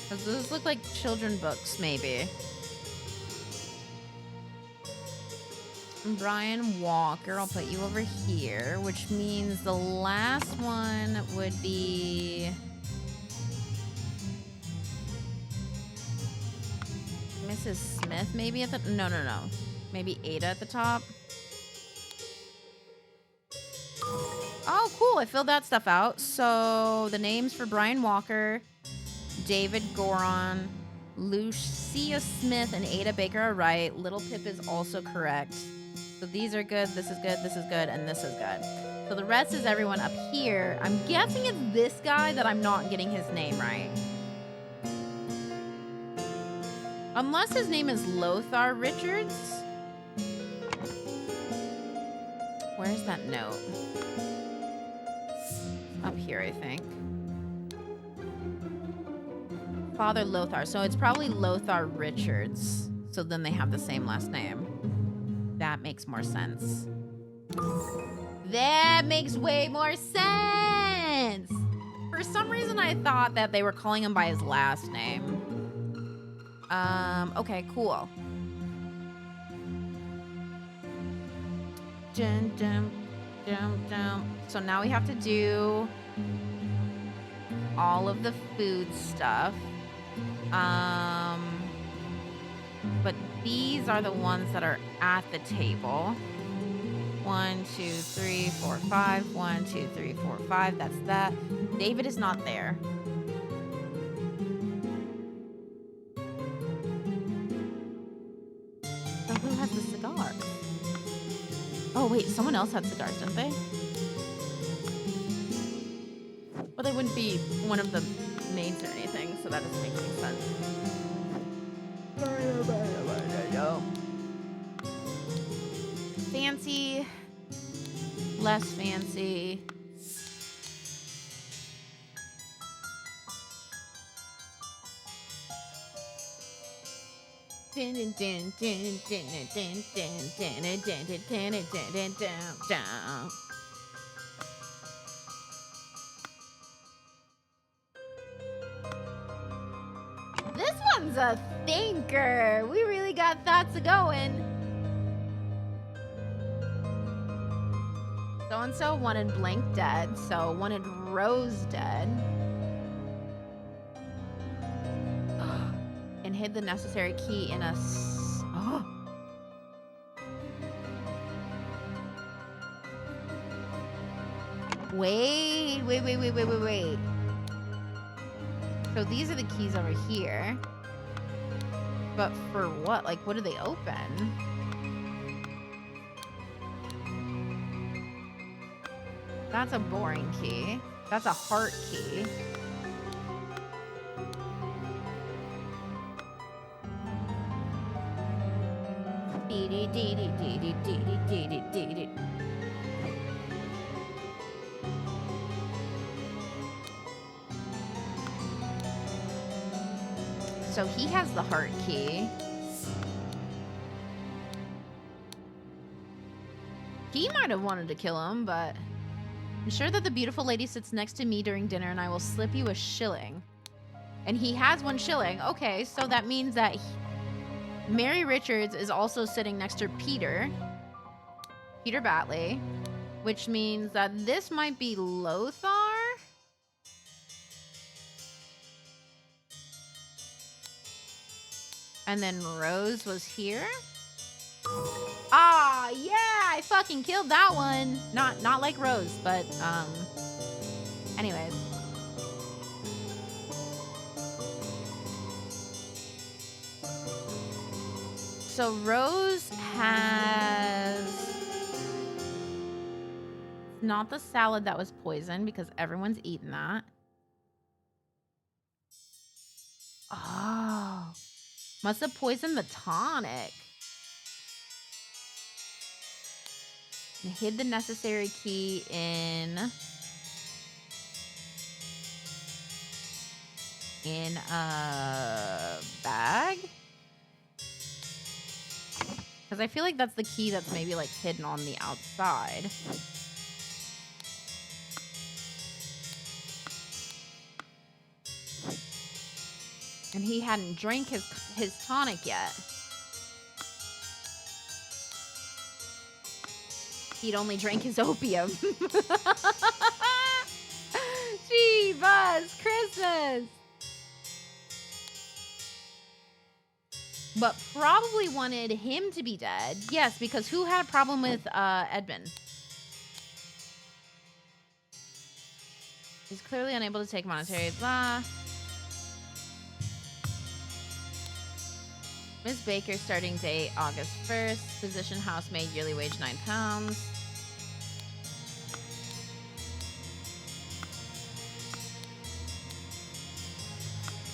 Because those look like children books, maybe. Brian Walker, I'll put you over here, which means the last one would be Mrs. Smith, maybe at the... No. Maybe Ada at the top. Oh, cool. I filled that stuff out. So the names for Brian Walker, David Goron, Lucia Smith, and Ada Baker are right. Little Pip is also correct. So these are good, this is good, this is good, and this is good. So the rest is everyone up here. I'm guessing it's this guy that I'm not getting his name right. Unless his name is Lothar Richards. Where's that note? Up here, I think. Father Lothar. So it's probably Lothar Richards. So then they have the same last name. That makes more sense. That makes way more sense. For some reason, I thought that they were calling him by his last name. Okay, cool. Dun, dun, dun, dun. So now we have to do all of the food stuff. But these are the ones that are at the table. 1, 2, 3, 4, 5. 1, 2, 3, 4, 5. That's that. David is not there. So who has the cigar? Oh wait, someone else had cigars, didn't they? Well, they wouldn't be one of the maids or anything, so that doesn't make any sense. Fancy, less fancy. This one's a thinker. We really got thoughts going. So-and-so wanted blank dead, so wanted Rose dead. And hid the necessary key in a... Wait. So these are the keys over here. But for what? Like, what do they open? That's a boring key. That's a heart key. So he has the heart key. He might have wanted to kill him, but... Ensure that the beautiful lady sits next to me during dinner and I will slip you a shilling. And he has 1 shilling. Okay, so that means that Mary Richards is also sitting next to Peter Batley, which means that this might be Lothar. And then Rose was here. Ah, yeah, I fucking killed that one. Not like Rose, but anyways. So Rose has not the salad that was poisoned because everyone's eaten that. Oh, must have poisoned the tonic. And hid the necessary key in a bag. Because I feel like that's the key that's maybe like hidden on the outside. And he hadn't drank his tonic yet. He'd only drank his opium. Gee, Buzz, Christmas. But probably wanted him to be dead. Yes, because who had a problem with Edmund? He's clearly unable to take monetary blah. Ms. Baker, starting date August 1st. Position housemaid, yearly wage £9.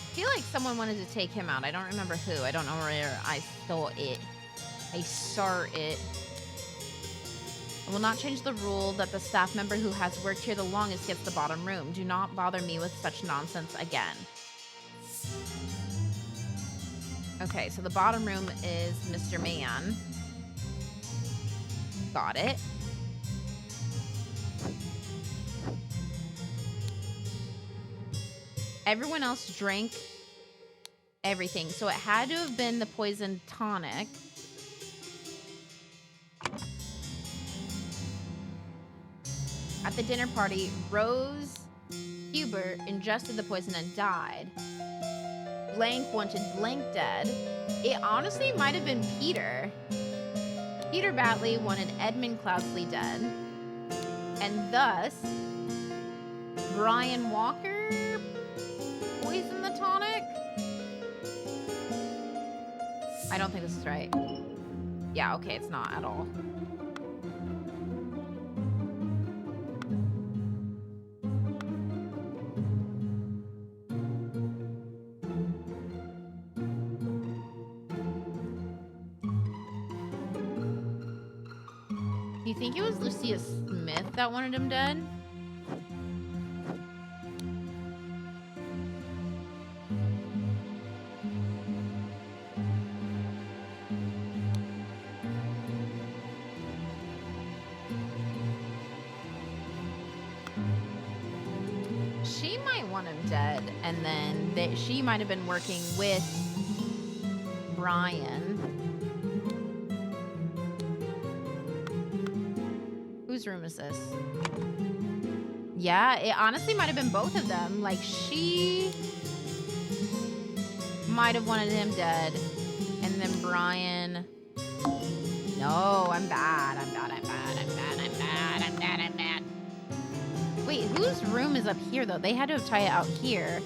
I feel like someone wanted to take him out. I don't remember who. I don't know where I saw it. I saw it. I will not change the rule that the staff member who has worked here the longest gets the bottom room. Do not bother me with such nonsense again. Okay, so the bottom room is Mr. Man. Got it. Everyone else drank everything. So it had to have been the poison tonic. At the dinner party, Rose Hubert ingested the poison and died. Blank wanted Blank dead. It honestly might have been Peter. Peter Batley wanted Edmund Cloudsley dead. And thus, Brian Walker poisoned the tonic? I don't think this is right. Yeah, okay, it's not at all. Do you think it was Lucia Smith that wanted him dead? She might want him dead, and then she might have been working with Brian. Whose room is this? Yeah, it honestly might have been both of them. Like, she might have wanted him dead. And then Brian... No, I'm bad. I'm bad. I'm bad. I'm bad. I'm bad. I'm bad. I'm bad. Wait, whose room is up here, though? They had to have tied it out here.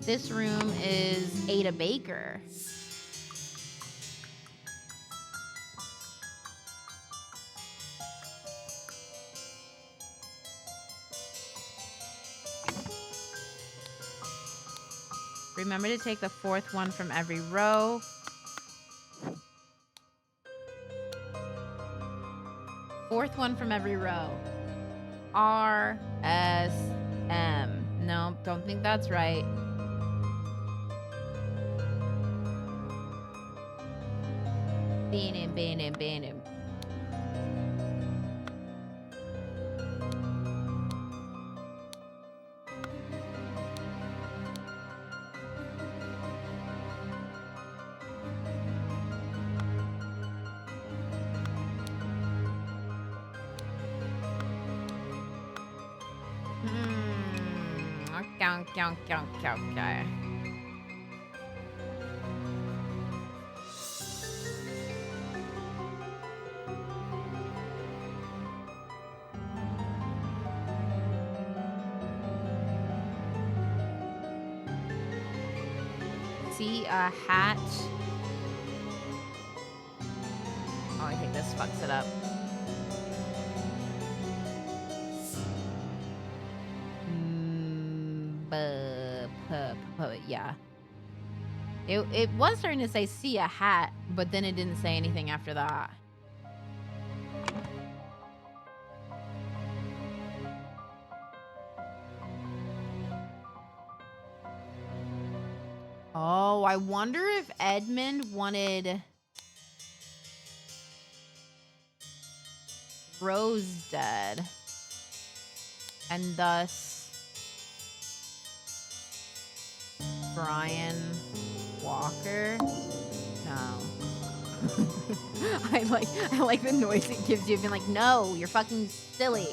This room is Ada Baker. Remember to take the fourth one from every row. Fourth one from every row. R, S, M. No, don't think that's right. Beanim, beanim, beanim. Okay. See a hat. Oh, I think this fucks it up. Yeah. It was starting to say see a hat, but then it didn't say anything after that. Oh, I wonder if Edmund wanted Rose dead. And thus Brian Walker? No. I like the noise it gives you being like, no, you're fucking silly.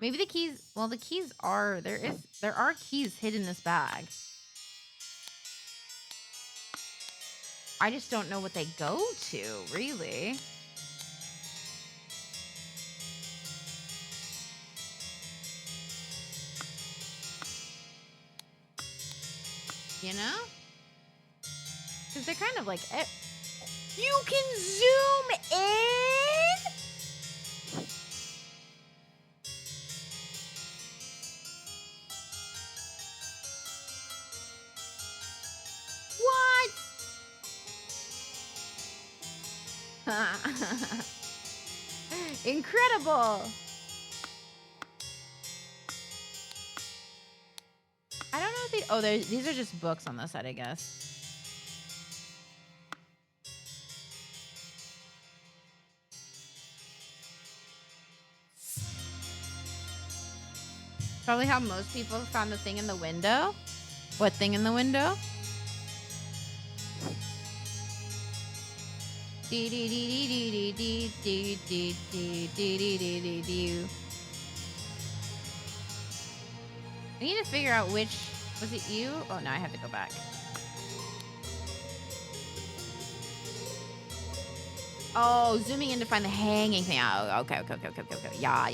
Maybe the keys, well, the keys are, there are keys hidden in this bag. I just don't know what they go to, really. You know? Because they're kind of like... You can zoom in? What? Incredible. I don't know if they... Oh, these are just books on this side, I guess. Probably how most people found the thing in the window. What thing in the window? I need to figure out which... Was it you? Oh, no, I have to go back. Oh, zooming in to find the hanging thing. Oh, okay. Yeah.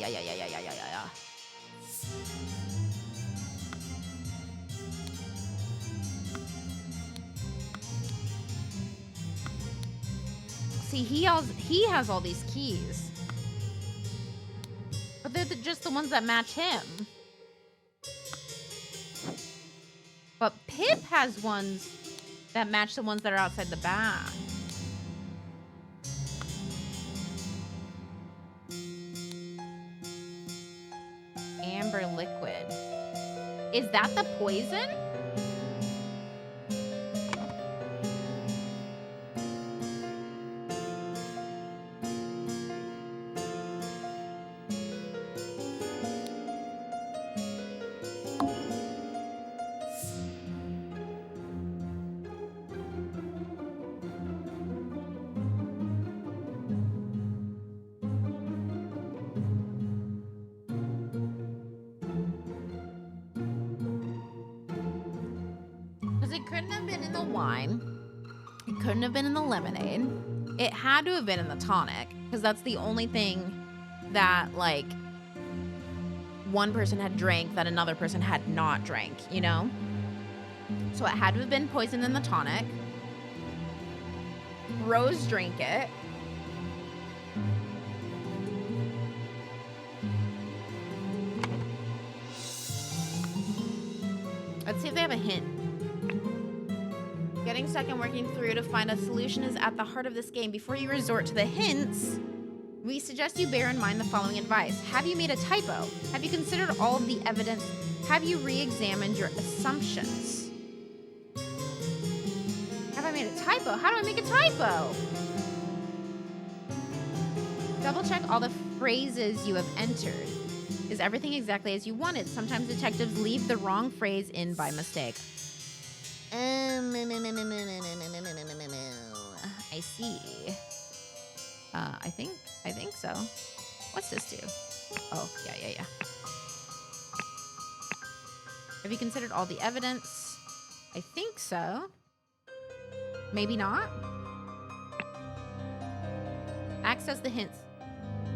See, he has all these keys. But they're just the ones that match him. But Pip has ones that match the ones that are outside the bag. Amber liquid. Is that the poison? Because it couldn't have been in the wine. It couldn't have been in the lemonade. It had to have been in the tonic. Because that's the only thing that, like, one person had drank that another person had not drank, you know? So it had to have been poisoned in the tonic. Rose drank it. Let's see if they have a hint. Getting stuck and working through to find a solution is at the heart of this game. Before you resort to the hints, we suggest you bear in mind the following advice. Have you made a typo? Have you considered all of the evidence? Have you re-examined your assumptions? Have I made a typo? How do I make a typo? Double check all the phrases you have entered. Is everything exactly as you wanted? Sometimes detectives leave the wrong phrase in by mistake. I see. I think so. What's this do? Oh, yeah. Have you considered all the evidence? I think so. Maybe not. Access the hints.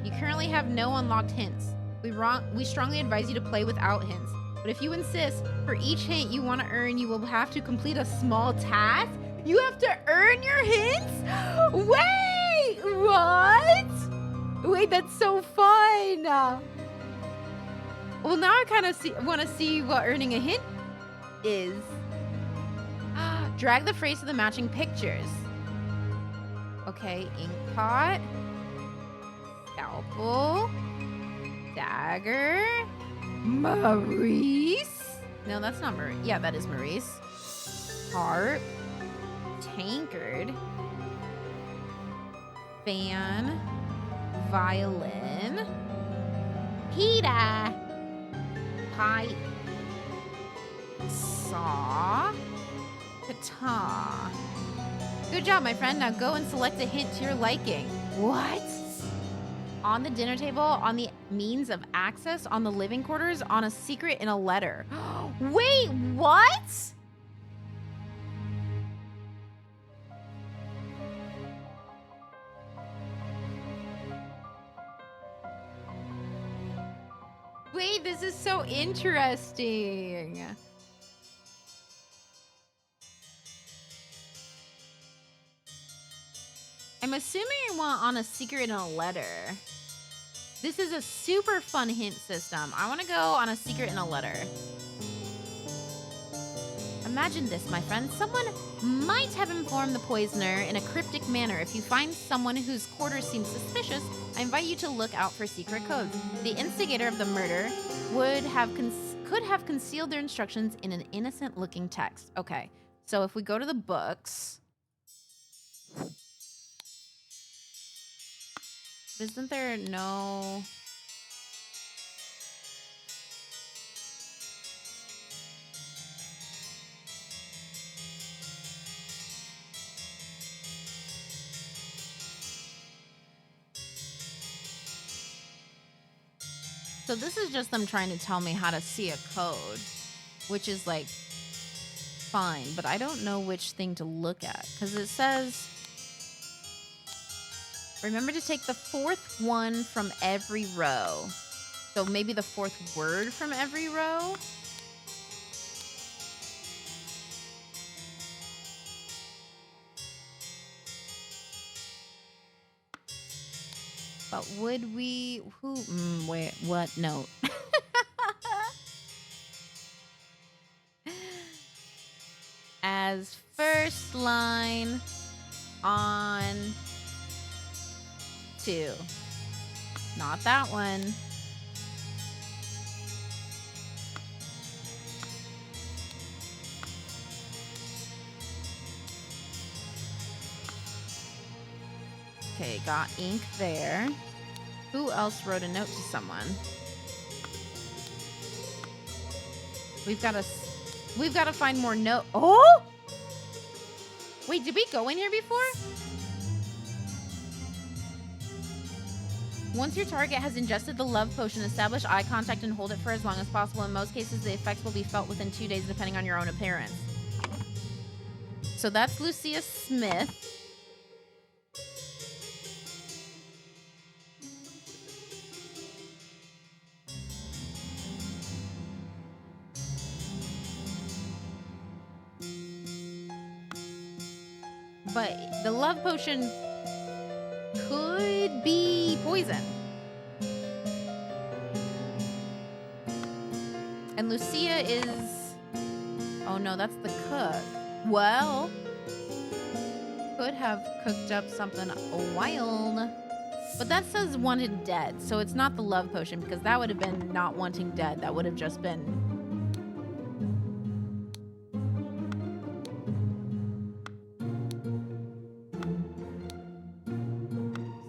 You currently have no unlocked hints. We strongly advise you to play without hints. But if you insist, for each hint you want to earn, you will have to complete a small task. You have to earn your hints? Wait, what? Wait, that's so fun. Well, now I kind of want to see what earning a hint is. Drag the phrase to the matching pictures. Okay, ink pot, scalpel, dagger, Maurice. No, that's not Maurice. Yeah, that is Maurice. Harp, tankard, fan, violin, Peter, pipe, saw, guitar. Good job, my friend. Now go and select a hint to your liking. What? On the dinner table, on the means of access, on the living quarters, on a secret in a letter. Wait, what? Wait, this is so interesting. I'm assuming I want on a secret in a letter. This is a super fun hint system. I want to go on a secret in a letter. Imagine this, my friend. Someone might have informed the poisoner in a cryptic manner. If you find someone whose quarters seem suspicious, I invite you to look out for secret codes. The instigator of the murder could have concealed their instructions in an innocent-looking text. Okay, so if we go to the books... Isn't there no... So this is just them trying to tell me how to see a code, which is like fine, but I don't know which thing to look at because it says, remember to take the fourth one from every row. So maybe the fourth word from every row. But would we, wait, what note? As first line on 2. Not that one. Okay, got ink there. Who else wrote a note to someone? We've got to find more note. Oh! Wait, did we go in here before? Once your target has ingested the love potion, establish eye contact and hold it for as long as possible. In most cases, the effects will be felt within 2 days, depending on your own appearance. So that's Lucia Smith. But the love potion could be poison. And Lucia is... Oh no, that's the cook. Well, could have cooked up something wild. But that says wanted dead, so it's not the love potion because that would have been not wanting dead. That would have just been...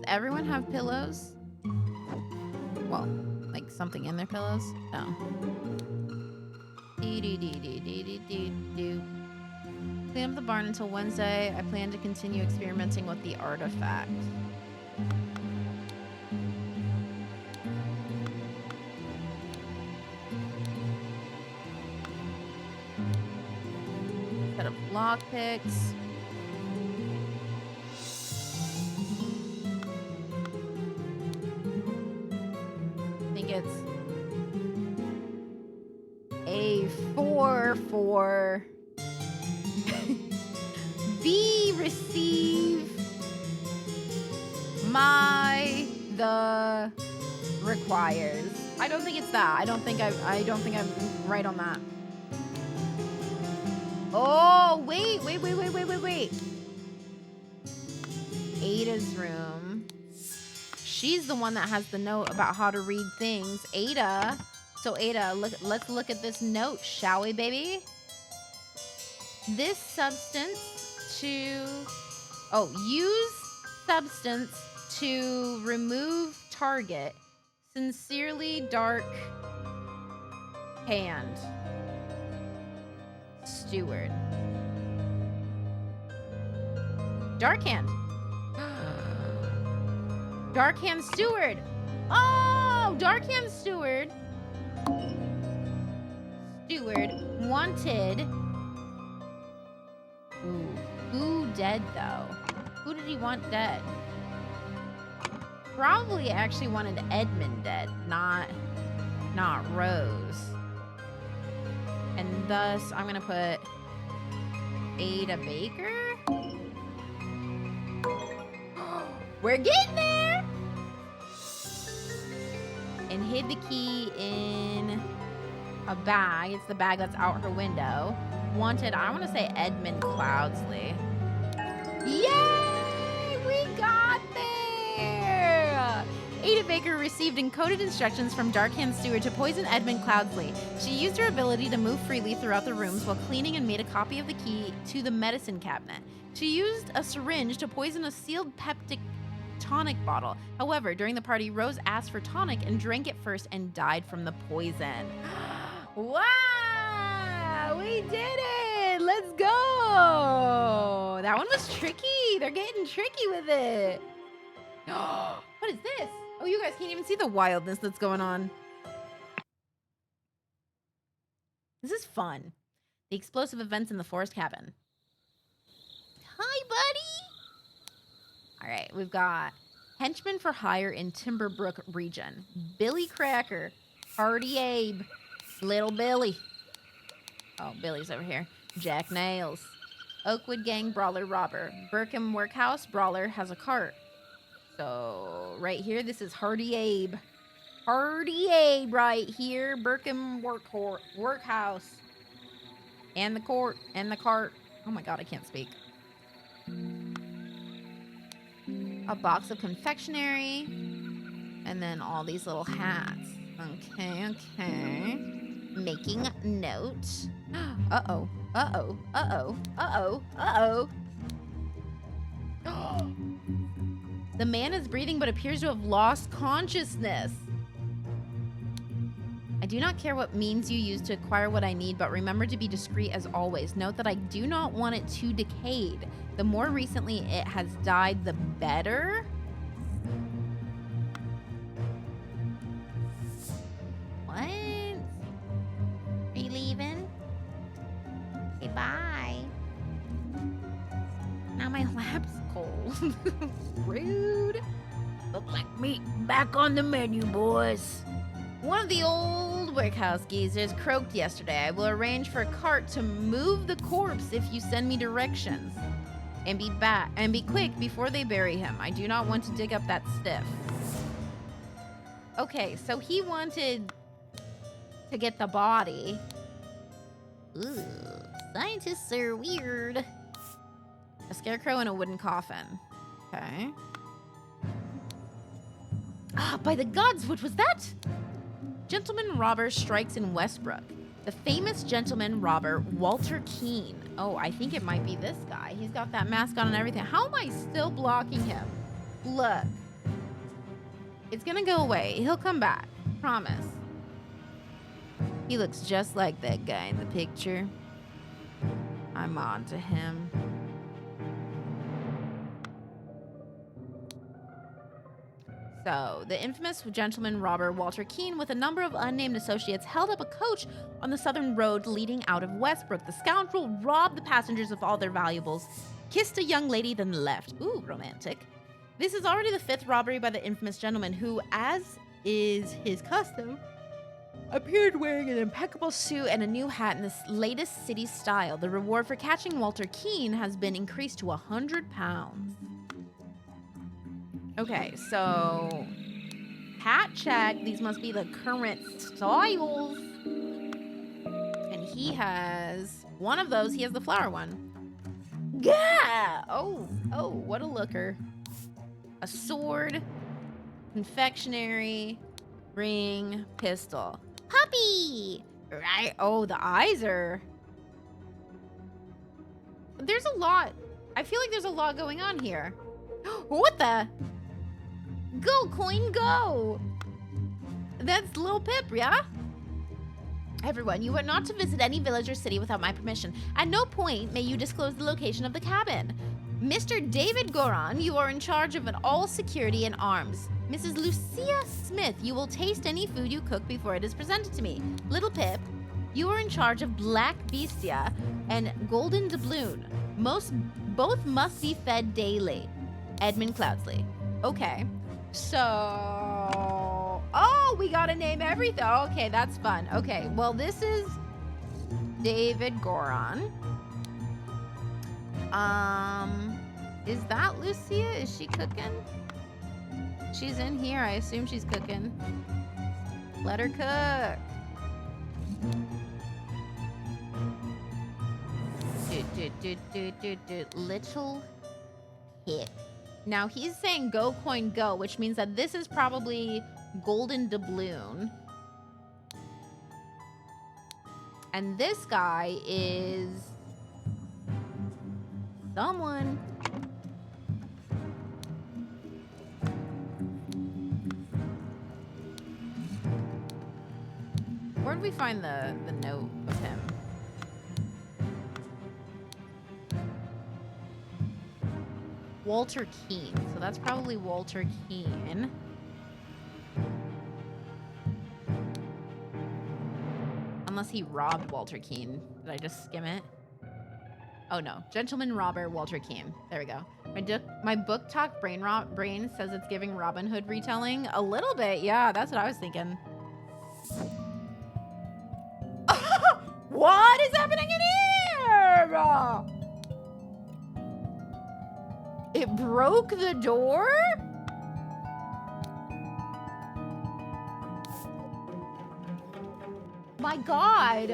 Everyone have pillows? Well, like something in their pillows? No. Clean up the barn until Wednesday. I plan to continue experimenting with the artifact. Set up lockpicks. It's a 4 B receive the requires. I don't think it's that. I don't think I'm right on that. Oh, wait. Ada's room. She's the one that has the note about how to read things. Ada. So Ada, let's look at this note, shall we, baby? This substance to... Oh, use substance to remove target. Sincerely, Dark Hand. Steward. Dark Hand. Dark Hand Steward. Oh, Dark Hand Steward. Steward wanted. Ooh, who dead though? Who did he want dead? Probably actually wanted Edmund dead, not Rose. And thus, I'm gonna put Ada Baker. We're getting there! And hid the key in a bag. It's the bag that's out her window. Wanted, I want to say Edmund Cloudsley. Yay! We got there! Ada Baker received encoded instructions from Darkhand Steward to poison Edmund Cloudsley. She used her ability to move freely throughout the rooms while cleaning and made a copy of the key to the medicine cabinet. She used a syringe to poison a sealed peptic tonic bottle. However, during the party, Rose asked for tonic and drank it first and died from the poison. Wow! We did it! Let's go! That one was tricky. They're getting tricky with it. What is this? Oh, you guys can't even see the wildness that's going on. This is fun. The explosive events in the forest cabin. Hi, buddy. All right, we've got henchman for hire in Timberbrook region. Billy Cracker, Hardy Abe, Little Billy. Oh, Billy's over here. Jack Nails, Oakwood Gang Brawler Robber. Burkham Workhouse Brawler has a cart. So right here, this is Hardy Abe. Hardy Abe right here. Burkham Workhouse. And the court and the cart. Oh my god, I can't speak. A box of confectionery. And then all these little hats. Okay. Making note. Uh-oh. The man is breathing but appears to have lost consciousness. I do not care what means you use to acquire what I need, but remember to be discreet as always. Note that I do not want it too decayed. The more recently it has died, the better. What? Are you leaving? Okay, bye. Now my lap's cold. Rude. Look like meat back on the menu, boys. One of the old workhouse geezers croaked yesterday. I will arrange for a cart to move the corpse if you send me directions. And be quick before they bury him. I do not want to dig up that stiff. Okay, so he wanted to get the body. Ooh, scientists are weird. A scarecrow in a wooden coffin. Okay. Ah, by the gods, what was that? Gentleman robber strikes in Westbrook. The famous gentleman robber, Walter Keene. Oh, I think it might be this guy. He's got that mask on and everything. How am I still blocking him? Look. It's gonna go away. He'll come back. Promise. He looks just like that guy in the picture. I'm on to him. So, the infamous gentleman robber Walter Keene, with a number of unnamed associates, held up a coach on the southern road leading out of Westbrook. The scoundrel robbed the passengers of all their valuables, kissed a young lady, then left. Ooh, romantic. This is already the 5th robbery by the infamous gentleman who, as is his custom, appeared wearing an impeccable suit and a new hat in the latest city style. The reward for catching Walter Keene has been increased to £100. Okay, so hat check. These must be the current styles. And he has one of those. He has the flower one. Yeah! Oh, what a looker. A sword, confectionery, ring, pistol. Puppy! Right. Oh, the eyes are... There's a lot. I feel like there's a lot going on here. What the... Go, coin, go! That's Lil Pip, yeah? Everyone, you are not to visit any village or city without my permission. At no point may you disclose the location of the cabin. Mr. David Goron, you are in charge of all security and arms. Mrs. Lucia Smith, you will taste any food you cook before it is presented to me. Little Pip, you are in charge of Black Bestia and Golden Doubloon. Both must be fed daily. Edmund Cloudsley. Okay. So, oh, we gotta name everything. Okay, that's fun. Okay, well, this is David Goron. Is that Lucia? Is she cooking? She's in here. I assume she's cooking. Let her cook. Little Pip. Now he's saying go coin go, which means that this is probably Golden Doubloon. And this guy is someone. Where did we find the note of him? Walter Keene. So that's probably Walter Keene. unless he robbed Walter Keane. Did I just skim it? Oh no, gentleman robber Walter Keane. There we go. My book talk brain says it's giving Robin Hood retelling. A little bit, yeah, that's what I was thinking. What is happening in here? It broke the door? My God.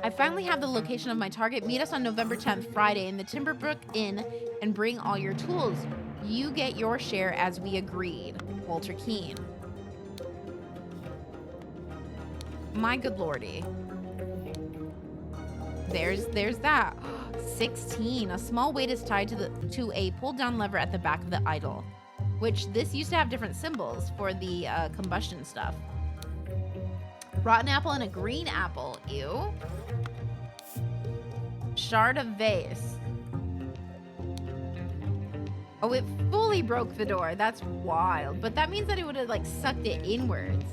I finally have the location of my target. Meet us on November 10th, Friday, in the Timberbrook Inn and bring all your tools. You get your share as we agreed. Walter Keane. My good lordy. There's that. 16. A small weight is tied to a pull-down lever at the back of the idol, which this used to have different symbols for the combustion stuff. Rotten apple and a green apple. Ew. Shard of vase. Oh, it fully broke the door. That's wild. But that means that it would have like sucked it inwards.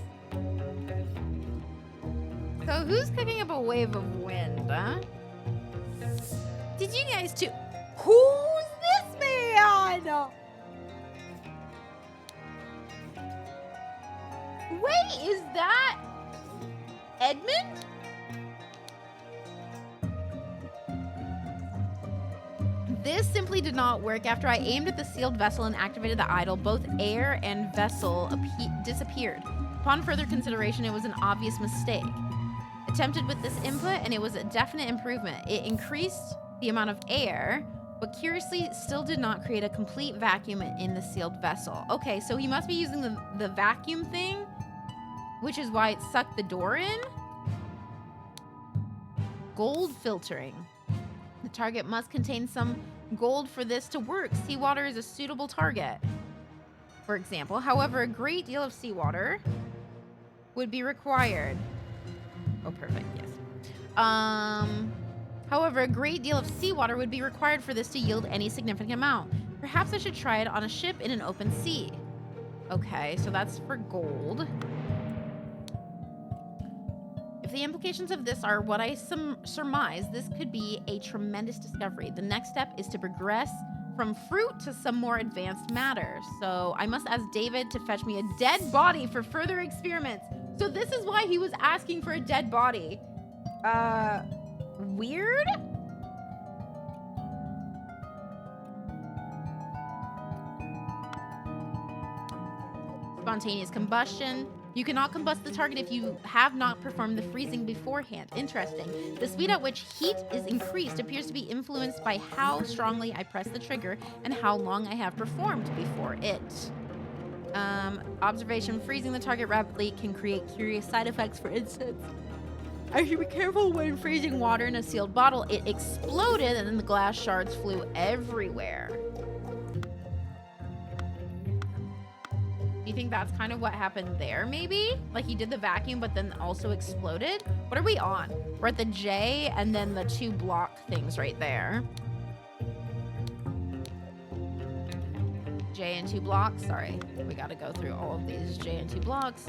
So who's cooking up a wave of wind, huh? Did you guys too? Who's this man? Wait, is that Edmund? This simply did not work. After I aimed at the sealed vessel and activated the idol, both air and vessel disappeared. Upon further consideration, it was an obvious mistake. Attempted with this input, and it was a definite improvement. It increased the amount of air, but curiously still did not create a complete vacuum in the sealed vessel. Okay, so he must be using the vacuum thing, which is why it sucked the door in. Gold filtering. The target must contain some gold for this to work. Seawater is a suitable target, for example. However, a great deal of seawater would be required. Oh, perfect, yes. However, a great deal of seawater would be required for this to yield any significant amount. Perhaps I should try it on a ship in an open sea. Okay, so that's for gold. If the implications of this are what I surmise, this could be a tremendous discovery. The next step is to progress from fruit to some more advanced matter. So I must ask David to fetch me a dead body for further experiments. So this is why he was asking for a dead body. Weird? Spontaneous combustion. You cannot combust the target if you have not performed the freezing beforehand. Interesting. The speed at which heat is increased appears to be influenced by how strongly I press the trigger and how long I have performed before it. Observation. Freezing the target rapidly can create curious side effects. For instance, I should be careful when freezing water in a sealed bottle. It exploded and then the glass shards flew everywhere. Do you think that's kind of what happened there, maybe? Like he did the vacuum, but then also exploded? What are we on? We're at the J and then the 2 block things right there. J and 2 blocks. Sorry, we got to go through all of these J and 2 blocks.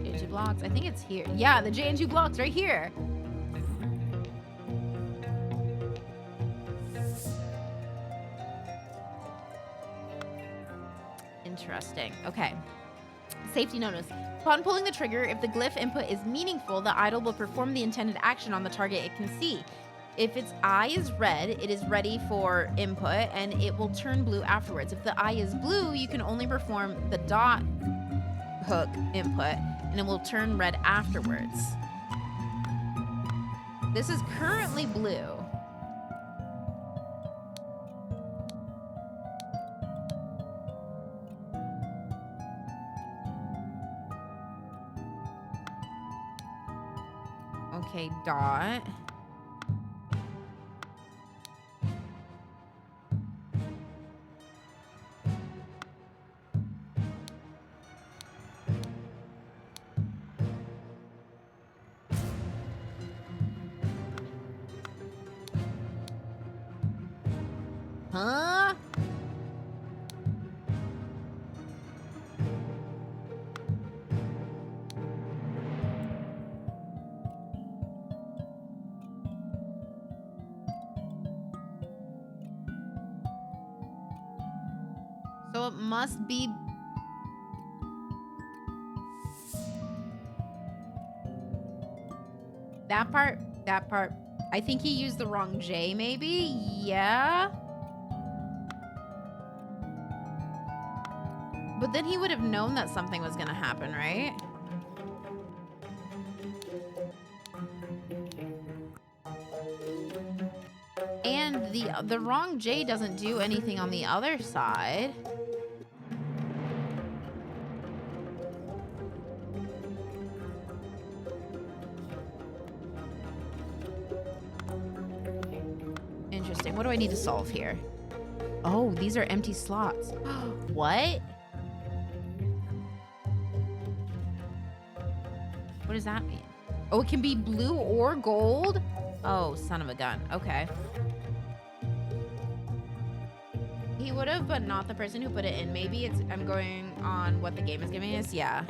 J and 2 blocks. I think it's here. Yeah, the J and 2 blocks right here. Interesting. Okay. Safety notice. Upon pulling the trigger, if the glyph input is meaningful, the idol will perform the intended action on the target it can see. If its eye is red, it is ready for input, and it will turn blue afterwards. If the eye is blue, you can only perform the dot hook input, and it will turn red afterwards. This is currently blue. Okay, dot. Huh? So it must be... That part. I think he used the wrong J, maybe? Yeah. But then he would have known that something was gonna happen, right? And the wrong J doesn't do anything on the other side. Interesting. What do I need to solve here? Oh, these are empty slots. What? What does that mean? Oh, it can be blue or gold? Oh, son of a gun. Okay. He would have, but not the person who put it in. Maybe it's... I'm going on what the game is giving us. Yeah.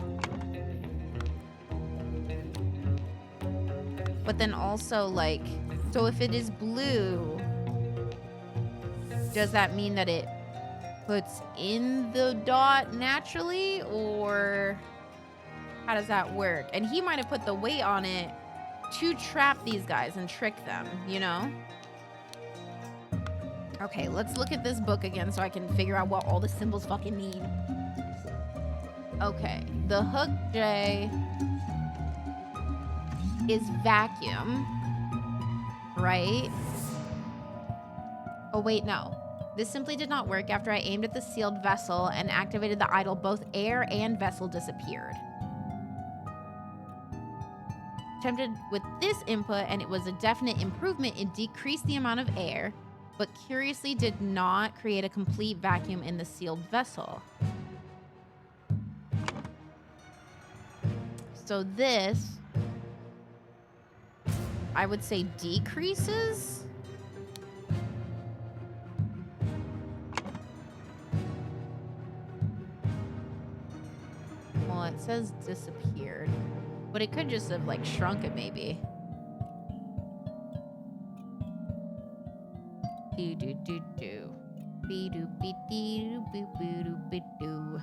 But then also, like... So if it is blue... Does that mean that it puts in the dot naturally? Or how does that work? And he might have put the weight on it to trap these guys and trick them, you know? Okay, let's look at this book again so I can figure out what all the symbols fucking mean. Okay, the hook J is vacuum, right? Oh, wait, no. This simply did not work. After I aimed at the sealed vessel and activated the idol, both air and vessel disappeared. Attempted with this input, and it was a definite improvement. It decreased the amount of air, but curiously did not create a complete vacuum in the sealed vessel. So this, I would say, decreases. Well, it says disappeared, but it could just have like shrunk it maybe. Do do do do. Be do be doo boo boo doo be doo.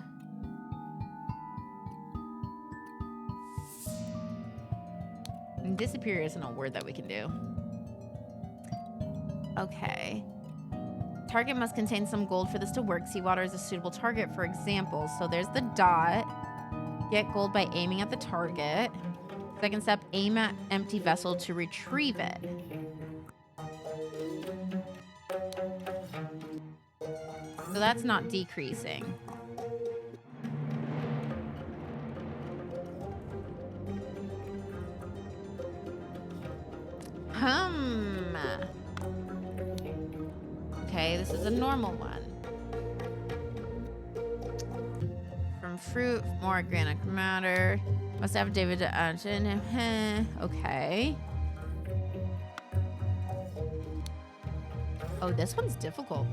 And disappear isn't a word that we can do. Okay. Target must contain some gold for this to work. Seawater is a suitable target, for example. So there's the dot. Get gold by aiming at the target. Second step, aim at empty vessel to retrieve it. So that's not decreasing. Okay, this is a normal one. From fruit, more organic matter. Must have David to okay. Oh, this one's difficult.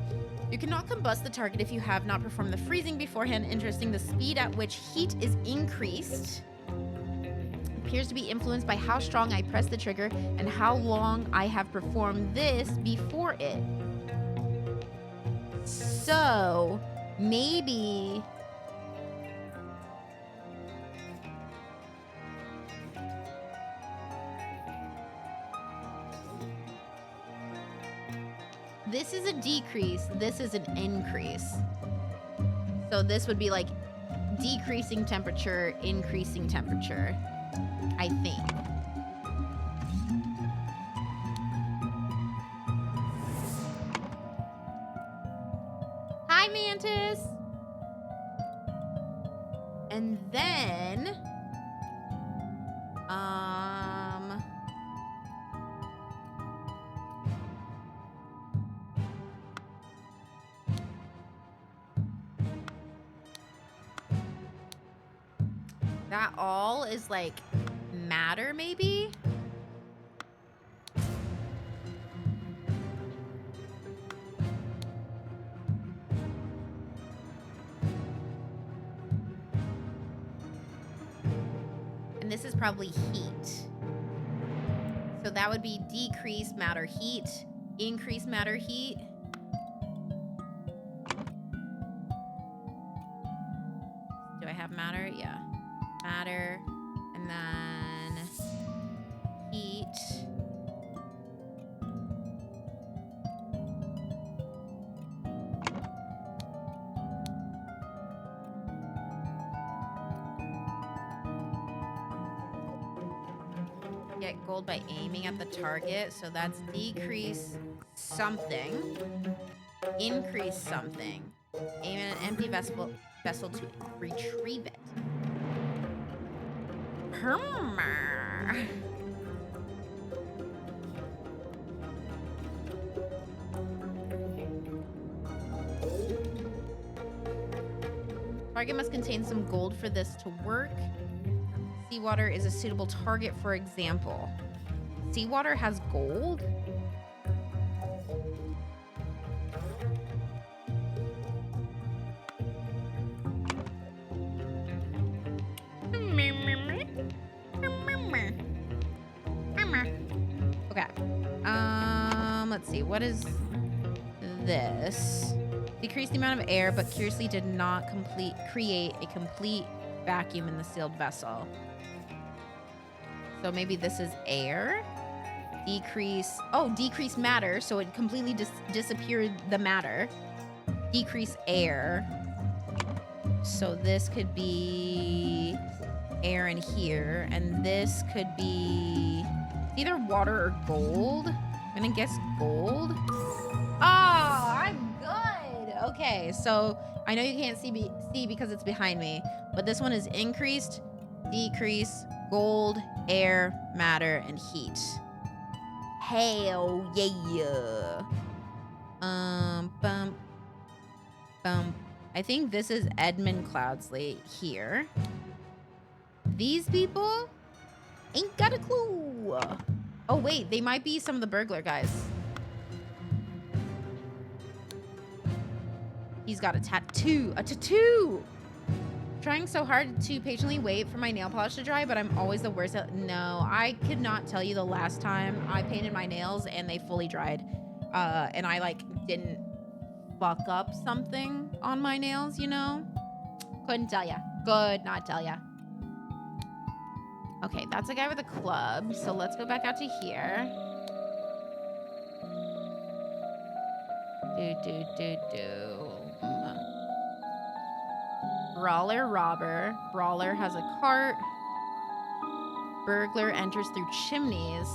You cannot combust the target if you have not performed the freezing beforehand. Interesting, the speed at which heat is increased appears to be influenced by how strong I press the trigger and how long I have performed this before it. So, maybe... This is a decrease, this is an increase. So this would be like decreasing temperature, increasing temperature, I think. Hi, Mantis! And then... that all is like matter, maybe? And this is probably heat. So that would be decrease matter heat, increase matter heat. matter, and then heat. Get gold by aiming at the target, so that's decrease something, increase something. Aim at an empty vessel to retrieve it. Target must contain some gold for this to work. Seawater is a suitable target, for example. Seawater has gold? Okay. Let's see. What is this? Decrease the amount of air, but curiously did not create a complete vacuum in the sealed vessel. So maybe this is air. Decrease matter. So it completely disappeared the matter. Decrease air. So this could be air in here. And this could be either water or gold. I'm gonna guess gold. Oh, I'm good. Okay, so I know you can't see because it's behind me, but this one is increased, decrease, gold, air, matter, and heat. Hell yeah. Bum. I think this is Edmund Cloudsley here. These people ain't got a clue. Oh wait, they might be some of the burglar guys. He's got a tattoo. Trying so hard to patiently wait for my nail polish to dry, but I'm always the worst at... No, I could not tell you the last time I painted my nails and they fully dried. And I like didn't fuck up something on my nails, you know? Couldn't tell ya. Could not tell ya. Okay, that's a guy with a club. So let's go back out to here. Brawler robber. Brawler has a cart. Burglar enters through chimneys.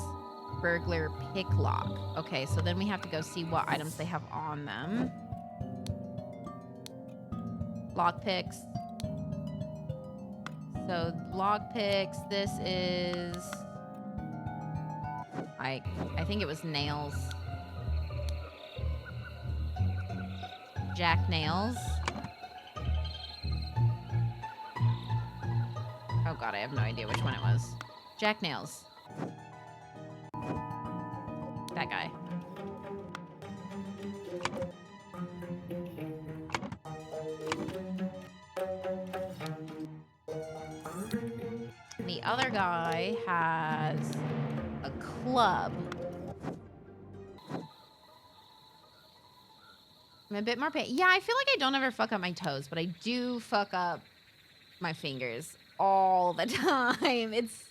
Burglar pick lock. Okay, so then we have to go see what items they have on them. Lock picks. So lock picks. This is... I think it was nails. Jack nails. Oh god, I have no idea which one it was. Jack nails. That guy. The other guy has a club. I'm a bit more pain. Yeah, I feel like I don't ever fuck up my toes, but I do fuck up my fingers all the time. It's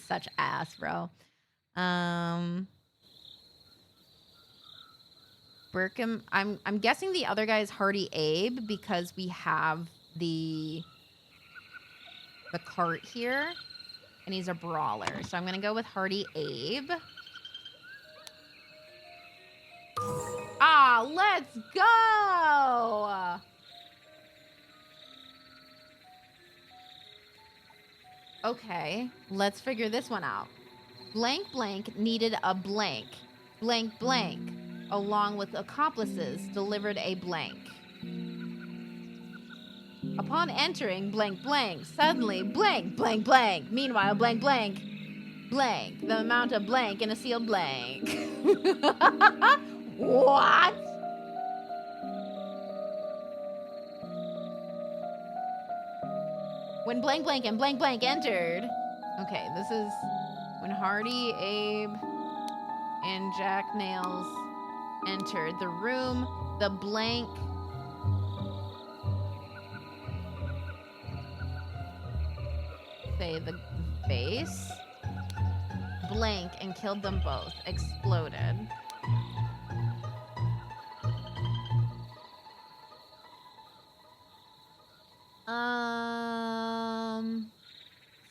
such ass, bro. Burkham, I'm guessing the other guy is Hardy Abe because we have the cart here, and he's a brawler. So I'm gonna go with Hardy Abe. Ah, let's go! Okay, let's figure this one out. Blank blank needed a blank. Blank blank, along with accomplices, delivered a blank. Upon entering blank blank, suddenly blank blank blank. Meanwhile, blank blank blank. The amount of blank in a sealed blank. What? When blank blank and blank blank entered. Okay, this is when Hardy, Abe, and Jack Nails entered the room. The blank... say the base. Blank and killed them both. Exploded.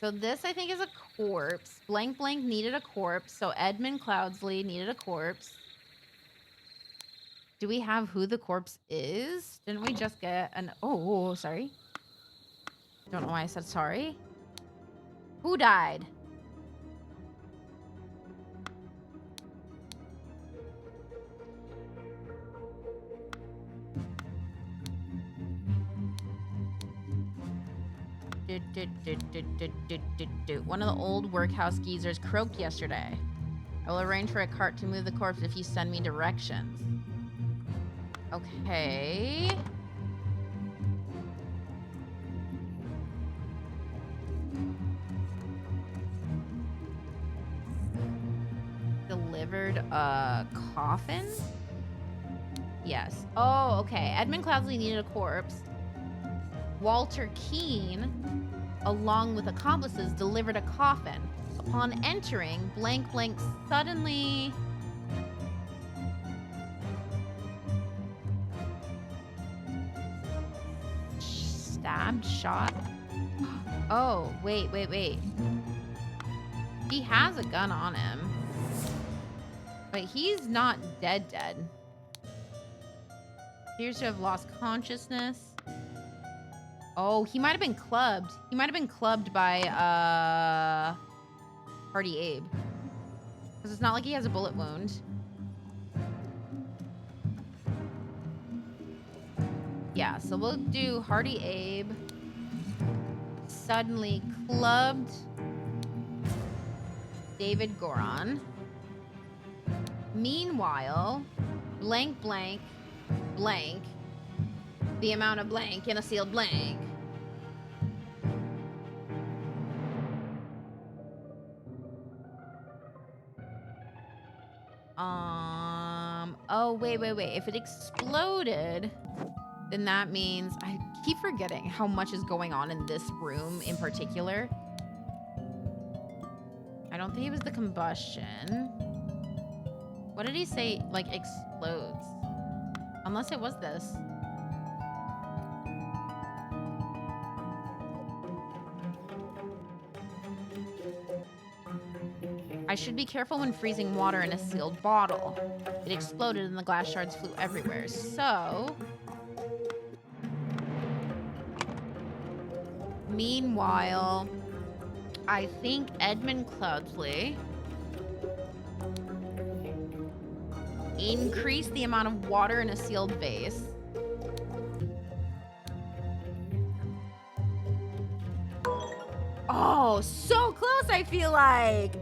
So this I think is a corpse. Blank blank needed a corpse. So Edmund Cloudsley needed a corpse. Do we have who the corpse is? Didn't we just get an... Oh, sorry. Don't know why I said sorry. Who died? One of the old workhouse geezers croaked yesterday. I will arrange for a cart to move the corpse if you send me directions. Okay. Delivered a coffin? Yes. Oh, okay. Edmund Cloudsley needed a corpse. Walter Keene, along with accomplices, delivered a coffin. Upon entering, blank blank suddenly... Stabbed? Shot? Oh, wait. He has a gun on him. But he's not dead. Appears to have lost consciousness. Oh, he might have been clubbed. He might have been clubbed by, Hardy Abe. Because it's not like he has a bullet wound. Yeah, so we'll do Hardy Abe. Suddenly clubbed David Goron. Meanwhile, blank blank blank. The amount of blank in a sealed blank. Oh, wait. If it exploded, then that means... I keep forgetting how much is going on in this room in particular. I don't think it was the combustion. What did he say, like, explodes? Unless it was this. I should be careful when freezing water in a sealed bottle. It exploded and the glass shards flew everywhere. So... Meanwhile, I think Edmund Cloudsley increased the amount of water in a sealed vase. Oh, so close, I feel like.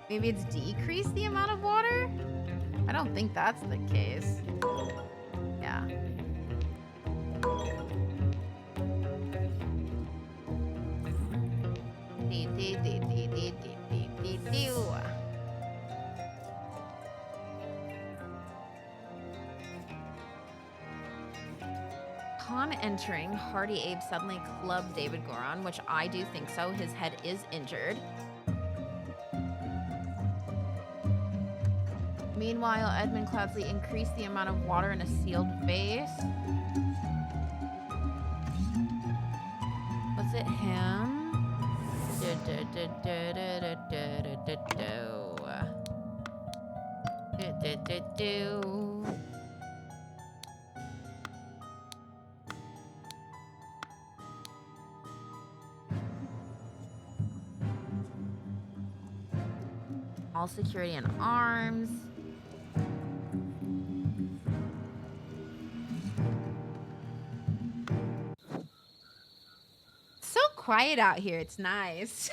Maybe it's decreased the amount of water? I don't think that's the case. Yeah. Upon entering, Hardy Abe suddenly clubbed David Goron, which I do think so. His head is injured. Meanwhile, Edmund Cloudsley increased the amount of water in a sealed vase. Was it him? All security and arms. So quiet out here. It's nice.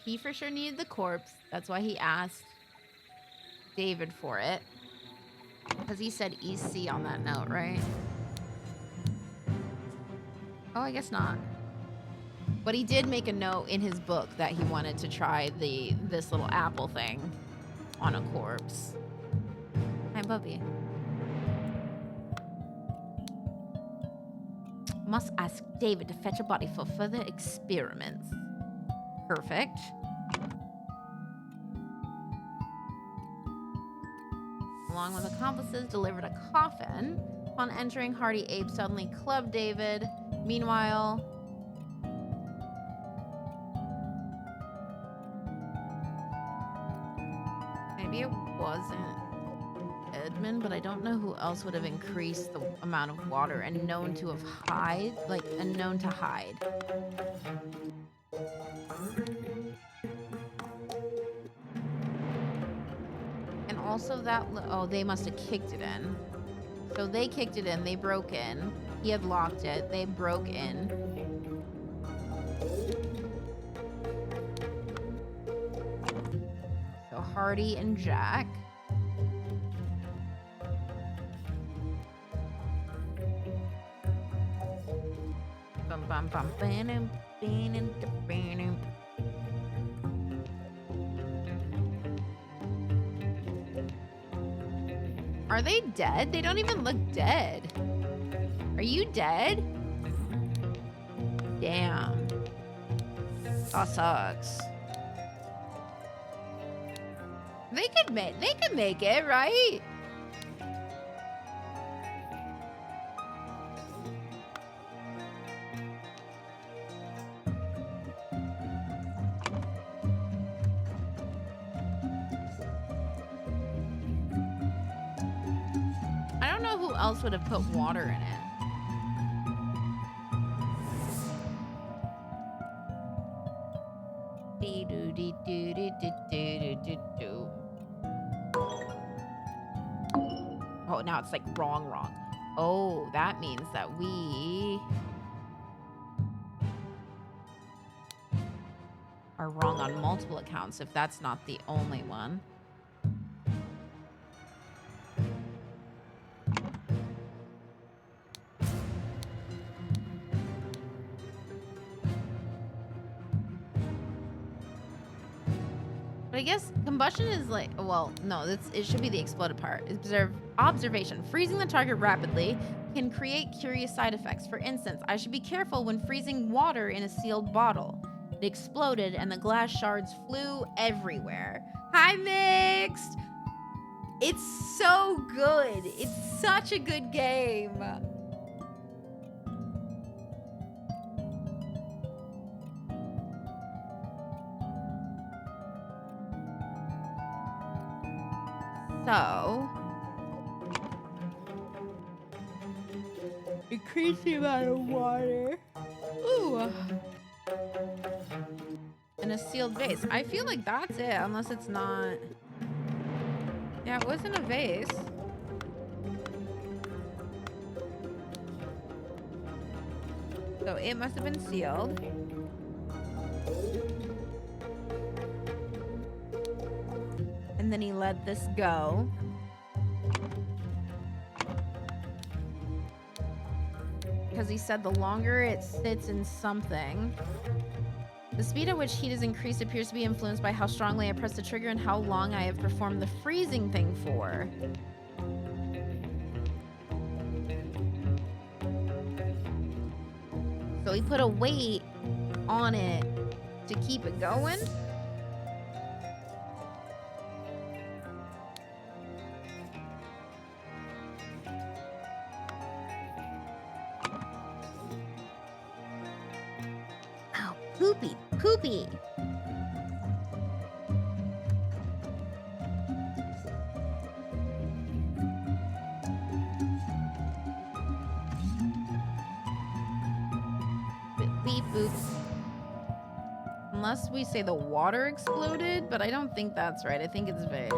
He for sure needed the corpse. That's why he asked David for it. Because he said EC on that note, right? Oh, I guess not. But he did make a note in his book that he wanted to try this little apple thing on a corpse. Hi, Bubby. Must ask David to fetch a body for further experiments. Perfect. Along with accomplices, delivered a coffin. Upon entering, Hardy Ape suddenly clubbed David. Meanwhile, maybe it wasn't Edmund, but I don't know who else would have increased the amount of water and known to have known to hide. And also oh, they must have kicked it in. So they kicked it in, they broke in. He had locked it, they broke in. So Hardy and Jack. Bum bum bum bam bam bam. Are they dead? They don't even look dead. Are you dead? Damn. That sucks. They could make it, right? I don't know who else would have put water in it. Oh, now it's like wrong. Oh, that means that we are wrong on multiple accounts if that's not the only one. But I guess combustion is like, well, no, it should be the exploded part. Observation. Freezing the target rapidly can create curious side effects. For instance, I should be careful when freezing water in a sealed bottle. It exploded and the glass shards flew everywhere. Hi, Mixed! It's so good. It's such a good game. So, increase the amount of water. Ooh. In a sealed vase. I feel like that's it, unless it's not. Yeah, it wasn't a vase. So it must have been sealed. And then he let this go. Because he said the longer it sits in something, the speed at which heat is increased appears to be influenced by how strongly I press the trigger and how long I have performed the freezing thing for. So he put a weight on it to keep it going. Poopy. Beep boop. Unless we say the water exploded, but I don't think that's right. I think it's vase.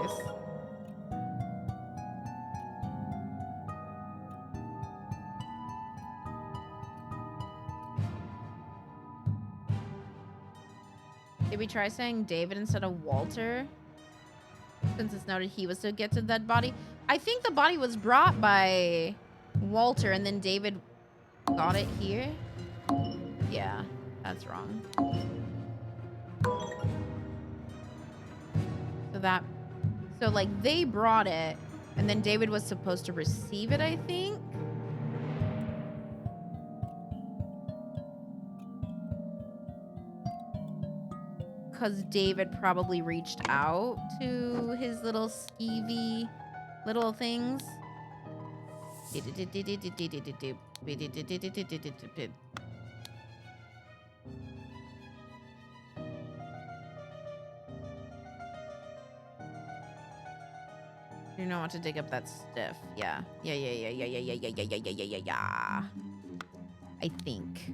Did we try saying David instead of Walter? Since it's noted he was to get to that body. I think the body was brought by Walter and then David got it here. Yeah, that's wrong. So like they brought it, and then David was supposed to receive it, I think. Because David probably reached out to his little skeevy little things. You don't want to dig up that stiff. Yeah. Yeah. I think.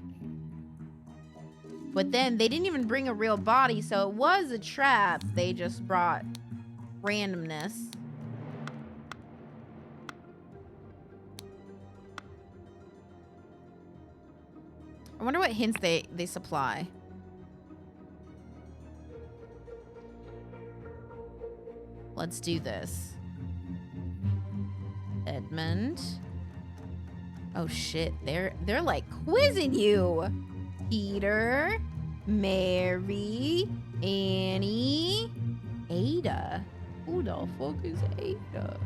But then they didn't even bring a real body, so it was a trap. They just brought randomness. I wonder what hints they supply. Let's do this. Edmund. Oh shit, they're like quizzing you. Peter, Mary, Annie, Ada. Who the fuck is Ada?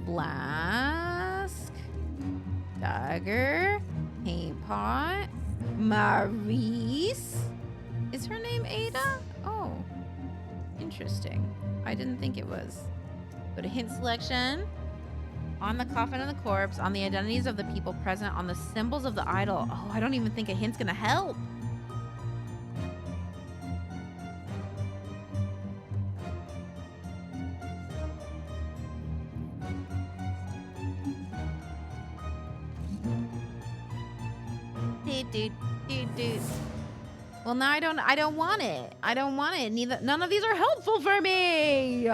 Flask, Dagger, Paint Pot, Maurice. Is her name Ada? Oh, interesting. I didn't think it was. Go to hint selection. On the coffin of the corpse, on the identities of the people present, on the symbols of the idol. Oh, I don't even think a hint's gonna help. Well, now I don't want it. I don't want it. None of these are helpful for me.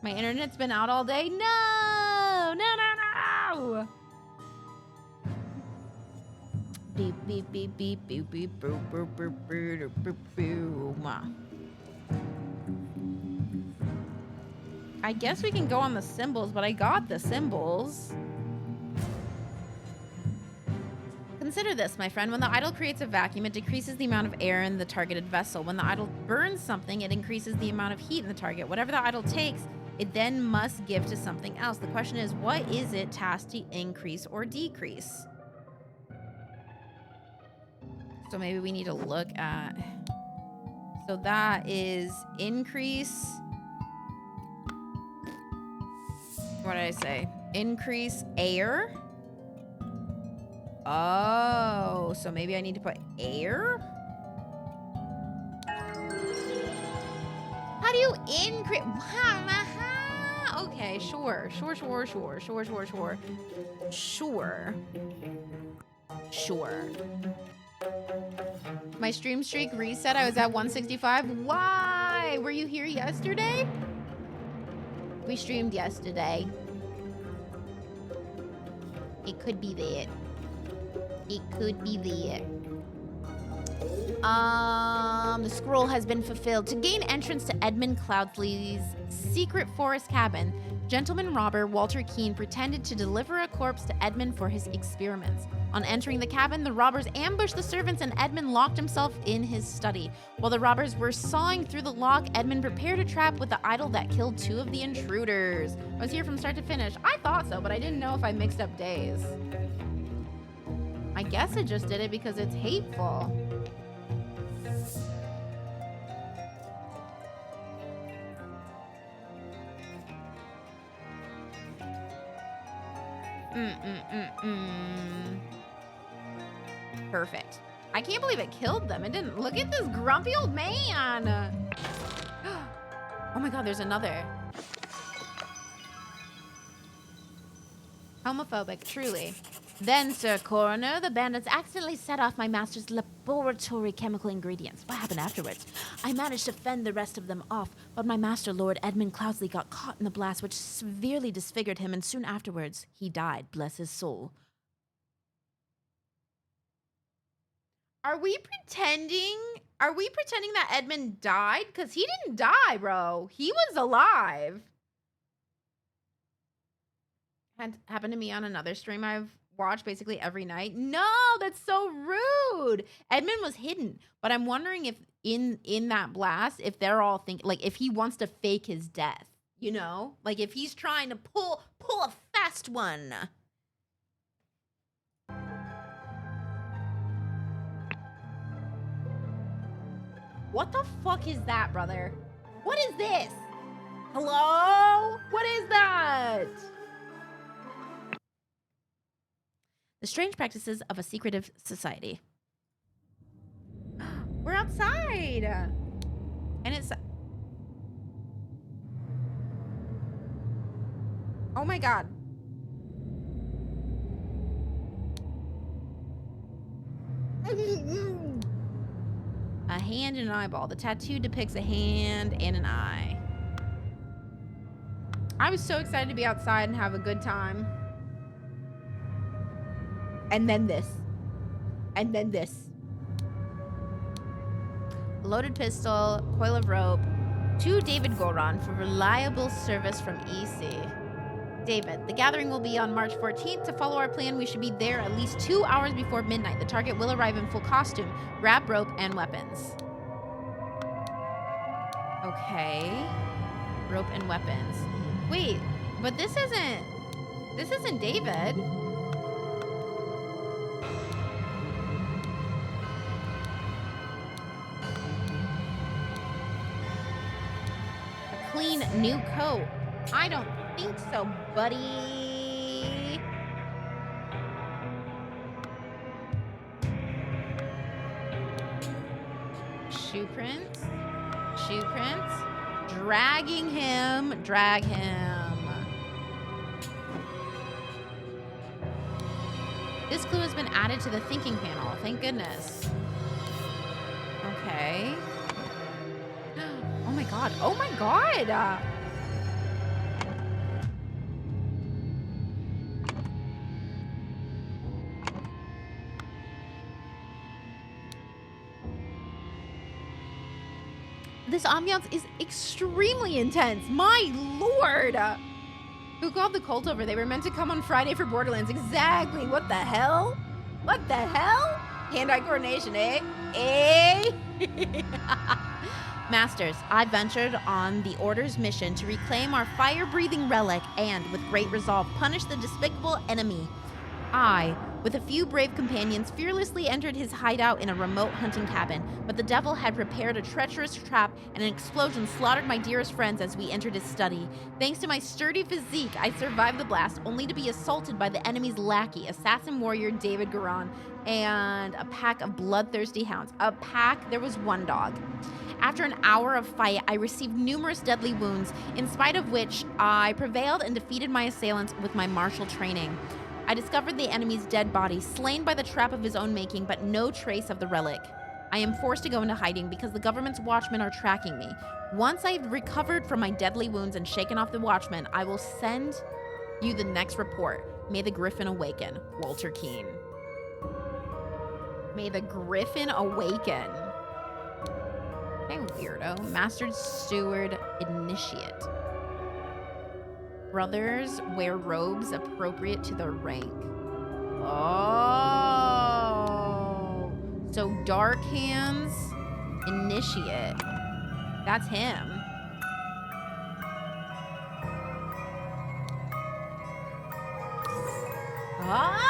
My internet's been out all day. No! Beep, beep, beep, beep, beep, beep, boop, boop, boop, boop, boop, boop. I guess we can go on the symbols, but I got the symbols. Consider this, my friend. When the idol creates a vacuum, it decreases the amount of air in the targeted vessel. When the idol burns something, it increases the amount of heat in the target. Whatever the idol takes, it then must give to something else. The question is, what is it tasked to increase or decrease? So maybe we need to look at... So that is increase... What did I say? Increase air? Oh, so maybe I need to put air? How do you increase? Okay, sure. My stream streak reset. I was at 165. Why? Were you here yesterday? We streamed yesterday. It could be that. It could be that. The scroll has been fulfilled. To gain entrance to Edmund Cloudsley's secret forest cabin, gentleman robber Walter Keene pretended to deliver a corpse to Edmund for his experiments. On entering the cabin, the robbers ambushed the servants and Edmund locked himself in his study. While the robbers were sawing through the lock, Edmund prepared a trap with the idol that killed 2 of the intruders. I was here from start to finish. I thought so, but I didn't know if I mixed up days. I guess I just did it because it's hateful. Perfect. I can't believe it killed them. It didn't. Look at this grumpy old man. Oh my god, there's another. Homophobic, truly. Then, Sir Coroner, the bandits accidentally set off my master's laboratory chemical ingredients. What happened afterwards? I managed to fend the rest of them off, but my master, Lord Edmund Cloudsley, got caught in the blast, which severely disfigured him, and soon afterwards, he died, bless his soul. Are we pretending that Edmund died? Because he didn't die, bro. He was alive. Had happened to me on another stream I've watch basically every night. No, that's so rude. Edmund was hidden, but I'm wondering if in that blast, if they're all thinking, like, if he wants to fake his death, you know, like if he's trying to pull a fast one. What the fuck is that, brother? What is this? Hello? What is that? The strange practices of a secretive society. We're outside. And it's... Oh my god. A hand and an eyeball. The tattoo depicts a hand and an eye. I was so excited to be outside and have a good time. And then this. And then this. A loaded pistol, coil of rope, 2 David Goron for reliable service from EC. David, the gathering will be on March 14th. To follow our plan, we should be there at least 2 hours before midnight. The target will arrive in full costume, grab rope, and weapons. Okay. Rope and weapons. Wait, but this isn't David. A clean new coat. I don't think so, buddy. Shoe prints. Shoe prints. Dragging him. Drag him. This clue has been added to the thinking panel. Thank goodness. Okay. Oh my god. Oh my god. This ambiance is extremely intense. My lord. Who called the cult over? They were meant to come on Friday for Borderlands. Exactly. What the hell? What the hell? Hand-eye coordination, eh? Eh? Masters, I ventured on the Order's mission to reclaim our fire-breathing relic and, with great resolve, punish the despicable enemy. I, with a few brave companions, fearlessly entered his hideout in a remote hunting cabin, but the devil had prepared a treacherous trap and an explosion slaughtered my dearest friends as we entered his study. Thanks to my sturdy physique, I survived the blast, only to be assaulted by the enemy's lackey, assassin warrior David Goron, and a pack of bloodthirsty hounds. A pack? There was one dog. After an hour of fight, I received numerous deadly wounds, in spite of which I prevailed and defeated my assailants with my martial training. I discovered the enemy's dead body, slain by the trap of his own making, but no trace of the relic. I am forced to go into hiding because the government's watchmen are tracking me. Once I've recovered from my deadly wounds and shaken off the watchmen, I will send you the next report. May the Griffin awaken. Walter Keane. May the Griffin awaken. Hey, weirdo. Master Steward Initiate. Brothers wear robes appropriate to their rank. Oh. So Dark Hands Initiate. That's him. Oh.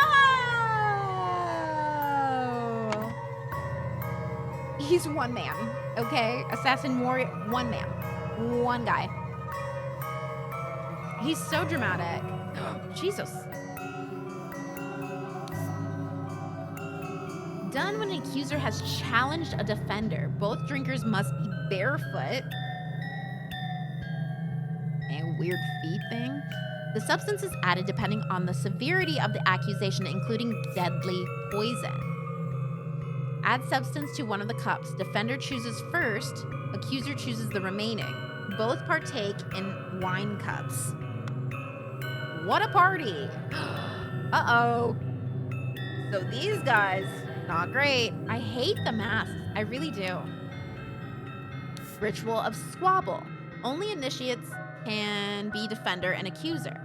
He's one man, okay? Assassin warrior, one man. One guy. He's so dramatic. Jesus. Done when an accuser has challenged a defender. Both drinkers must be barefoot. And a weird feet thing. The substance is added depending on the severity of the accusation, including deadly poison. Add substance to one of the cups. Defender chooses first. Accuser chooses the remaining. Both partake in wine cups. What a party. Uh-oh. So these guys, not great. I hate the masks. I really do. Ritual of squabble. Only initiates can be defender and accuser.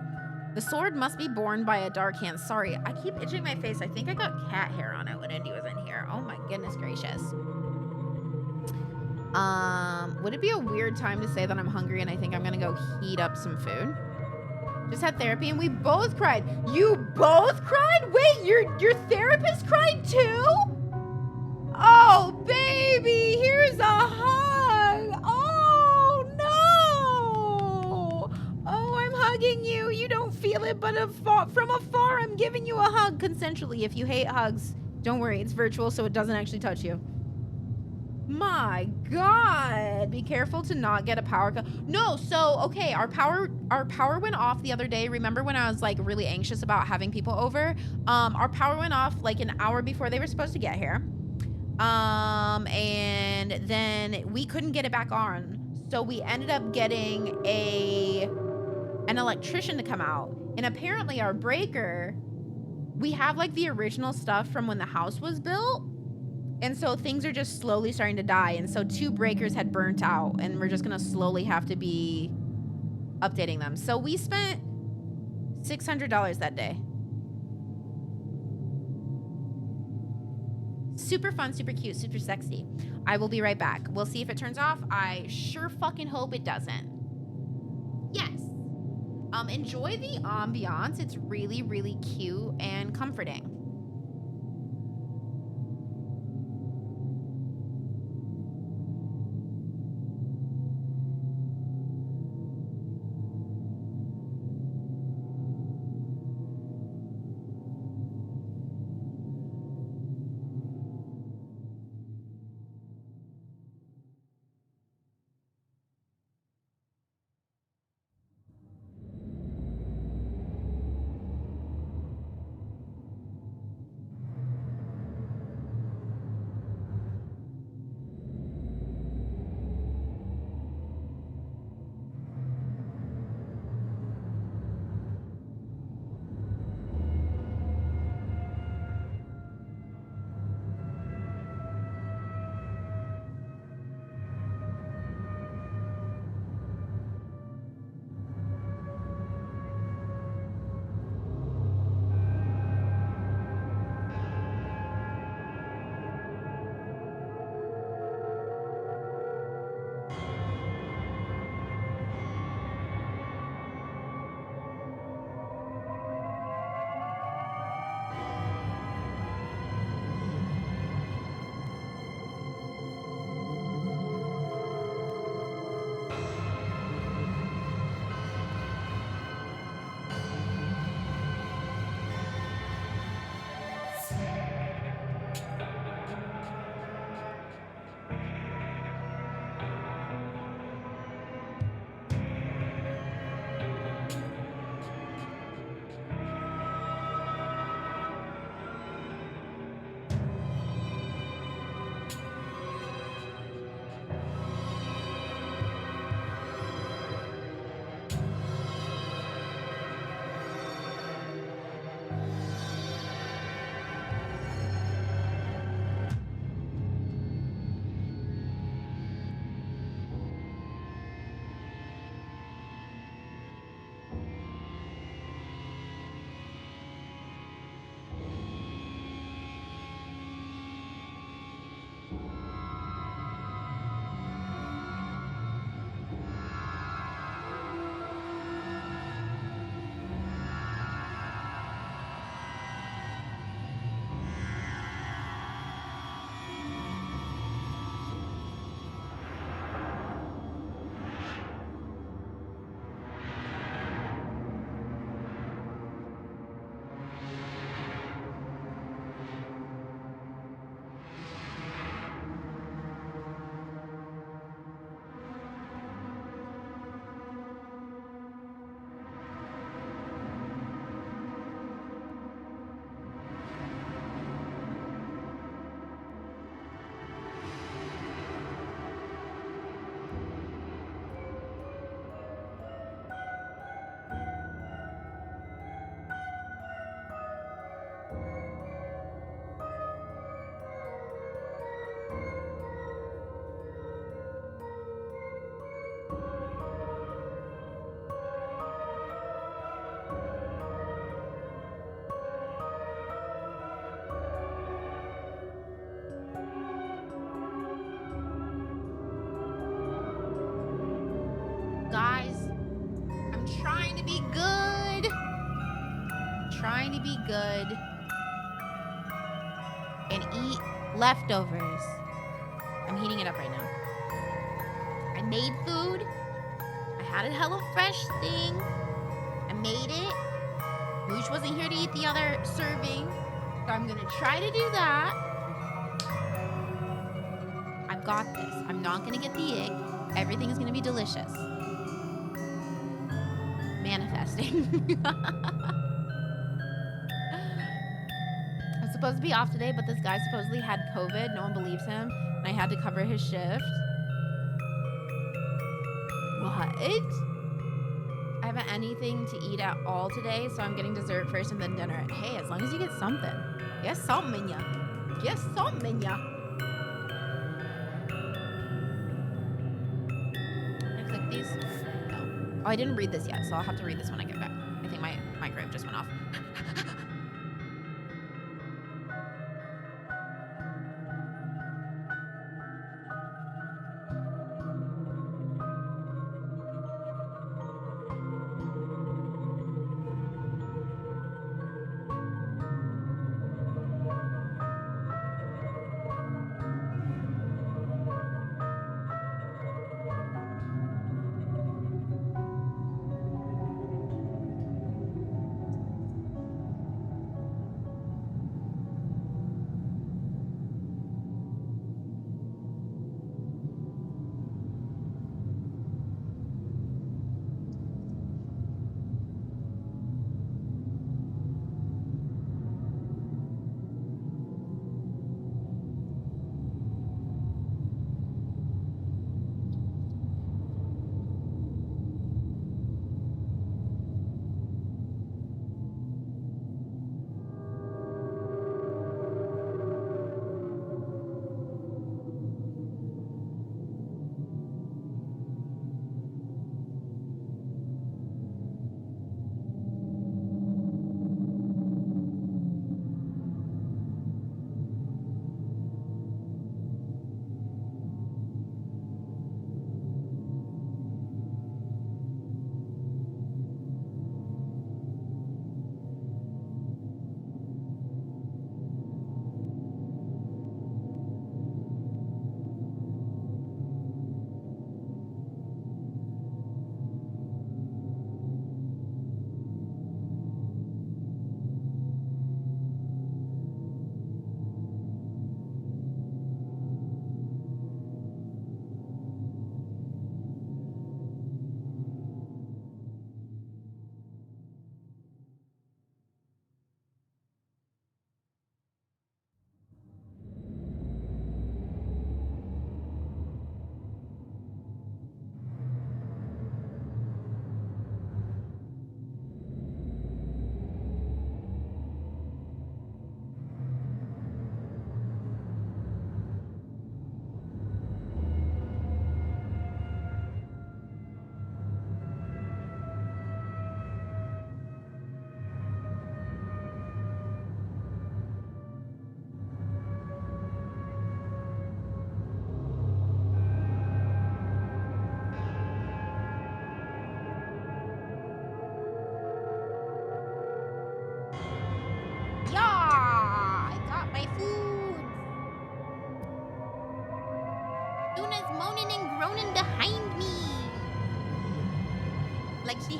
The sword must be borne by a dark hand. Sorry, I keep itching my face. I think I got cat hair on it when Indy was in here. Oh my goodness gracious. Would it be a weird time to say that I'm hungry and I think I'm gonna go heat up some food? Just had therapy and we both cried. You both cried? Wait, your therapist cried too? Oh, baby, here's a hug. Oh, no. Oh, I'm hugging you. You don't feel it, but from afar, I'm giving you a hug consensually. If you hate hugs, don't worry. It's virtual, so it doesn't actually touch you. My God, be careful to not get a power cut. No, so, okay, our power went off the other day. Remember when I was like really anxious about having people over? Our power went off like an hour before they were supposed to get here. And then we couldn't get it back on. So we ended up getting an electrician to come out. And apparently our breaker, we have like the original stuff from when the house was built. And so things are just slowly starting to die. And so 2 breakers had burnt out and we're just gonna slowly have to be updating them. So we spent $600 that day. Super fun, super cute, super sexy. I will be right back. We'll see if it turns off. I sure fucking hope it doesn't. Yes. Enjoy the ambiance. It's really, really cute and comforting. to be good. Trying to be good. And eat leftovers. I'm heating it up right now. I made food. I had a HelloFresh thing. I made it. Moosh wasn't here to eat the other serving. So I'm gonna try to do that. I've got this. I'm not gonna get the ick. Everything is gonna be delicious. Manifesting. I was supposed to be off today, but this guy supposedly had COVID. No one believes him. And I had to cover his shift. What? I haven't anything to eat at all today, so I'm getting dessert first and then dinner. Hey, as long as you get something. Get something in ya. Get something in ya. Can I click these? No. Oh, I didn't read this yet, so I'll have to read this when I get back. I think my microwave just went off.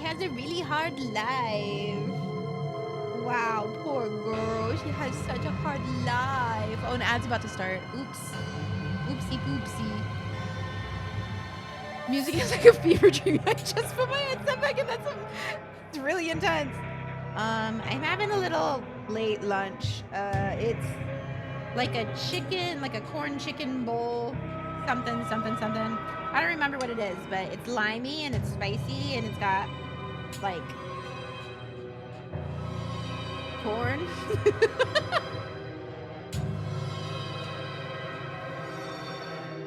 Has a really hard life. Wow, poor girl. She has such a hard life. Oh, an ad's about to start. Oops. Oopsie poopsie. Music is like a fever dream. I just put my headset back and it's really intense. I'm having a little late lunch. It's like a chicken, like a corn chicken bowl. Something. I don't remember what it is, but it's limey and it's spicy and it's got like corn.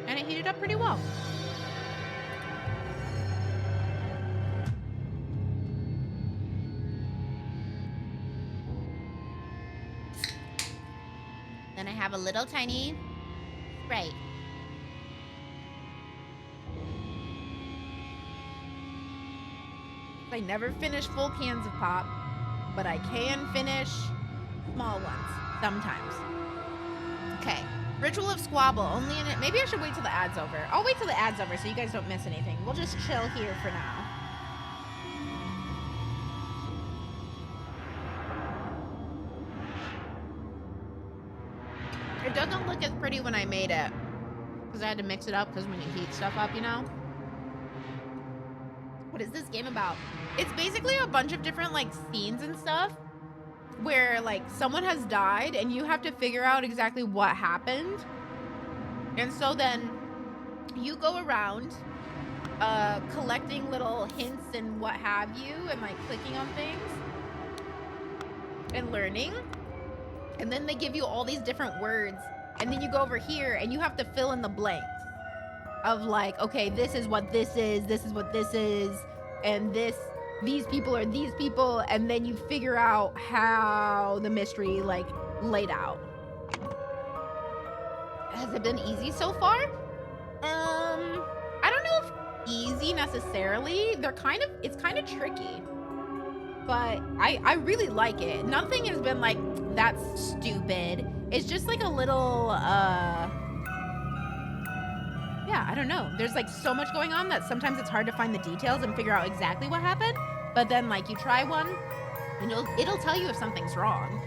And it heated up pretty well. Then I have a little tiny Sprite. I never finish full cans of pop, but I can finish small ones sometimes. Okay. Ritual of Squabble, only in it. Maybe I should wait till the ad's over. I'll wait till the ad's over so you guys don't miss anything. We'll just chill here for now. It doesn't look as pretty when I made it, because I had to mix it up, because when you heat stuff up, you know? What is this game about? It's basically a bunch of different, like, scenes and stuff where, like, someone has died and you have to figure out exactly what happened. And so then you go around collecting little hints and what have you, and, like, clicking on things and learning. And then they give you all these different words, and then you go over here and you have to fill in the blanks of, like, okay, this is what this is what this is, and these people are these people, and then you figure out how the mystery, like, laid out. Has it been easy so far? I don't know if easy necessarily. It's kind of tricky, but I really like it. Nothing has been like, that's stupid. It's just like a little, yeah, I don't know. There's like so much going on that sometimes it's hard to find the details and figure out exactly what happened. But then, like, you try one and it'll tell you if something's wrong.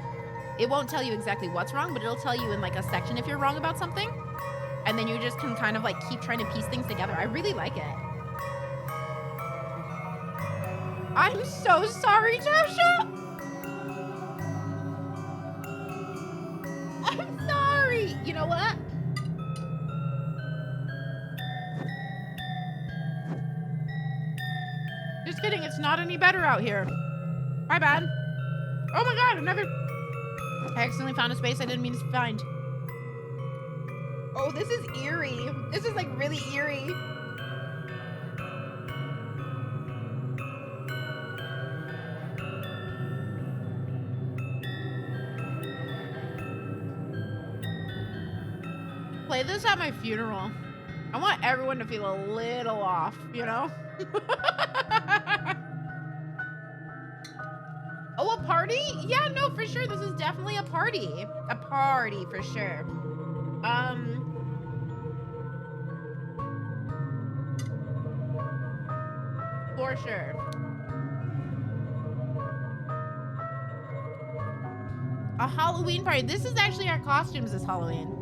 It won't tell you exactly what's wrong, but it'll tell you in like a section if you're wrong about something. And then you just can kind of like keep trying to piece things together. I really like it. I'm so sorry, Tasha. I'm sorry. You know what? Just kidding. It's not any better out here. My bad. Oh my God, I accidentally found a space I didn't mean to find. Oh, this is eerie. This is like really eerie. Play this at my funeral. I want everyone to feel a little off, you know? Oh, a party? Yeah, no, for sure. This is definitely a party. A party, for sure. For sure. A Halloween party. This is actually our costumes this Halloween.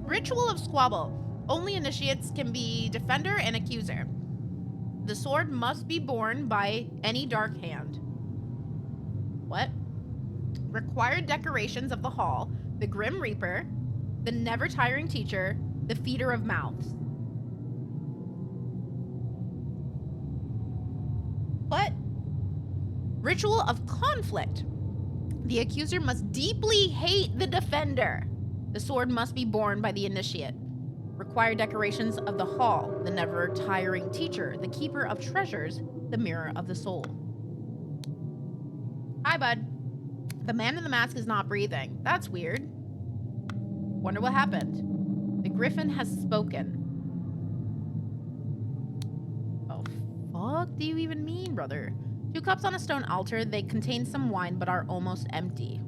Ritual of Squabble. Only initiates can be defender and accuser. The sword must be borne by any dark hand. What? Required decorations of the hall, the Grim Reaper, the never tiring teacher, the feeder of mouths. What? Ritual of conflict. The accuser must deeply hate the defender. The sword must be borne by the initiate. Required decorations of the hall, the never tiring teacher, the keeper of treasures, the mirror of the soul. Hi, bud. The man in the mask is not breathing. That's weird. Wonder what happened. The griffin has spoken. Oh, fuck do you even mean, brother? 2 cups on a stone altar. They contain some wine, but are almost empty.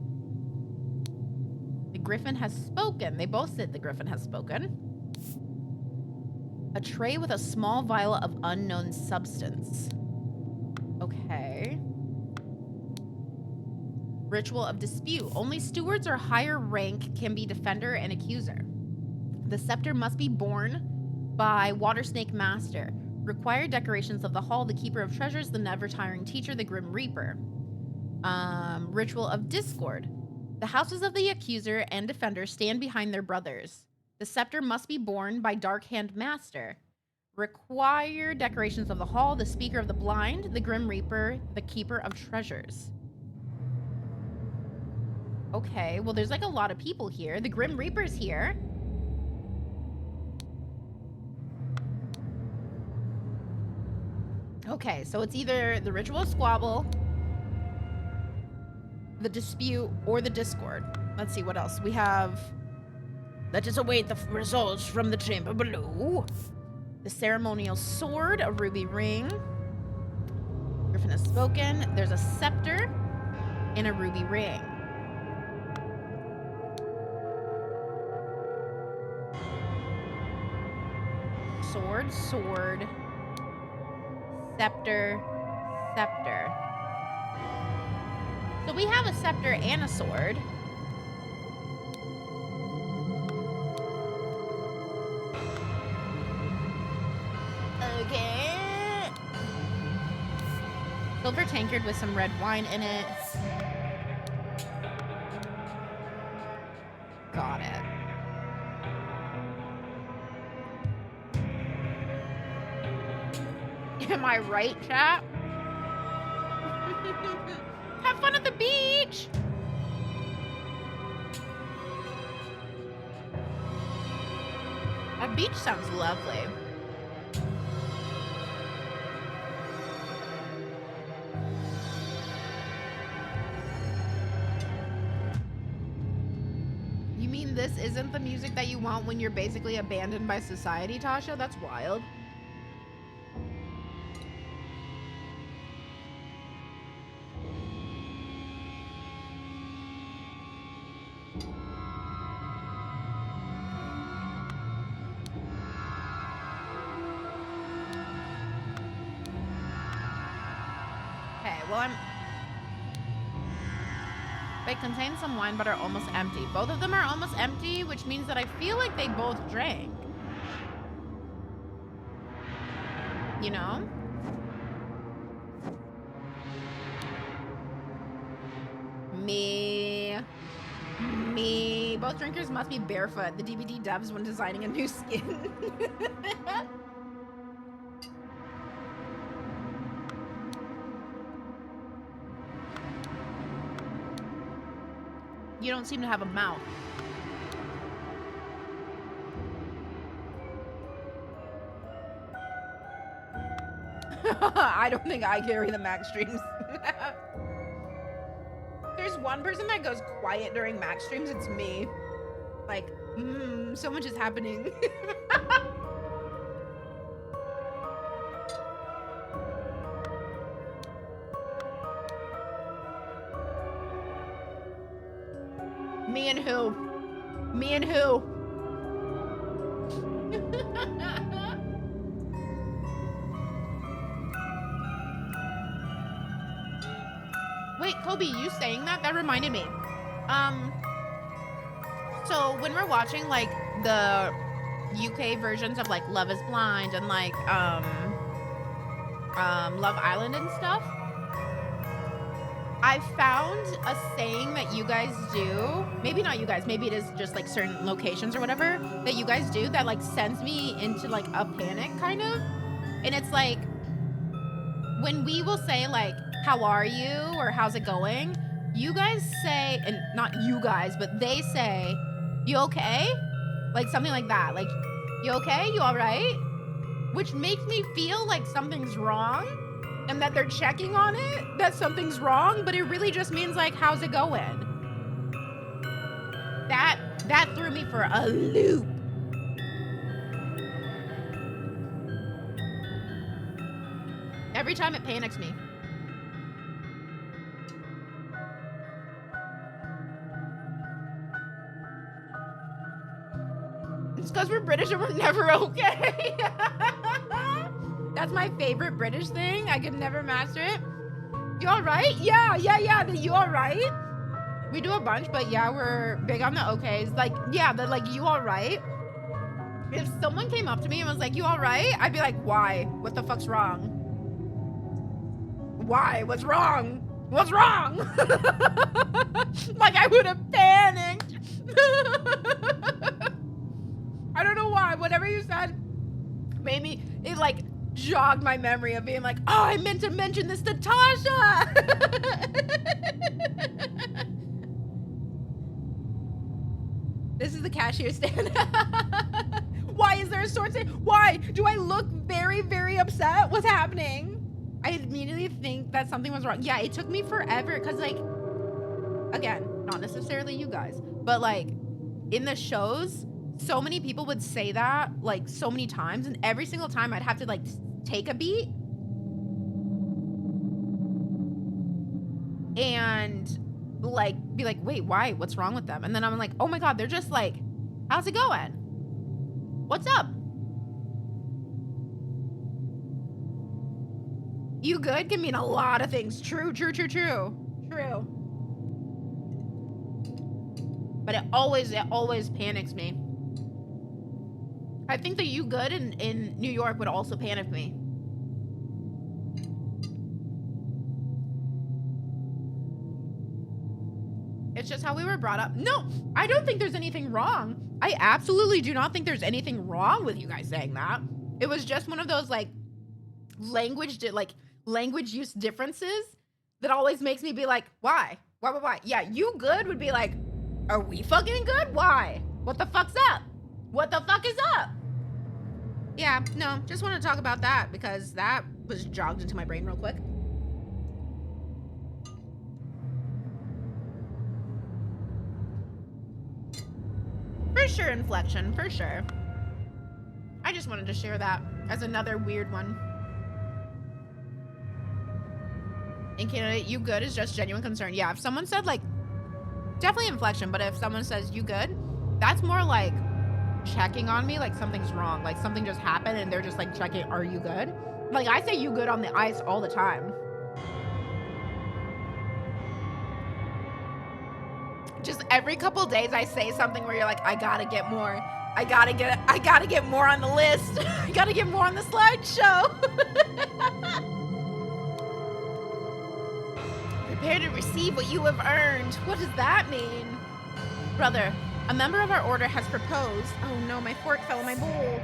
The griffin has spoken. They both said the griffin has spoken. A tray with a small vial of unknown substance. Okay. Ritual of dispute. Only stewards or higher rank can be defender and accuser. The scepter must be borne by water snake master. Required decorations of the hall, the keeper of treasures, the never tiring teacher, the grim reaper. Ritual of discord. The houses of the accuser and defender stand behind their brothers. The scepter must be borne by dark hand master. Required decorations of the hall, the speaker of the blind, the grim reaper, the keeper of treasures. Okay, well, there's like a lot of people here. The grim reaper's here. Okay, so it's either the ritual of squabble, the dispute, or the discord. Let's see what else we have. Let us await the results from the chamber below. The ceremonial sword, a ruby ring. Griffin has spoken. There's a scepter and a ruby ring. Sword, sword. Scepter, scepter. So we have a scepter and a sword. Okay. Silver tankard with some red wine in it. Got it. Am I right, chat? Have fun at the beach. A beach sounds lovely. You mean this isn't the music that you want when you're basically abandoned by society, Tasha? That's wild. They contain some wine but are almost empty. Both of them are almost empty, which means that I feel like they both drank. You know? Me. Both drinkers must be barefoot. The DVD devs when designing a new skin. You don't seem to have a mouth. I don't think I carry the max streams. There's one person that goes quiet during max streams, it's me. Like, so much is happening. Me and who? Me and who? Wait, Kobe, you saying that? That reminded me. So when we're watching like the UK versions of like Love is Blind and like Love Island and stuff, I found a saying that you guys do, maybe not you guys, maybe it is just like certain locations or whatever that you guys do that like sends me into like a panic kind of. And it's like, when we will say like, how are you? Or how's it going? You guys say, and not you guys, but they say, you okay? Like something like that. Like, you okay? You all right? Which makes me feel like something's wrong. And that they're checking on it, that something's wrong, but it really just means like, how's it going? That threw me for a loop. Every time it panics me. It's because we're British and we're never okay. That's my favorite British thing. I could never master it. You all right? Yeah. You all right? We do a bunch, but yeah, we're big on the okays. Like, yeah, the like, you all right? If someone came up to me and was like, you all right? I'd be like, why? What the fuck's wrong? Why? What's wrong? What's wrong? Like, I would have panicked. I don't know why. Whatever you said made me, it like jogged my memory of being like, oh, I meant to mention this to Tasha. This is the cashier stand. Why is there a sword stand? Why? Do I look very, very upset? What's happening? I immediately think that something was wrong. Yeah, it took me forever because like, again, not necessarily you guys, but like in the shows, so many people would say that like so many times, and every single time I'd have to like take a beat and like be like, wait, why? What's wrong with them? And then I'm like, oh my God, they're just like, how's it going? What's up? You good can mean a lot of things. True. But it always panics me. I think the you good in New York would also panic me. It's just how we were brought up. No, I don't think there's anything wrong. I absolutely do not think there's anything wrong with you guys saying that. It was just one of those like language use differences that always makes me be like, why? Why? Yeah, you good would be like, are we fucking good? Why? What the fuck's up? What the fuck is up? Yeah, no, just want to talk about that because that was jogged into my brain real quick. For sure, inflection, for sure. I just wanted to share that as another weird one. In Canada, you good is just genuine concern. Yeah, if someone said like, definitely inflection, but if someone says you good, that's more like checking on me, like something's wrong, like something just happened and they're just like checking, are you good? Like I say you good on the ice all the time. Just every couple days I say something where you're like, I gotta get more. I gotta get more on the list. I gotta get more on the slideshow. Prepare to receive what you have earned. What does that mean? Brother, a member of our order has proposed. Oh no, my fork fell in my bowl.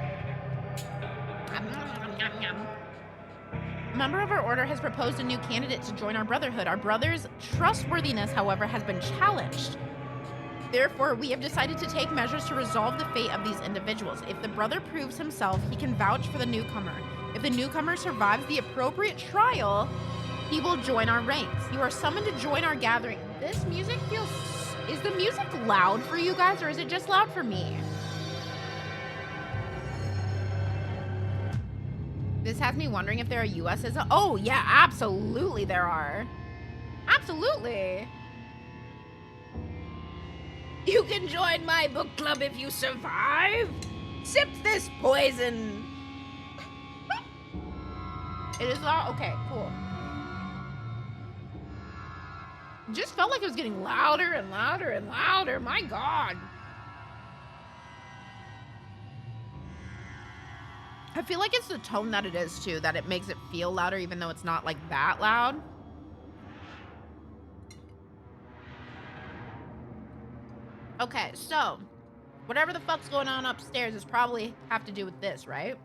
A member of our order has proposed a new candidate to join our brotherhood. Our brother's trustworthiness, however, has been challenged. Therefore, we have decided to take measures to resolve the fate of these individuals. If the brother proves himself, he can vouch for the newcomer. If the newcomer survives the appropriate trial, he will join our ranks. You are summoned to join our gathering. This music feels... Is the music loud for you guys, or is it just loud for me? This has me wondering if there are USs. Oh, yeah, absolutely there are. Absolutely. You can join my book club if you survive. Sip this poison. It is all okay, cool. Just felt like it was getting louder and louder and louder. My God. I feel like it's the tone that it is too, that it makes it feel louder even though it's not like that loud. Okay, so whatever the fuck's going on upstairs is probably have to do with this, right?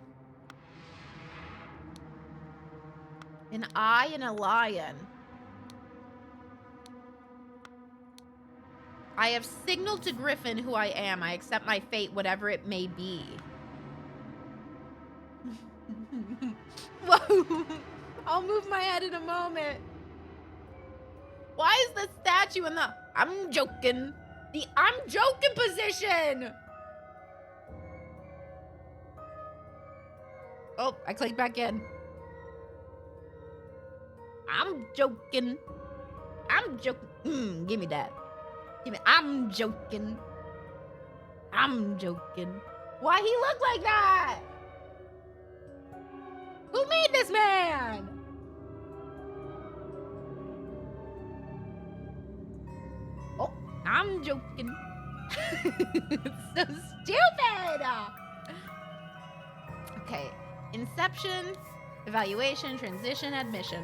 An eye and a lion. I have signaled to Griffin who I am. I accept my fate, whatever it may be. Whoa. I'll move my head in a moment. Why is the statue in the... I'm joking. The I'm joking position. Oh, I clicked back in. I'm joking. I'm joking. Give me that. Give me. I'm joking. I'm joking. Why he look like that? Who made this man? Oh, I'm joking. It's so stupid. Okay. Inception, evaluation, transition, admission.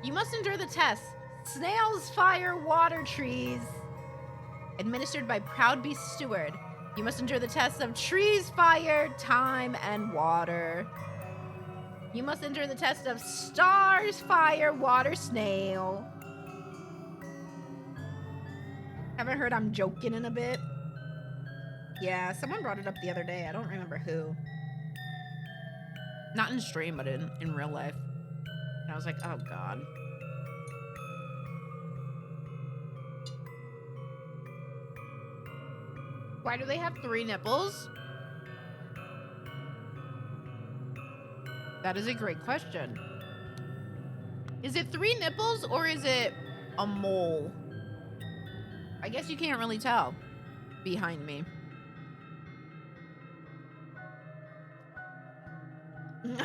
You must endure the test. Snails, fire, water, trees. Administered by Proud Beast Steward. You must endure the tests of trees, fire, time, and water. You must endure the test of stars, fire, water, snail. Haven't heard I'm joking in a bit. Yeah, someone brought it up the other day. I don't remember who. Not in stream, but in real life. And I was like, oh God. Why do they have 3 nipples? That is a great question. Is it 3 nipples or is it a mole? I guess you can't really tell behind me.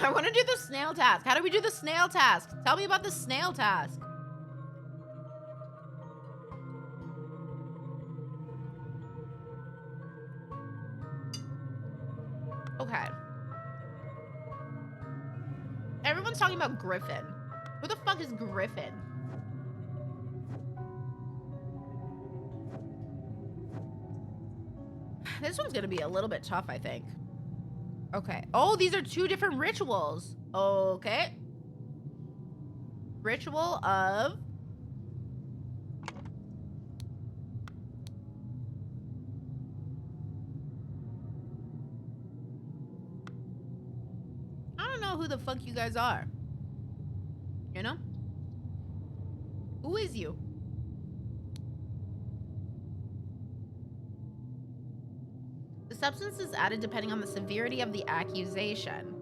I want to do the snail task. How do we do the snail task? Tell me about the snail task. Okay. Everyone's talking about Griffin. Who the fuck is Griffin? This one's gonna be a little bit tough, I think. Okay. Oh, these are 2 different rituals. Okay. Ritual of... I don't know who the fuck you guys are. You know? Who is you? The substance is added depending on the severity of the accusation.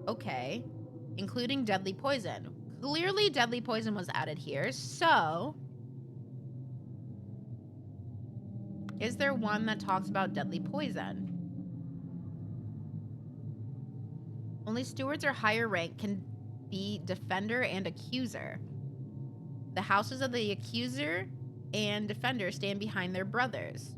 Okay. Including deadly poison. Clearly deadly poison was added here, so... Is there one that talks about deadly poison? Only stewards or higher rank can be defender and accuser. The houses of the accuser and defender stand behind their brothers.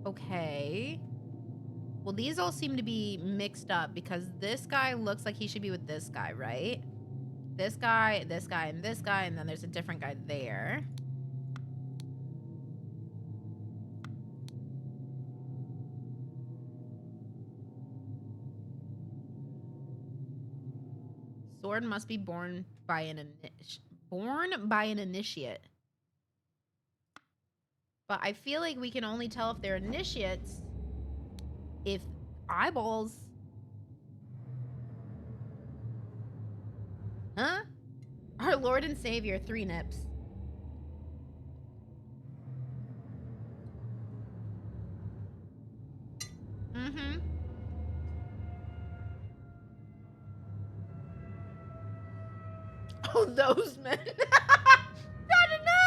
Okay. Well, these all seem to be mixed up because this guy looks like he should be with this guy, right? This guy, and this guy, and then there's a different guy there. Sword must be born by an initiate. But I feel like we can only tell if they're initiates if eyeballs. Huh? Our Lord and Savior, 3 nips. Mm-hmm. Oh, those men. I don't know.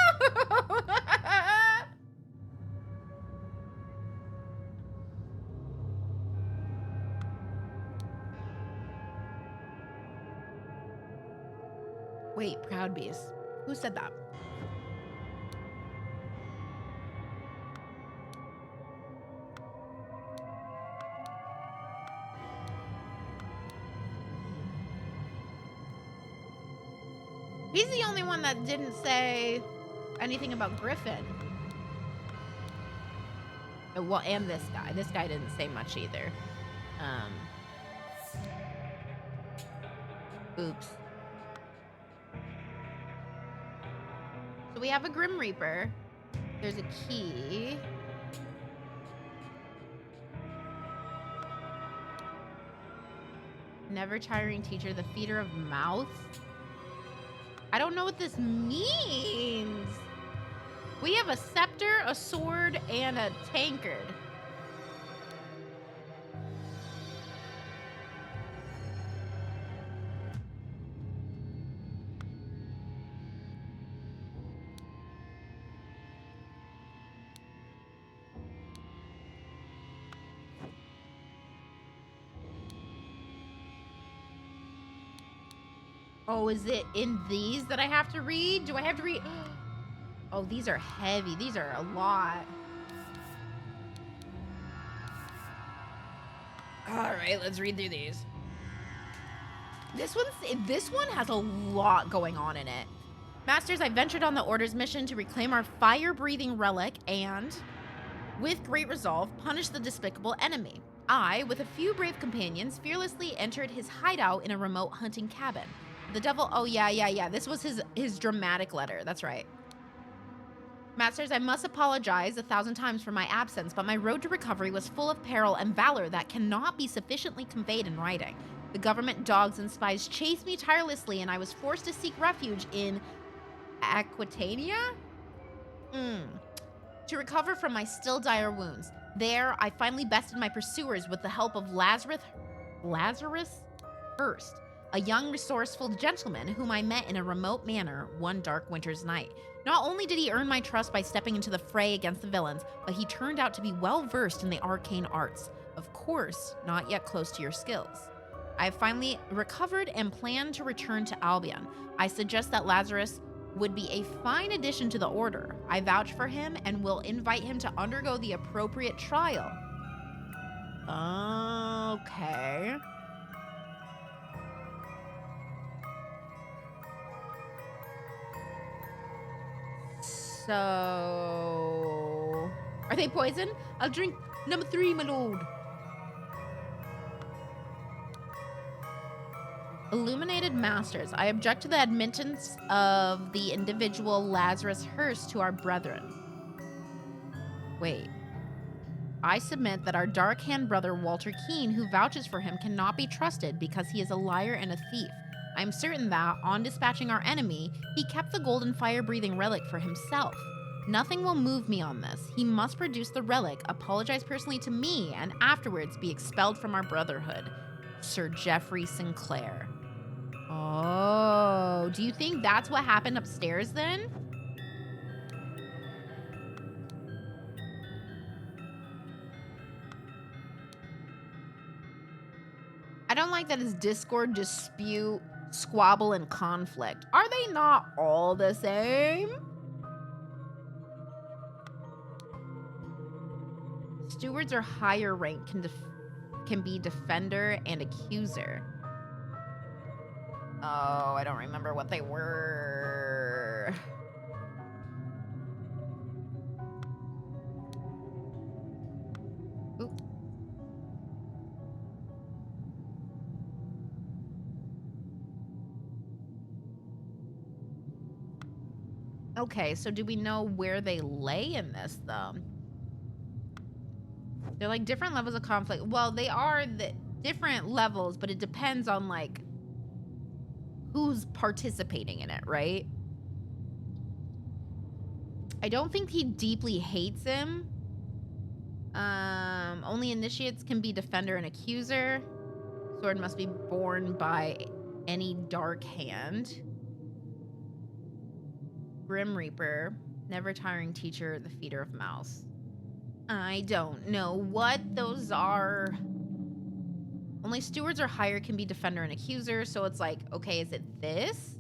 Wait, Proud Beast. Who said that? He's the only one that didn't say anything about Griffin. Well, and this guy. This guy didn't say much either. Oops. So we have a Grim Reaper. There's a key. Never tiring teacher, the feeder of mouths. I don't know what this means. We have a scepter, a sword, and a tankard. Oh, is it in these that I have to read? Do I have to read? Oh, these are heavy. These are a lot. All right, let's read through these. This one has a lot going on in it. Masters, I ventured on the Order's mission to reclaim our fire-breathing relic and, with great resolve, punish the despicable enemy. I, with a few brave companions, fearlessly entered his hideout in a remote hunting cabin. The devil, oh yeah. This was his dramatic letter, that's right. Masters, I must apologize 1,000 times for my absence, but my road to recovery was full of peril and valor that cannot be sufficiently conveyed in writing. The government dogs and spies chased me tirelessly, and I was forced to seek refuge in Aquitania? To recover from my still dire wounds. There, I finally bested my pursuers with the help of Lazarus Hurst, a young, resourceful gentleman whom I met in a remote manor one dark winter's night. Not only did he earn my trust by stepping into the fray against the villains, but he turned out to be well versed in the arcane arts. Of course, not yet close to your skills. I have finally recovered and plan to return to Albion. I suggest that Lazarus would be a fine addition to the order. I vouch for him and will invite him to undergo the appropriate trial. Okay. So... Are they poison? I'll drink number 3, my lord. Illuminated Masters, I object to the admittance of the individual Lazarus Hurst to our brethren. Wait. I submit that our dark-hand brother Walter Keene, who vouches for him, cannot be trusted because he is a liar and a thief. I am certain that, on dispatching our enemy, he kept the golden fire-breathing relic for himself. Nothing will move me on this. He must produce the relic, apologize personally to me, and afterwards be expelled from our brotherhood. Sir Geoffrey Sinclair. Oh, do you think that's what happened upstairs then? I don't like that it's discord, dispute, squabble, and conflict. Are they not all the same? Stewards are higher rank, can be defender and accuser. Oh, I don't remember what they were. Ooh. Okay, so do we know where they lay in this, though? They're like different levels of conflict. Well, they are the different levels, but it depends on like who's participating in it, right? I don't think he deeply hates him. Only initiates can be defender and accuser. Sword must be borne by any dark hand. Grim Reaper, never tiring teacher, the feeder of mouse. I don't know what those are. Only stewards or higher can be defender and accuser, so it's like, okay, is it this?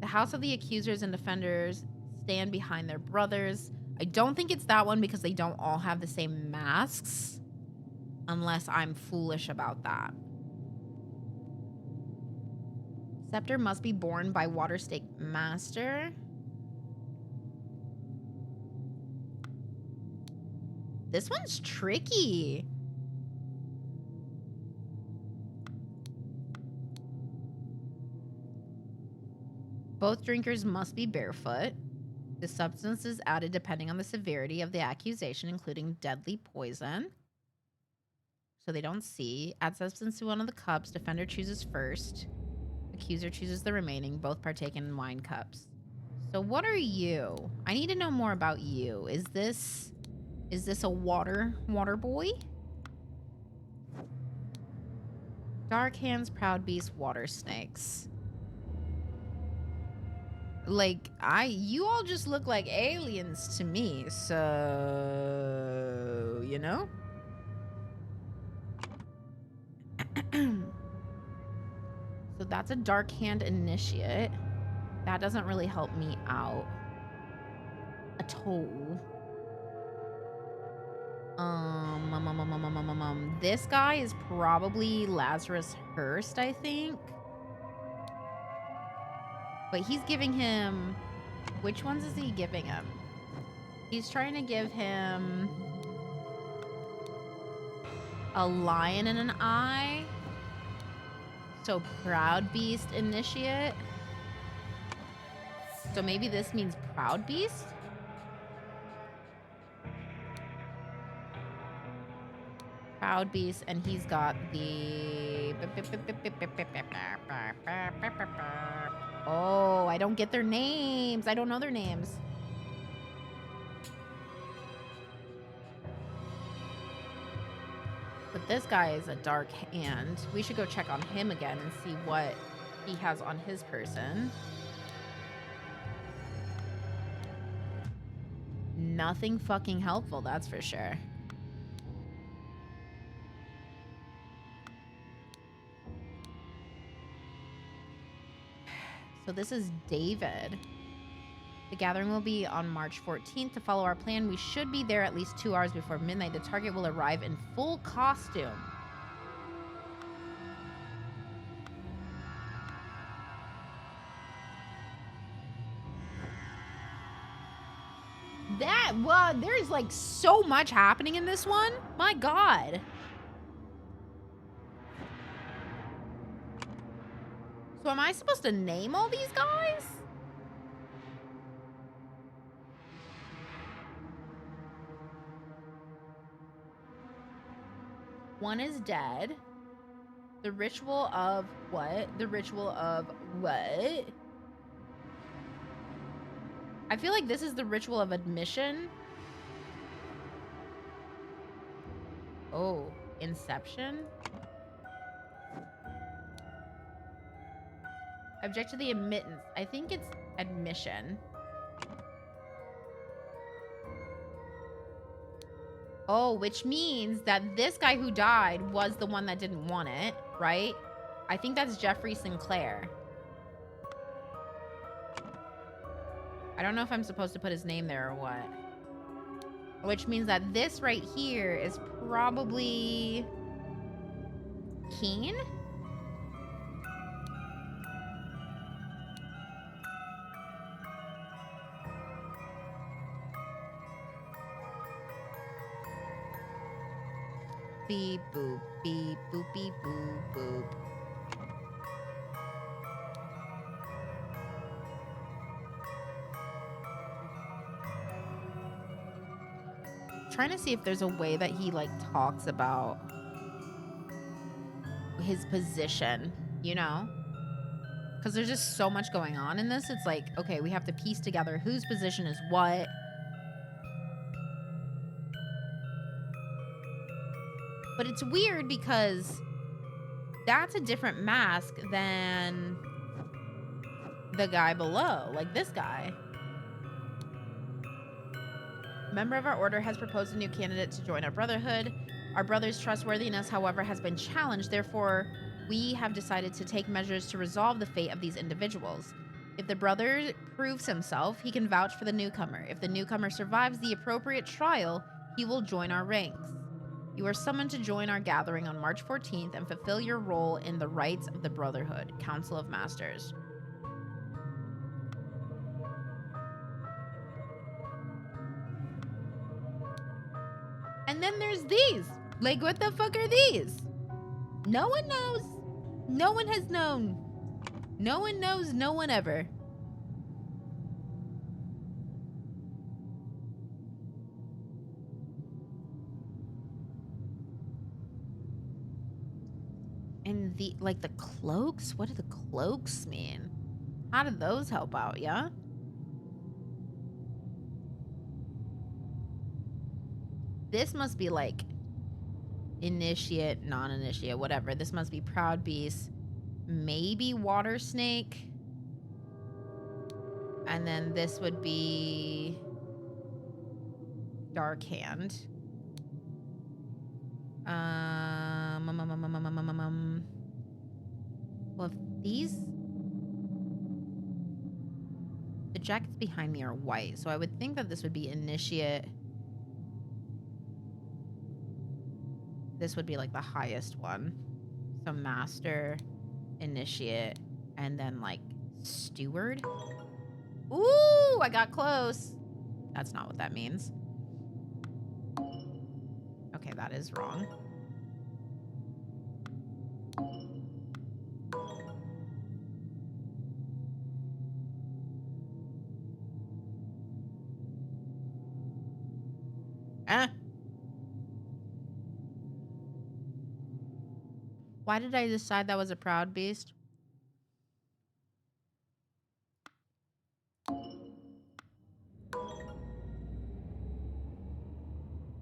The house of the accusers and defenders stand behind their brothers. I don't think it's that one because they don't all have the same masks. Unless I'm foolish about that. Scepter must be borne by Waterstake Master. This one's tricky. Both drinkers must be barefoot. The substance is added depending on the severity of the accusation, including deadly poison. So they don't see. Add substance to one of the cups. Defender chooses first. Accuser chooses the remaining. Both partake in wine cups. So what are you? I need to know more about you. Is this a water boy? Dark hands, proud beast, water snakes. Like, you all just look like aliens to me, so, you know? So that's a dark hand initiate. That doesn't really help me out at all. This guy is probably Lazarus Hurst, I think. But he's giving him... Which ones is he giving him? He's trying to give him... a lion and an eye. So Proud Beast Initiate. So maybe this means Proud Beast? Proud Beast, and he's got the... Oh, I don't get their names. I don't know their names. But this guy is a dark hand. We should go check on him again and see what he has on his person. Nothing fucking helpful, that's for sure. So this is David. The gathering will be on March 14th. To follow our plan, we should be there at least 2 hours before midnight. The target will arrive in full costume. There's like so much happening in this one. My God. So am I supposed to name all these guys? One is dead. The ritual of what? The ritual of what? I feel like this is the ritual of admission. Oh, Inception? Object to the admittance. I think it's admission. Oh, which means that this guy who died was the one that didn't want it, right? I think that's Jeffrey Sinclair. I don't know if I'm supposed to put his name there or what. Which means that this right here is probably Keen? Beep boop, beep boop, beep boop, boop. Trying to see if there's a way that he like talks about his position, you know? Because there's just so much going on in this. It's like, okay, we have to piece together whose position is what. But it's weird because that's a different mask than the guy below, like this guy. A member of our order has proposed a new candidate to join our brotherhood. Our brother's trustworthiness, however, has been challenged. Therefore, we have decided to take measures to resolve the fate of these individuals. If the brother proves himself, he can vouch for the newcomer. If the newcomer survives the appropriate trial, he will join our ranks. You are summoned to join our gathering on March 14th and fulfill your role in the rites of the Brotherhood, Council of Masters. And then there's these. Like, what the fuck are these? No one knows. No one has known. No one knows, no one ever. And the, like, the cloaks? What do the cloaks mean? How do those help out, yeah? This must be, like, initiate, non-initiate, whatever. This must be Proud Beast. Maybe Water Snake. And then this would be Dark Hand. Well, if these... The jackets behind me are white, so I would think that this would be Initiate. This would be like the highest one. So Master, Initiate, and then like Steward. Ooh, I got close. That's not what that means. Okay, that is wrong. Why did I decide that was a Proud Beast?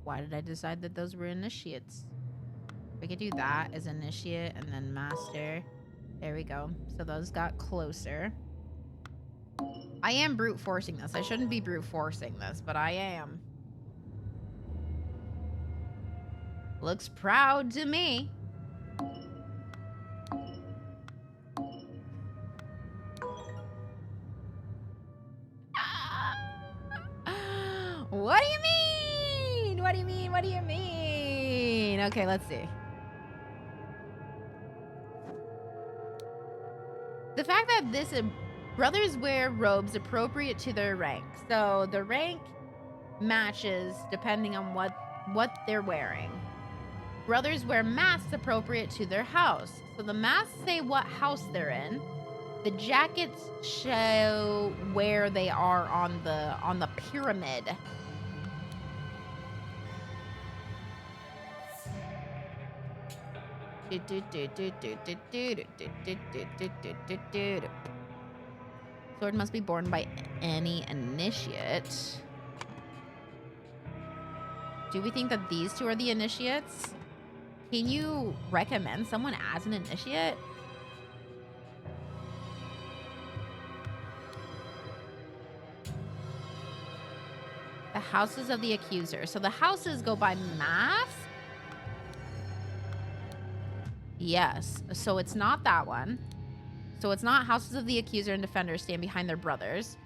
Why did I decide that those were initiates? We could do that as initiate and then master. There we go. So those got closer. I am brute forcing this. I shouldn't be brute forcing this, but I am. Looks proud to me. What do you mean? What do you mean? What do you mean? Okay, let's see. The fact that this brothers wear robes appropriate to their rank. So the rank matches depending on what they're wearing. Brothers wear masks appropriate to their house. So the masks say what house they're in. The jackets show where they are on the pyramid. Sword must be borne by any initiate. Do we think that these two are the initiates? Can you recommend someone as an initiate? The houses of the accuser. So the houses go by math? Yes. So it's not that one. So it's not houses of the accuser and defender stand behind their brothers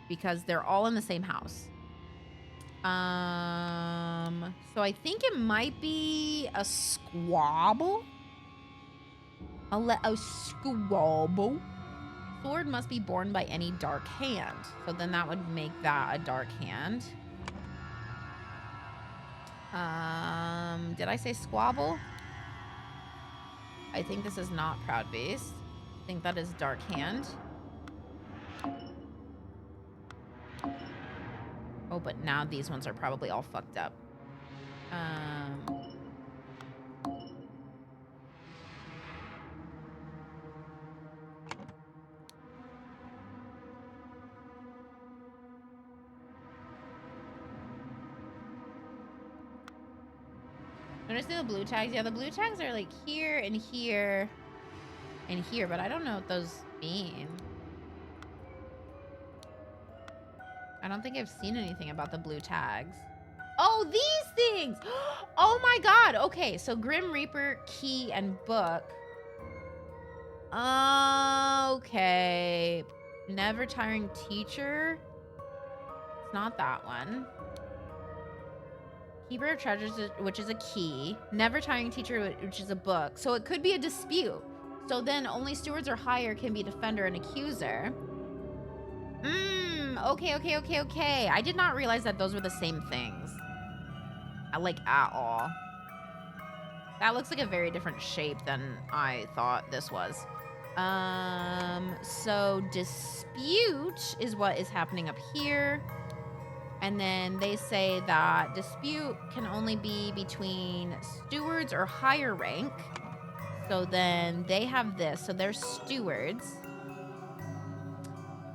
because they're all in the same house. So I think it might be a squabble. A squabble. Sword must be borne by any dark hand. So then that would make that a dark hand. Did I say squabble? I think this is not Proud Beast. I think that is Dark Hand. Oh, but now these ones are probably all fucked up. Notice the blue tags? Yeah, the blue tags are like here and here and here, but I don't know what those mean. I don't think I've seen anything about the blue tags. Oh, these things! Oh my god! Okay, so Grim Reaper, Key, and Book. Okay. Never Tiring Teacher. It's not that one. Keeper of Treasures, which is a key. Never Tiring Teacher, which is a book. So it could be a dispute. So then only stewards or higher can be defender and accuser. Okay. I did not realize that those were the same things. Like, at all. That looks like a very different shape than I thought this was. So dispute is what is happening up here. And then they say that dispute can only be between stewards or higher rank. So then they have this. So they're stewards.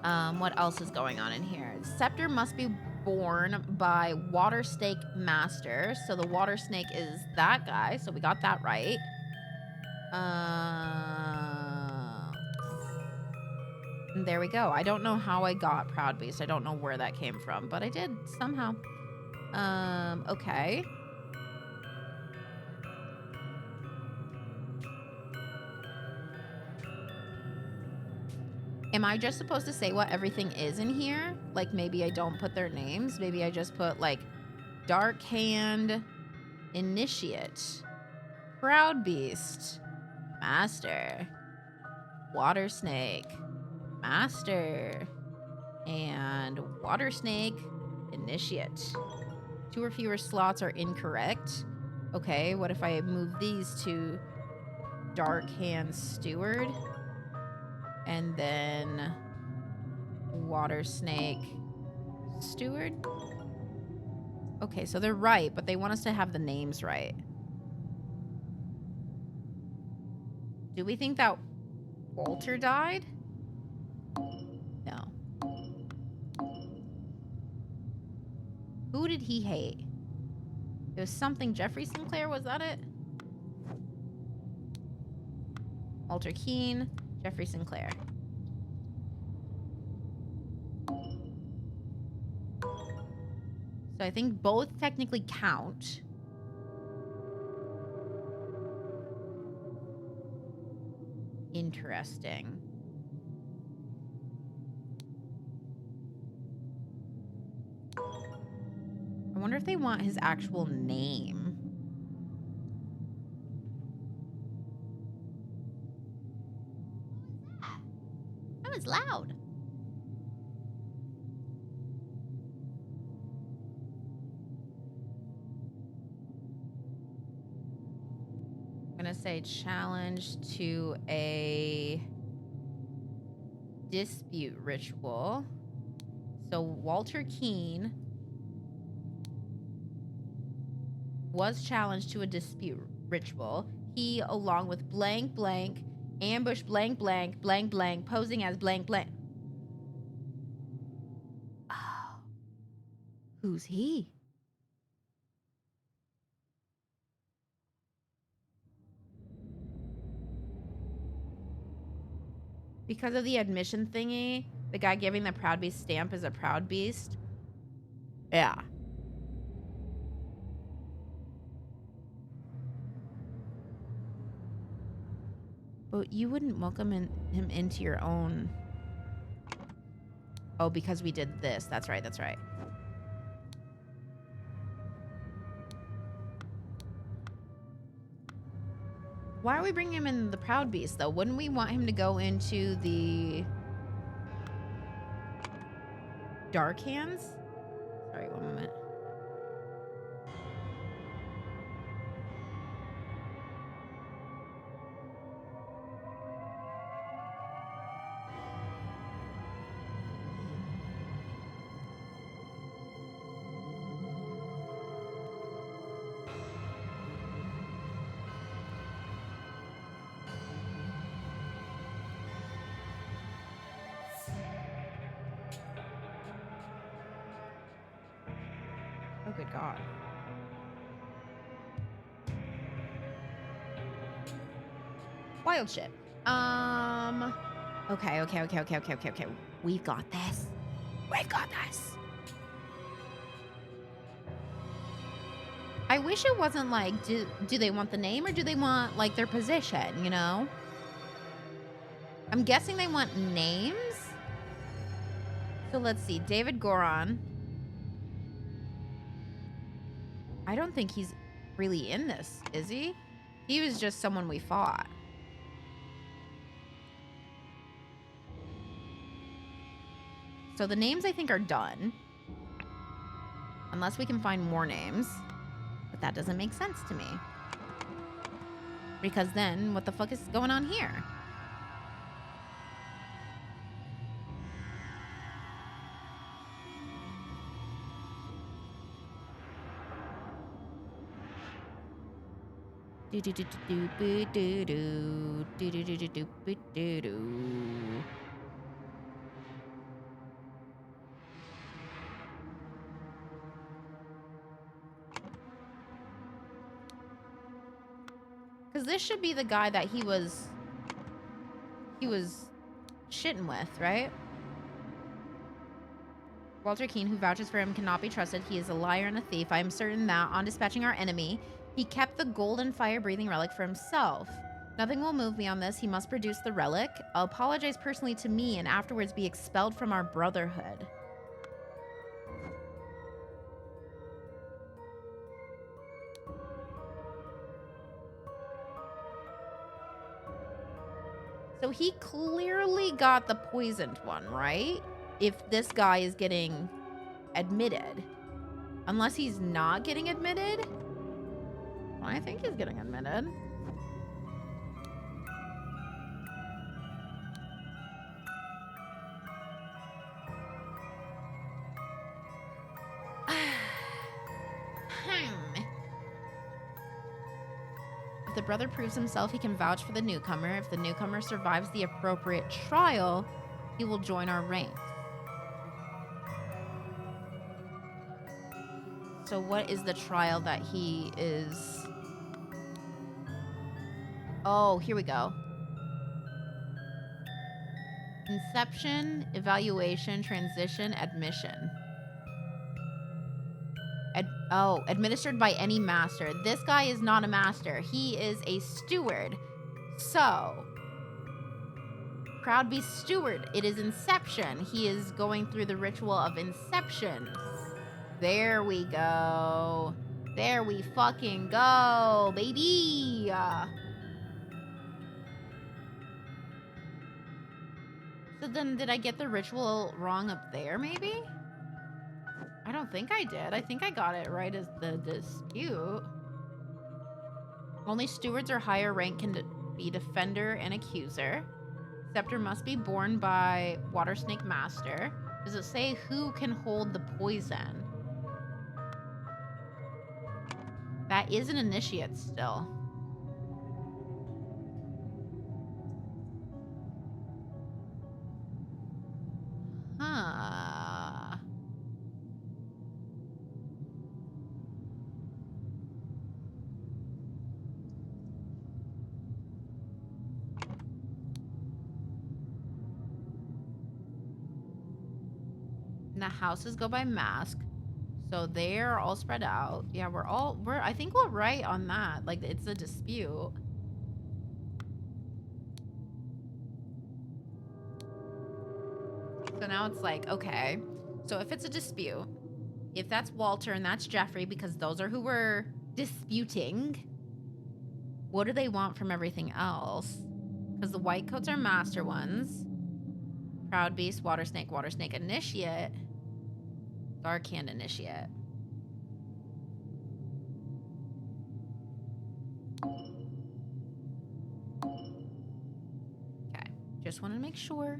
What else is going on in here? Scepter must be borne by water snake master. So the water snake is that guy. So we got that right. There we go. I don't know how I got Proud Beast. I don't know where that came from, but I did somehow. Okay. Am I just supposed to say what everything is in here? Like, maybe I don't put their names. Maybe I just put, like, Dark Hand, Initiate, Proud Beast, Master, Water Snake, Master, and Water Snake, Initiate. 2 or fewer slots are incorrect. Okay, what if I move these to Dark Hand Steward? And then Water Snake Steward. Okay, so they're right, but they want us to have the names right. Do we think that Walter died? No. Who did he hate? It was something Jeffrey Sinclair, was that it? Walter Keane, Jeffrey Sinclair. So I think both technically count. Interesting. I wonder if they want his actual name. That was loud. I'm gonna say challenge to a dispute ritual. So Walter Keane was challenged to a dispute ritual. He, along with blank blank, ambush blank blank, blank blank, posing as blank blank. Oh. Who's he? Because of the admission thingy, the guy giving the Proud Beast stamp is a Proud Beast. Yeah. But you wouldn't welcome him into your own... Oh, because we did this. That's right, that's right. Why are we bringing him in the Proud Beast, though? Wouldn't we want him to go into the... Dark Hands? Sorry, one moment. Oh, good God. Wild shit. Okay. We've got this. We've got this. I wish it wasn't like, do they want the name or do they want, like, their position, you know? I'm guessing they want names. So let's see. David Goron. I don't think he's really in this, is he? He was just someone we fought. So the names, I think, are done. Unless we can find more names. But that doesn't make sense to me. Because then, what the fuck is going on here? Because this should be the guy that he was shitting with, right? Walter Keane, who vouches for him, cannot be trusted. He is a liar and a thief. I am certain that, on dispatching our enemy, he kept the golden fire-breathing relic for himself. Nothing will move me on this. He must produce the relic. I'll apologize personally to me and afterwards be expelled from our brotherhood. So he clearly got the poisoned one, right? If this guy is getting admitted. Unless he's not getting admitted. Well, I think he's getting admitted. If the brother proves himself, he can vouch for the newcomer. If the newcomer survives the appropriate trial, he will join our ranks. So what is the trial that he is... Oh, here we go. Inception, evaluation, transition, admission. Administered by any master. This guy is not a master. He is a steward. So, Proud Beast Steward. It is Inception. He is going through the ritual of Inception. There we go. There we fucking go, baby. So then did I get the ritual wrong up there, maybe? I don't think I did. I think I got it right as the dispute. Only stewards or higher rank can be defender and accuser. Scepter must be borne by Water Snake Master. Does it say who can hold the poison? That is an initiate still. Huh. And the houses go by mask. So they're all spread out. Yeah, I think we're right on that. Like, it's a dispute. So now it's like, okay. So if it's a dispute, if that's Walter and that's Jeffrey, because those are who we're disputing, what do they want from everything else? Because the white coats are master ones. Proud Beast, Water Snake Initiate. Dark Hand Initiate. Okay. Just wanted to make sure.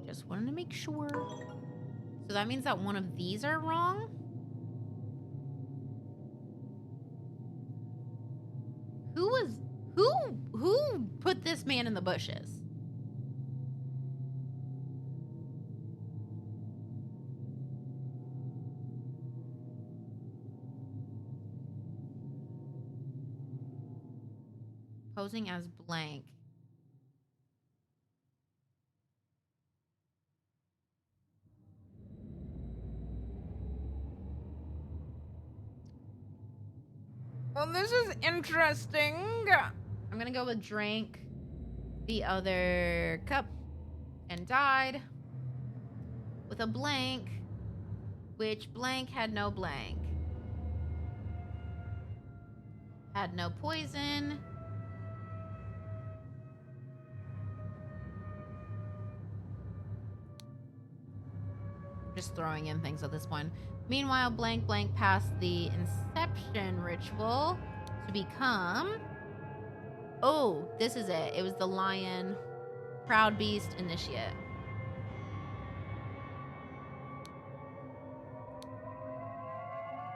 Just wanted to make sure. So that means that one of these are wrong? Who put this man in the bushes? Posing as blank. Well, this is interesting. I'm gonna go with drank the other cup and died with a blank, which blank had no blank. Had no poison. Just throwing in things at this point. Meanwhile, blank passed the Inception ritual to become... Oh, this is it. It was the Lion Proud Beast Initiate.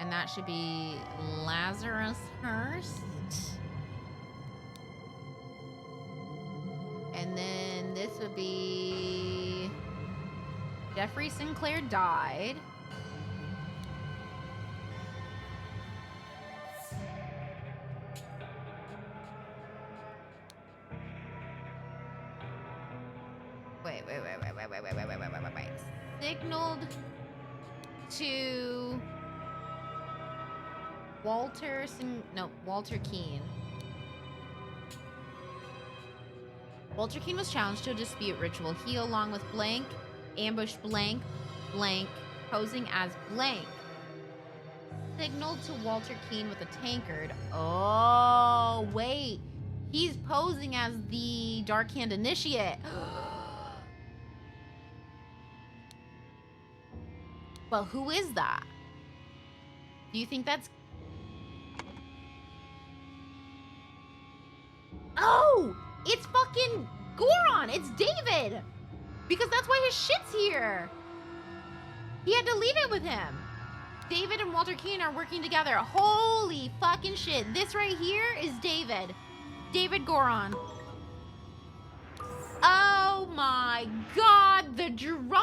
And that should be Lazarus Hurst. And then this would be... Jeffrey Sinclair died. Wait. Signaled to Walter Keene. Walter Keene was challenged to a dispute ritual. He, along with blank, ambushed blank, posing as blank. Signaled to Walter Keene with a tankard. Oh, wait. He's posing as the Dark Hand Initiate. Well, who is that? Do you think that's... Oh! It's fucking Goron! It's David! Because that's why his shit's here. He had to leave it with him. David and Walter Keene are working together. Holy fucking shit. This right here is David. David Goron. Oh my god, the drama!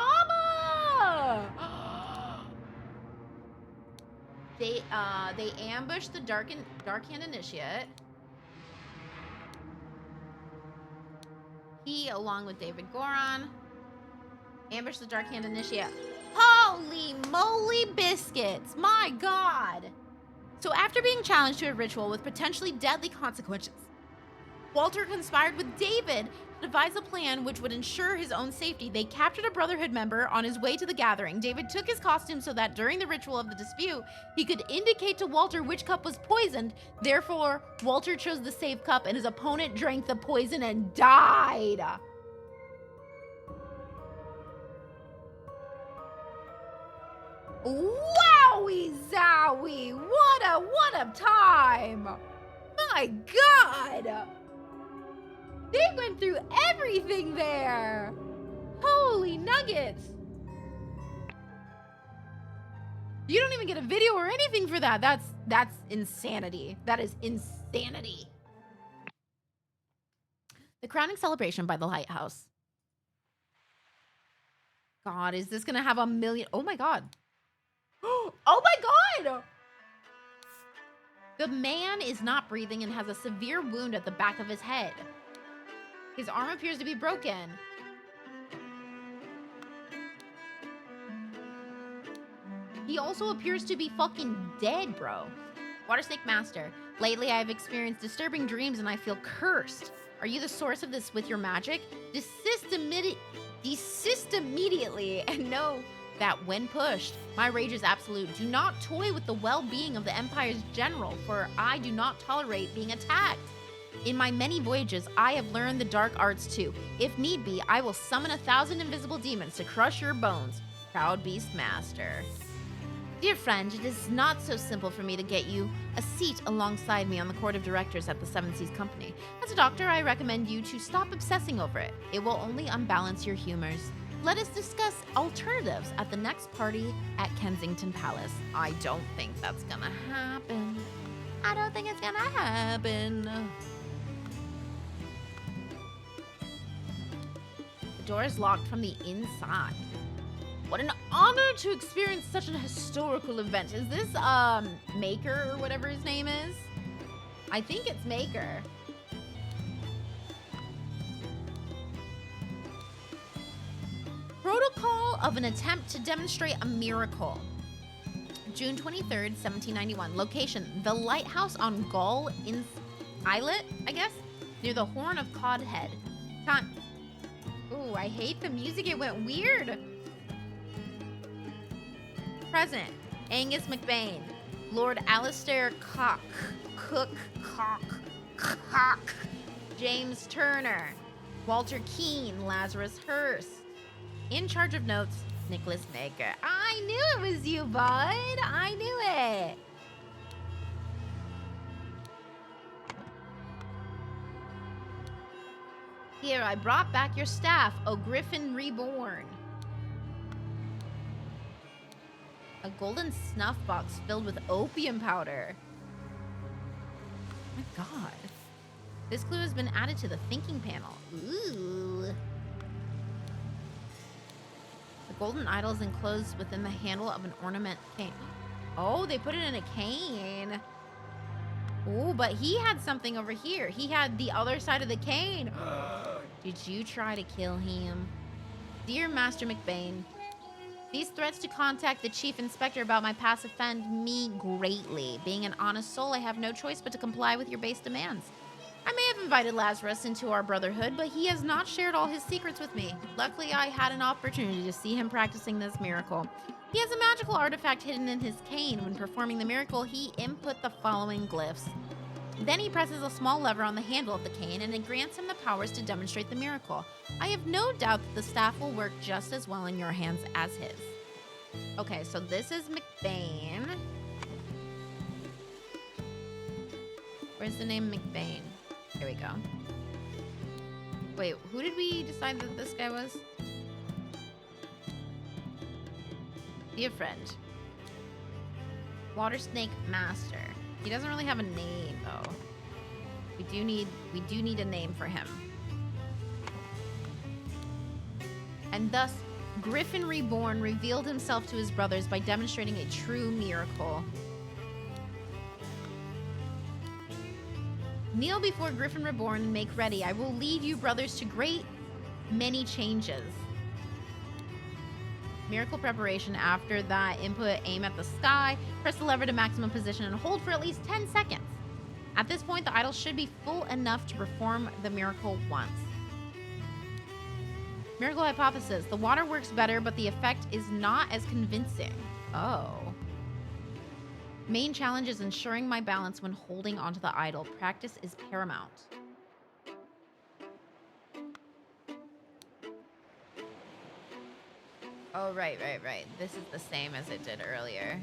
They ambush the Dark Hand Initiate. He, along with David Goron, ambush the Dark Hand Initiate. Holy moly biscuits! My God! So after being challenged to a ritual with potentially deadly consequences, Walter conspired with David to devise a plan which would ensure his own safety. They captured a Brotherhood member on his way to the gathering. David took his costume so that during the ritual of the dispute, he could indicate to Walter which cup was poisoned. Therefore, Walter chose the safe cup and his opponent drank the poison and died. Wowie zowie! What a time! My God! They went through everything there! Holy nuggets! You don't even get a video or anything for that. That's insanity. That is insanity. The crowning celebration by the lighthouse. God, is this gonna have a million? Oh my God. Oh my God! The man is not breathing and has a severe wound at the back of his head. His arm appears to be broken. He also appears to be fucking dead, bro. Water Snake Master. Lately, I've experienced disturbing dreams and I feel cursed. Are you the source of this with your magic? Desist immediately and know that when pushed, my rage is absolute. Do not toy with the well-being of the Empire's general, for I do not tolerate being attacked. In my many voyages, I have learned the dark arts too. If need be, I will summon 1,000 invisible demons to crush your bones. Proud Beast Master. Dear friend, it is not so simple for me to get you a seat alongside me on the court of directors at the Seven Seas Company. As a doctor, I recommend you to stop obsessing over it. It will only unbalance your humors. Let us discuss alternatives at the next party at Kensington Palace. I don't think that's gonna happen. I don't think it's gonna happen. The door is locked from the inside. What an honor to experience such an historical event. Is this, Maker or whatever his name is? I think it's Maker. Protocol of an attempt to demonstrate a miracle. June 23rd, 1791. Location, the lighthouse on Gull Islet, I guess? Near the Horn of Codhead. Time. Ooh, I hate the music. It went weird. Present, Angus McBain, Lord Alistair Cock, James Turner, Walter Keane, Lazarus Hearst. In charge of notes, Nicholas Maker. I knew it was you, bud. I knew it. Here, I brought back your staff, O Griffin Reborn. A golden snuff box filled with opium powder. Oh my God. This clue has been added to the thinking panel. Ooh. The golden idol is enclosed within the handle of an ornament cane. Oh, they put it in a cane. Oh, but he had something over here. He had the other side of the cane. Did you try to kill him? Dear Master McBain, these threats to contact the Chief Inspector about my past offend me greatly. Being an honest soul, I have no choice but to comply with your base demands. I may have invited Lazarus into our brotherhood, but he has not shared all his secrets with me. Luckily, I had an opportunity to see him practicing this miracle. He has a magical artifact hidden in his cane. When performing the miracle, he input the following glyphs. Then he presses a small lever on the handle of the cane, and it grants him the powers to demonstrate the miracle. I have no doubt that the staff will work just as well in your hands as his. Okay, so this is McBain. Where's the name McBain? Here we go. Wait, who did we decide that this guy was? Dear friend. Water Snake Master. He doesn't really have a name though. We do need a name for him. And thus, Griffin Reborn revealed himself to his brothers by demonstrating a true miracle. Kneel before Griffin Reborn and make ready. I will lead you, brothers, to great many changes. Miracle preparation. After that input, aim at the sky, press the lever to maximum position, and hold for at least 10 seconds. At this point, the idol should be full enough to perform the miracle once. Miracle hypothesis. The water works better, but the effect is not as convincing. Oh. Main challenge is ensuring my balance when holding onto the idol. Practice is paramount. Oh, right. This is the same as it did earlier.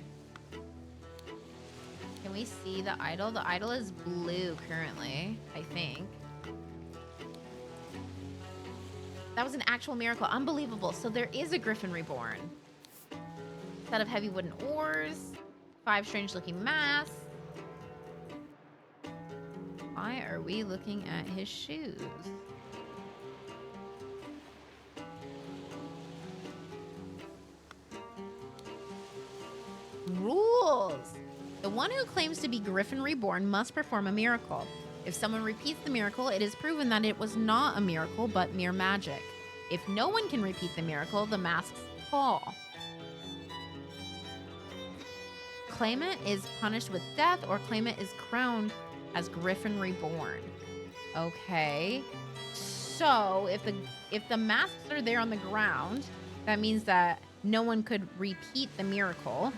Can we see the idol? The idol is blue currently, I think. That was an actual miracle. Unbelievable. So there is a Griffin Reborn. Set of heavy wooden oars. 5 strange-looking masks. Why are we looking at his shoes? Rules! The one who claims to be Griffin Reborn must perform a miracle. If someone repeats the miracle, it is proven that it was not a miracle, but mere magic. If no one can repeat the miracle, the masks fall. Claimant is punished with death, or claimant is crowned as Griffin Reborn. Okay. So if the masks are there on the ground, that means that no one could repeat the miracle.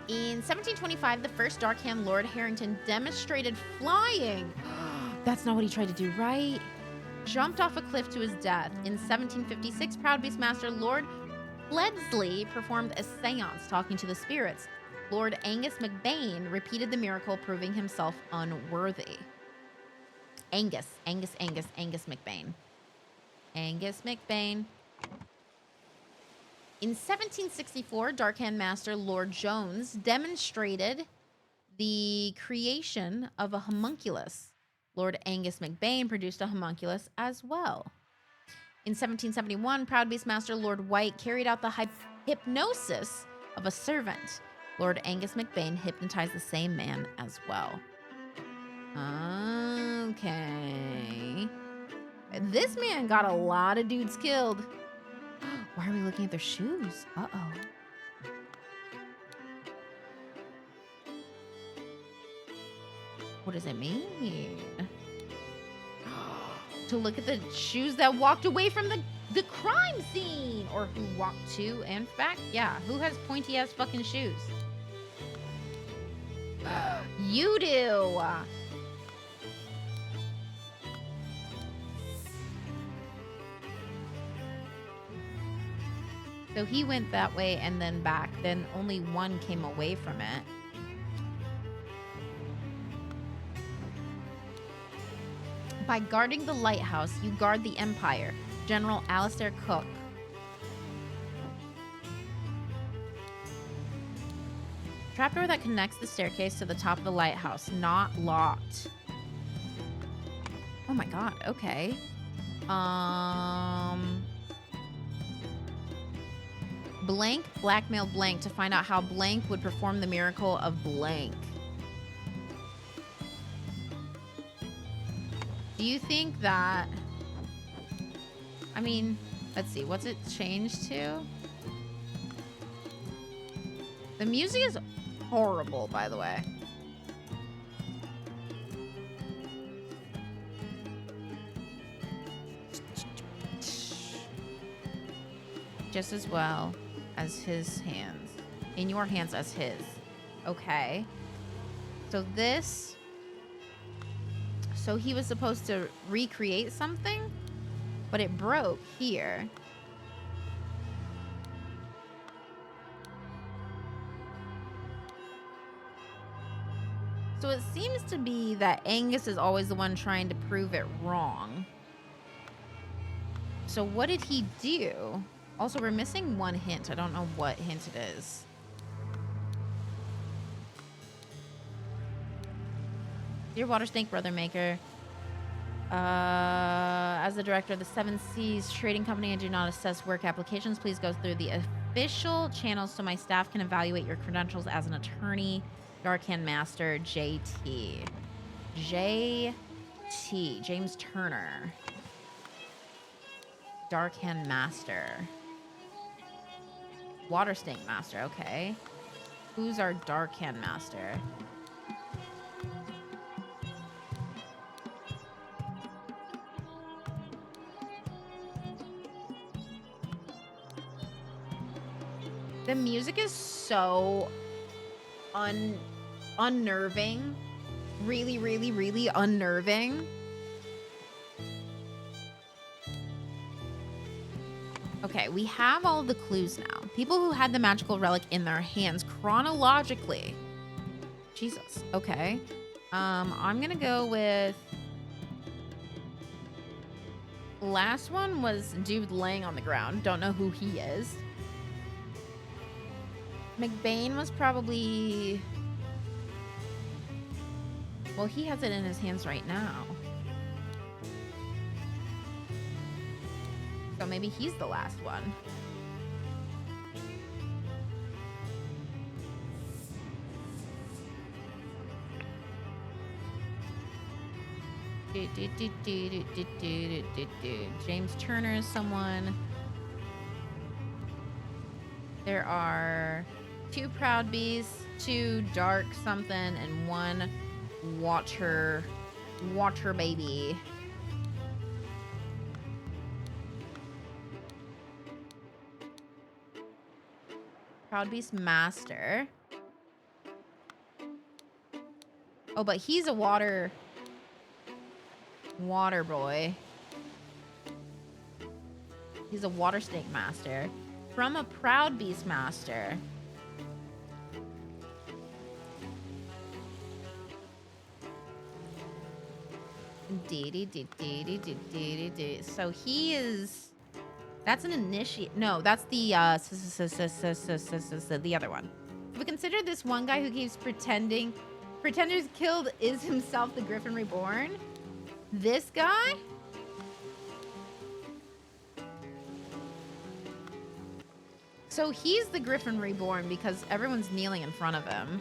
In 1725, the first Darkhand Lord Harrington demonstrated flying. That's not what he tried to do, right? Jumped off a cliff to his death. In 1756, Proud Beastmaster Lord Ledsley performed a seance talking to the spirits. Lord Angus McBain repeated the miracle, proving himself unworthy. Angus McBain. Angus McBain. In 1764, Darkhand Master Lord Jones demonstrated the creation of a homunculus. Lord Angus McBain produced a homunculus as well. In 1771, Proud Beastmaster Lord White carried out the hypnosis of a servant. Lord Angus McBain hypnotized the same man as well. Okay. This man got a lot of dudes killed. Why are we looking at their shoes? Uh-oh. What does it mean? To look at the shoes that walked away from the crime scene, or who walked to and back. Yeah, who has pointy ass fucking shoes? You do. So he went that way and then back. Then only one came away from it. By guarding the lighthouse, you guard the Empire. General Alistair Cook. Trapdoor that connects the staircase to the top of the lighthouse. Not locked. Oh my god, okay. Blank blackmailed Blank to find out how Blank would perform the miracle of Blank. Do you think that... I mean, let's see. What's it changed to? The music is horrible, by the way. Just as well as his hands. In your hands as his. Okay. So this... So he was supposed to recreate something, but it broke here. So it seems to be that Angus is always the one trying to prove it wrong. So what did he do? Also, we're missing one hint. I don't know what hint it is. Dear Water Snake Brother Maker, as the director of the Seven Seas Trading Company, I do not assess work applications. Please go through the official channels so my staff can evaluate your credentials as an attorney. Dark Hand Master, JT. JT, James Turner. Dark Hand Master. Water Snake Master, okay. Who's our Dark Hand Master? The music is so unnerving. Really, really, really unnerving. Okay, we have all the clues now. People who had the magical relic in their hands chronologically. Jesus. Okay. I'm gonna go with... Last one was dude laying on the ground. Don't know who he is. McBain was probably... Well, he has it in his hands right now. So maybe he's the last one. James Turner is someone. There are 2 Proud Beasts, 2 Dark something, and 1 Water Baby. Proud Beast Master. Oh, but he's a water boy. He's a Water Snake Master. From a Proud Beast Master. So he is... That's an initiate. No, that's the other one. If we consider this one guy who keeps pretenders killed is himself the Griffin Reborn. This guy? So he's the Griffin Reborn because everyone's kneeling in front of him.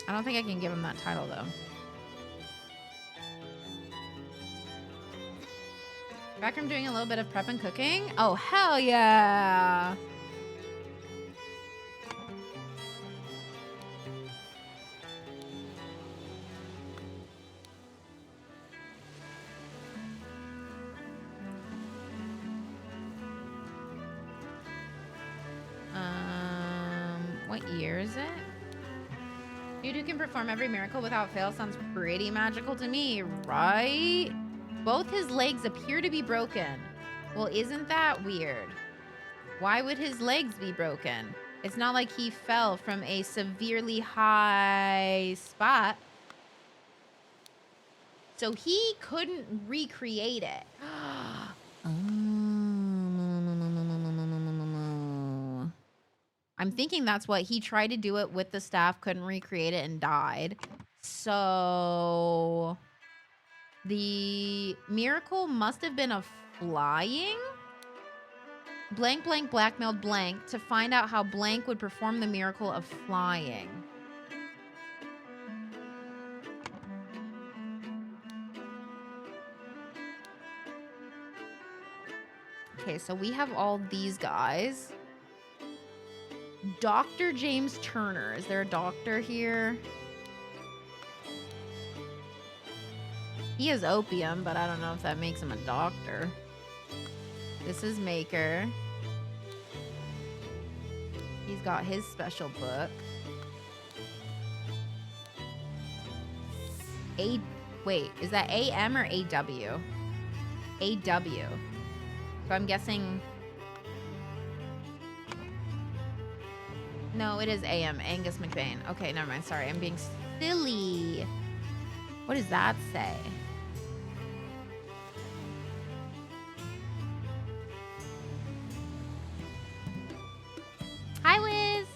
I don't think I can give him that title though. Back from doing a little bit of prep and cooking. Oh, hell yeah. What year is it? Dude who can perform every miracle without fail sounds pretty magical to me, right? Both his legs appear to be broken. Well, isn't that weird? Why would his legs be broken? It's not like he fell from a severely high spot. So he couldn't recreate it. I'm thinking that's what he tried to do it with the staff, couldn't recreate it, and died. So the miracle must have been of flying. Blank blank blackmailed blank to find out how blank would perform the miracle of flying. Okay, so we have all these guys. Dr. James Turner. Is there a doctor here? He has opium, but I don't know if that makes him a doctor. This is Maker. He's got his special book. Wait, is that AM or AW? AW. So I'm guessing... No, it is AM. Angus McBain. Okay, never mind. Sorry, I'm being silly. What does that say? Hi, Wiz.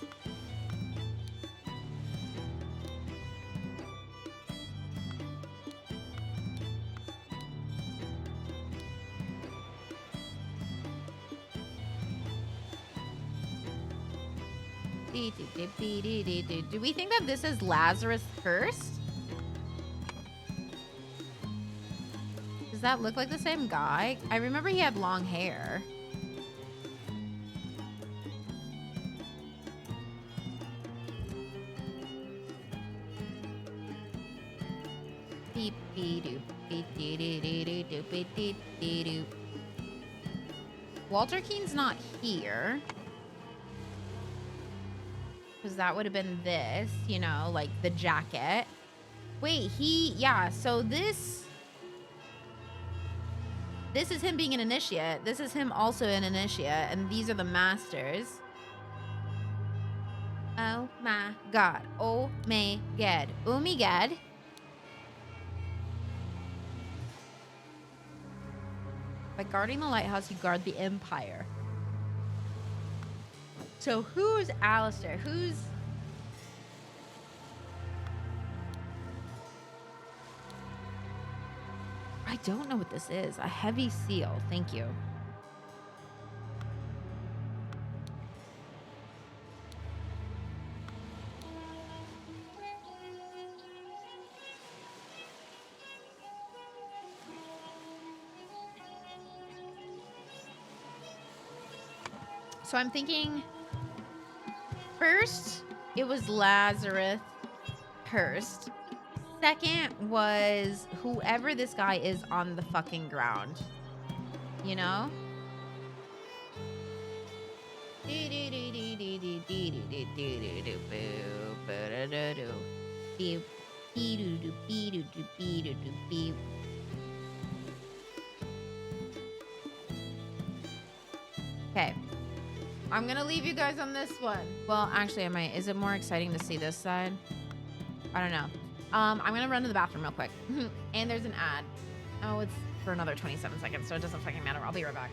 Do we think that this is Lazarus Cursed? Does that look like the same guy? I remember he had long hair. Walter Keane's not here. Because that would have been this, you know, like the jacket. Wait, yeah, so this is him being an initiate. This is him also an initiate, and these are the masters. Oh my god. Oh my god. Oh my god. By guarding the lighthouse, you guard the empire. So who's Alistair? Who's... I don't know what this is. A heavy seal. Thank you. So I'm thinking, first, it was Lazarus Cursed. Second was whoever this guy is on the fucking ground. You know? Okay. I'm gonna leave you guys on this one. Well, actually, is it more exciting to see this side? I don't know. I'm gonna run to the bathroom real quick. And there's an ad. Oh, it's for another 27 seconds, so it doesn't fucking matter. I'll be right back.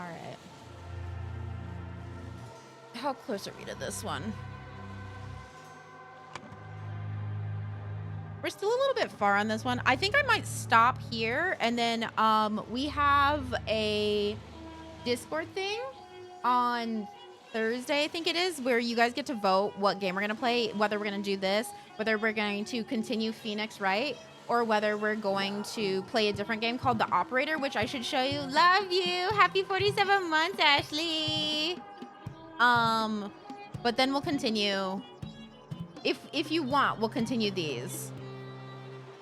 All right. How close are we to this one? We're still a little bit far on this one. I think I might stop here, and then we have a Discord thing on Thursday, I think it is, where you guys get to vote what game we're gonna play, whether we're gonna do this, whether we're going to continue Phoenix Wright, or whether we're going to play a different game called The Operator, which I should show you. Love you. Happy 47 months, Ashley. But then we'll continue. If you want, we'll continue these.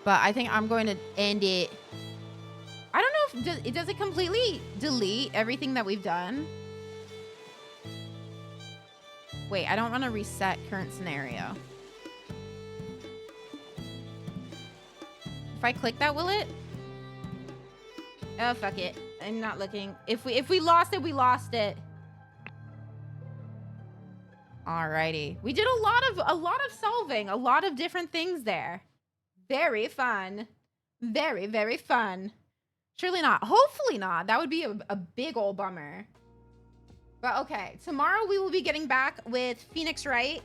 But I think I'm going to end it. I don't know if does it completely delete everything that we've done? Wait, I don't want to reset current scenario. If I click that, will it? Oh, fuck it. I'm not looking. If we lost it, we lost it. Alrighty. We did a lot of solving, a lot of different things there. Very fun. Very, very fun. Surely not. Hopefully not. That would be a big old bummer. But okay, tomorrow we will be getting back with Phoenix Wright,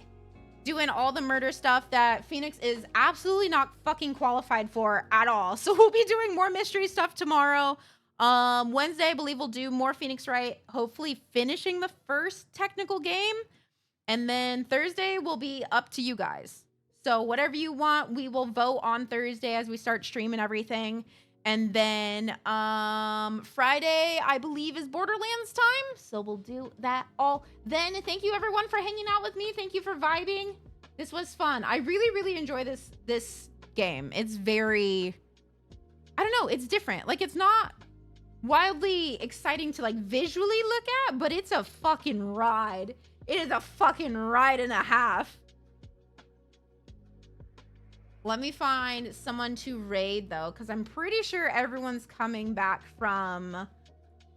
doing all the murder stuff that Phoenix is absolutely not fucking qualified for at all. So we'll be doing more mystery stuff tomorrow. Wednesday, I believe we'll do more Phoenix Wright, hopefully finishing the first technical game. And then Thursday will be up to you guys. So whatever you want, we will vote on Thursday as we start streaming everything. And then Friday, I believe, is Borderlands time. So we'll do that all then. Thank you, everyone, for hanging out with me. Thank you for vibing. This was fun. I really, really enjoy this game. It's very, I don't know, it's different. Like, it's not wildly exciting to, like, visually look at, but it's a fucking ride. It is a fucking ride and a half. Let me find someone to raid, though, because I'm pretty sure everyone's coming back from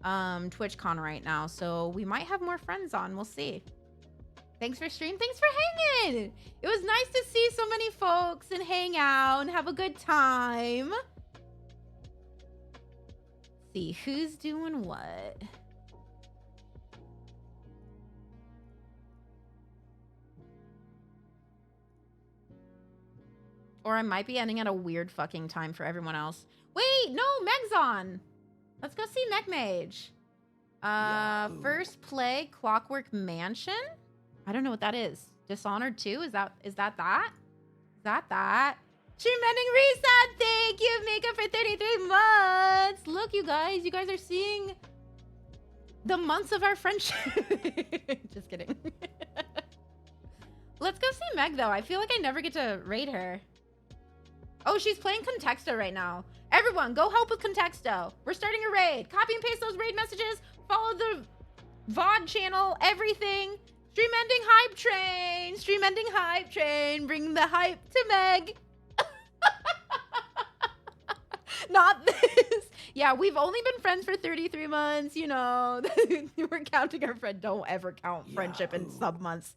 TwitchCon right now. So we might have more friends on. We'll see. Thanks for stream. Thanks for hanging. It was nice to see so many folks and hang out and have a good time. See who's doing what. Or I might be ending at a weird fucking time for everyone else. Wait, no, Meg's on. Let's go see Meg Mage. First play Clockwork Mansion. I don't know what that is. Dishonored 2? Is that? Is that? Stream ending reset. Thank you, Mika, for 33 months. Look, you guys are seeing the months of our friendship. Just kidding. Let's go see Meg, though. I feel like I never get to raid her. Oh, she's playing Contexto right now. Everyone, go help with Contexto. We're starting a raid. Copy and paste those raid messages. Follow the VOD channel, everything. Stream ending hype train. Stream ending hype train. Bring the hype to Meg. Not this. Yeah, we've only been friends for 33 months, you know. We're counting our friend. Don't ever count friendship in sub months.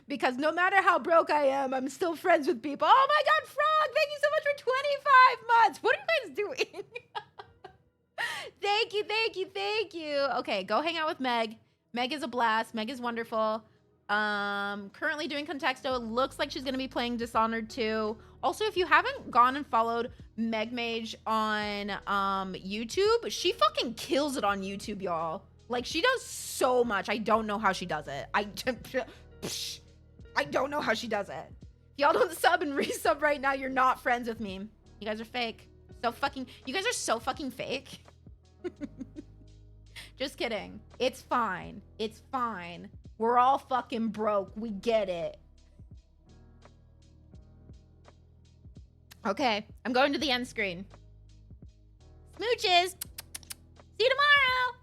Because no matter how broke I am, I'm still friends with people. Oh my God, Frog, thank you so much for 25 months. What are you guys doing? Thank you, thank you, thank you. Okay, go hang out with Meg. Meg is a blast. Meg is wonderful. Currently doing Contexto. It looks like she's going to be playing Dishonored 2. Also, if you haven't gone and followed Meg Mage on YouTube, she fucking kills it on YouTube, y'all. Like, she does so much. I don't know how she does it. I don't know how she does it. If y'all don't sub and resub right now, you're not friends with me. You guys are fake. You guys are so fucking fake. Just kidding. It's fine. It's fine. We're all fucking broke. We get it. Okay, I'm going to the end screen. Smooches. See you tomorrow.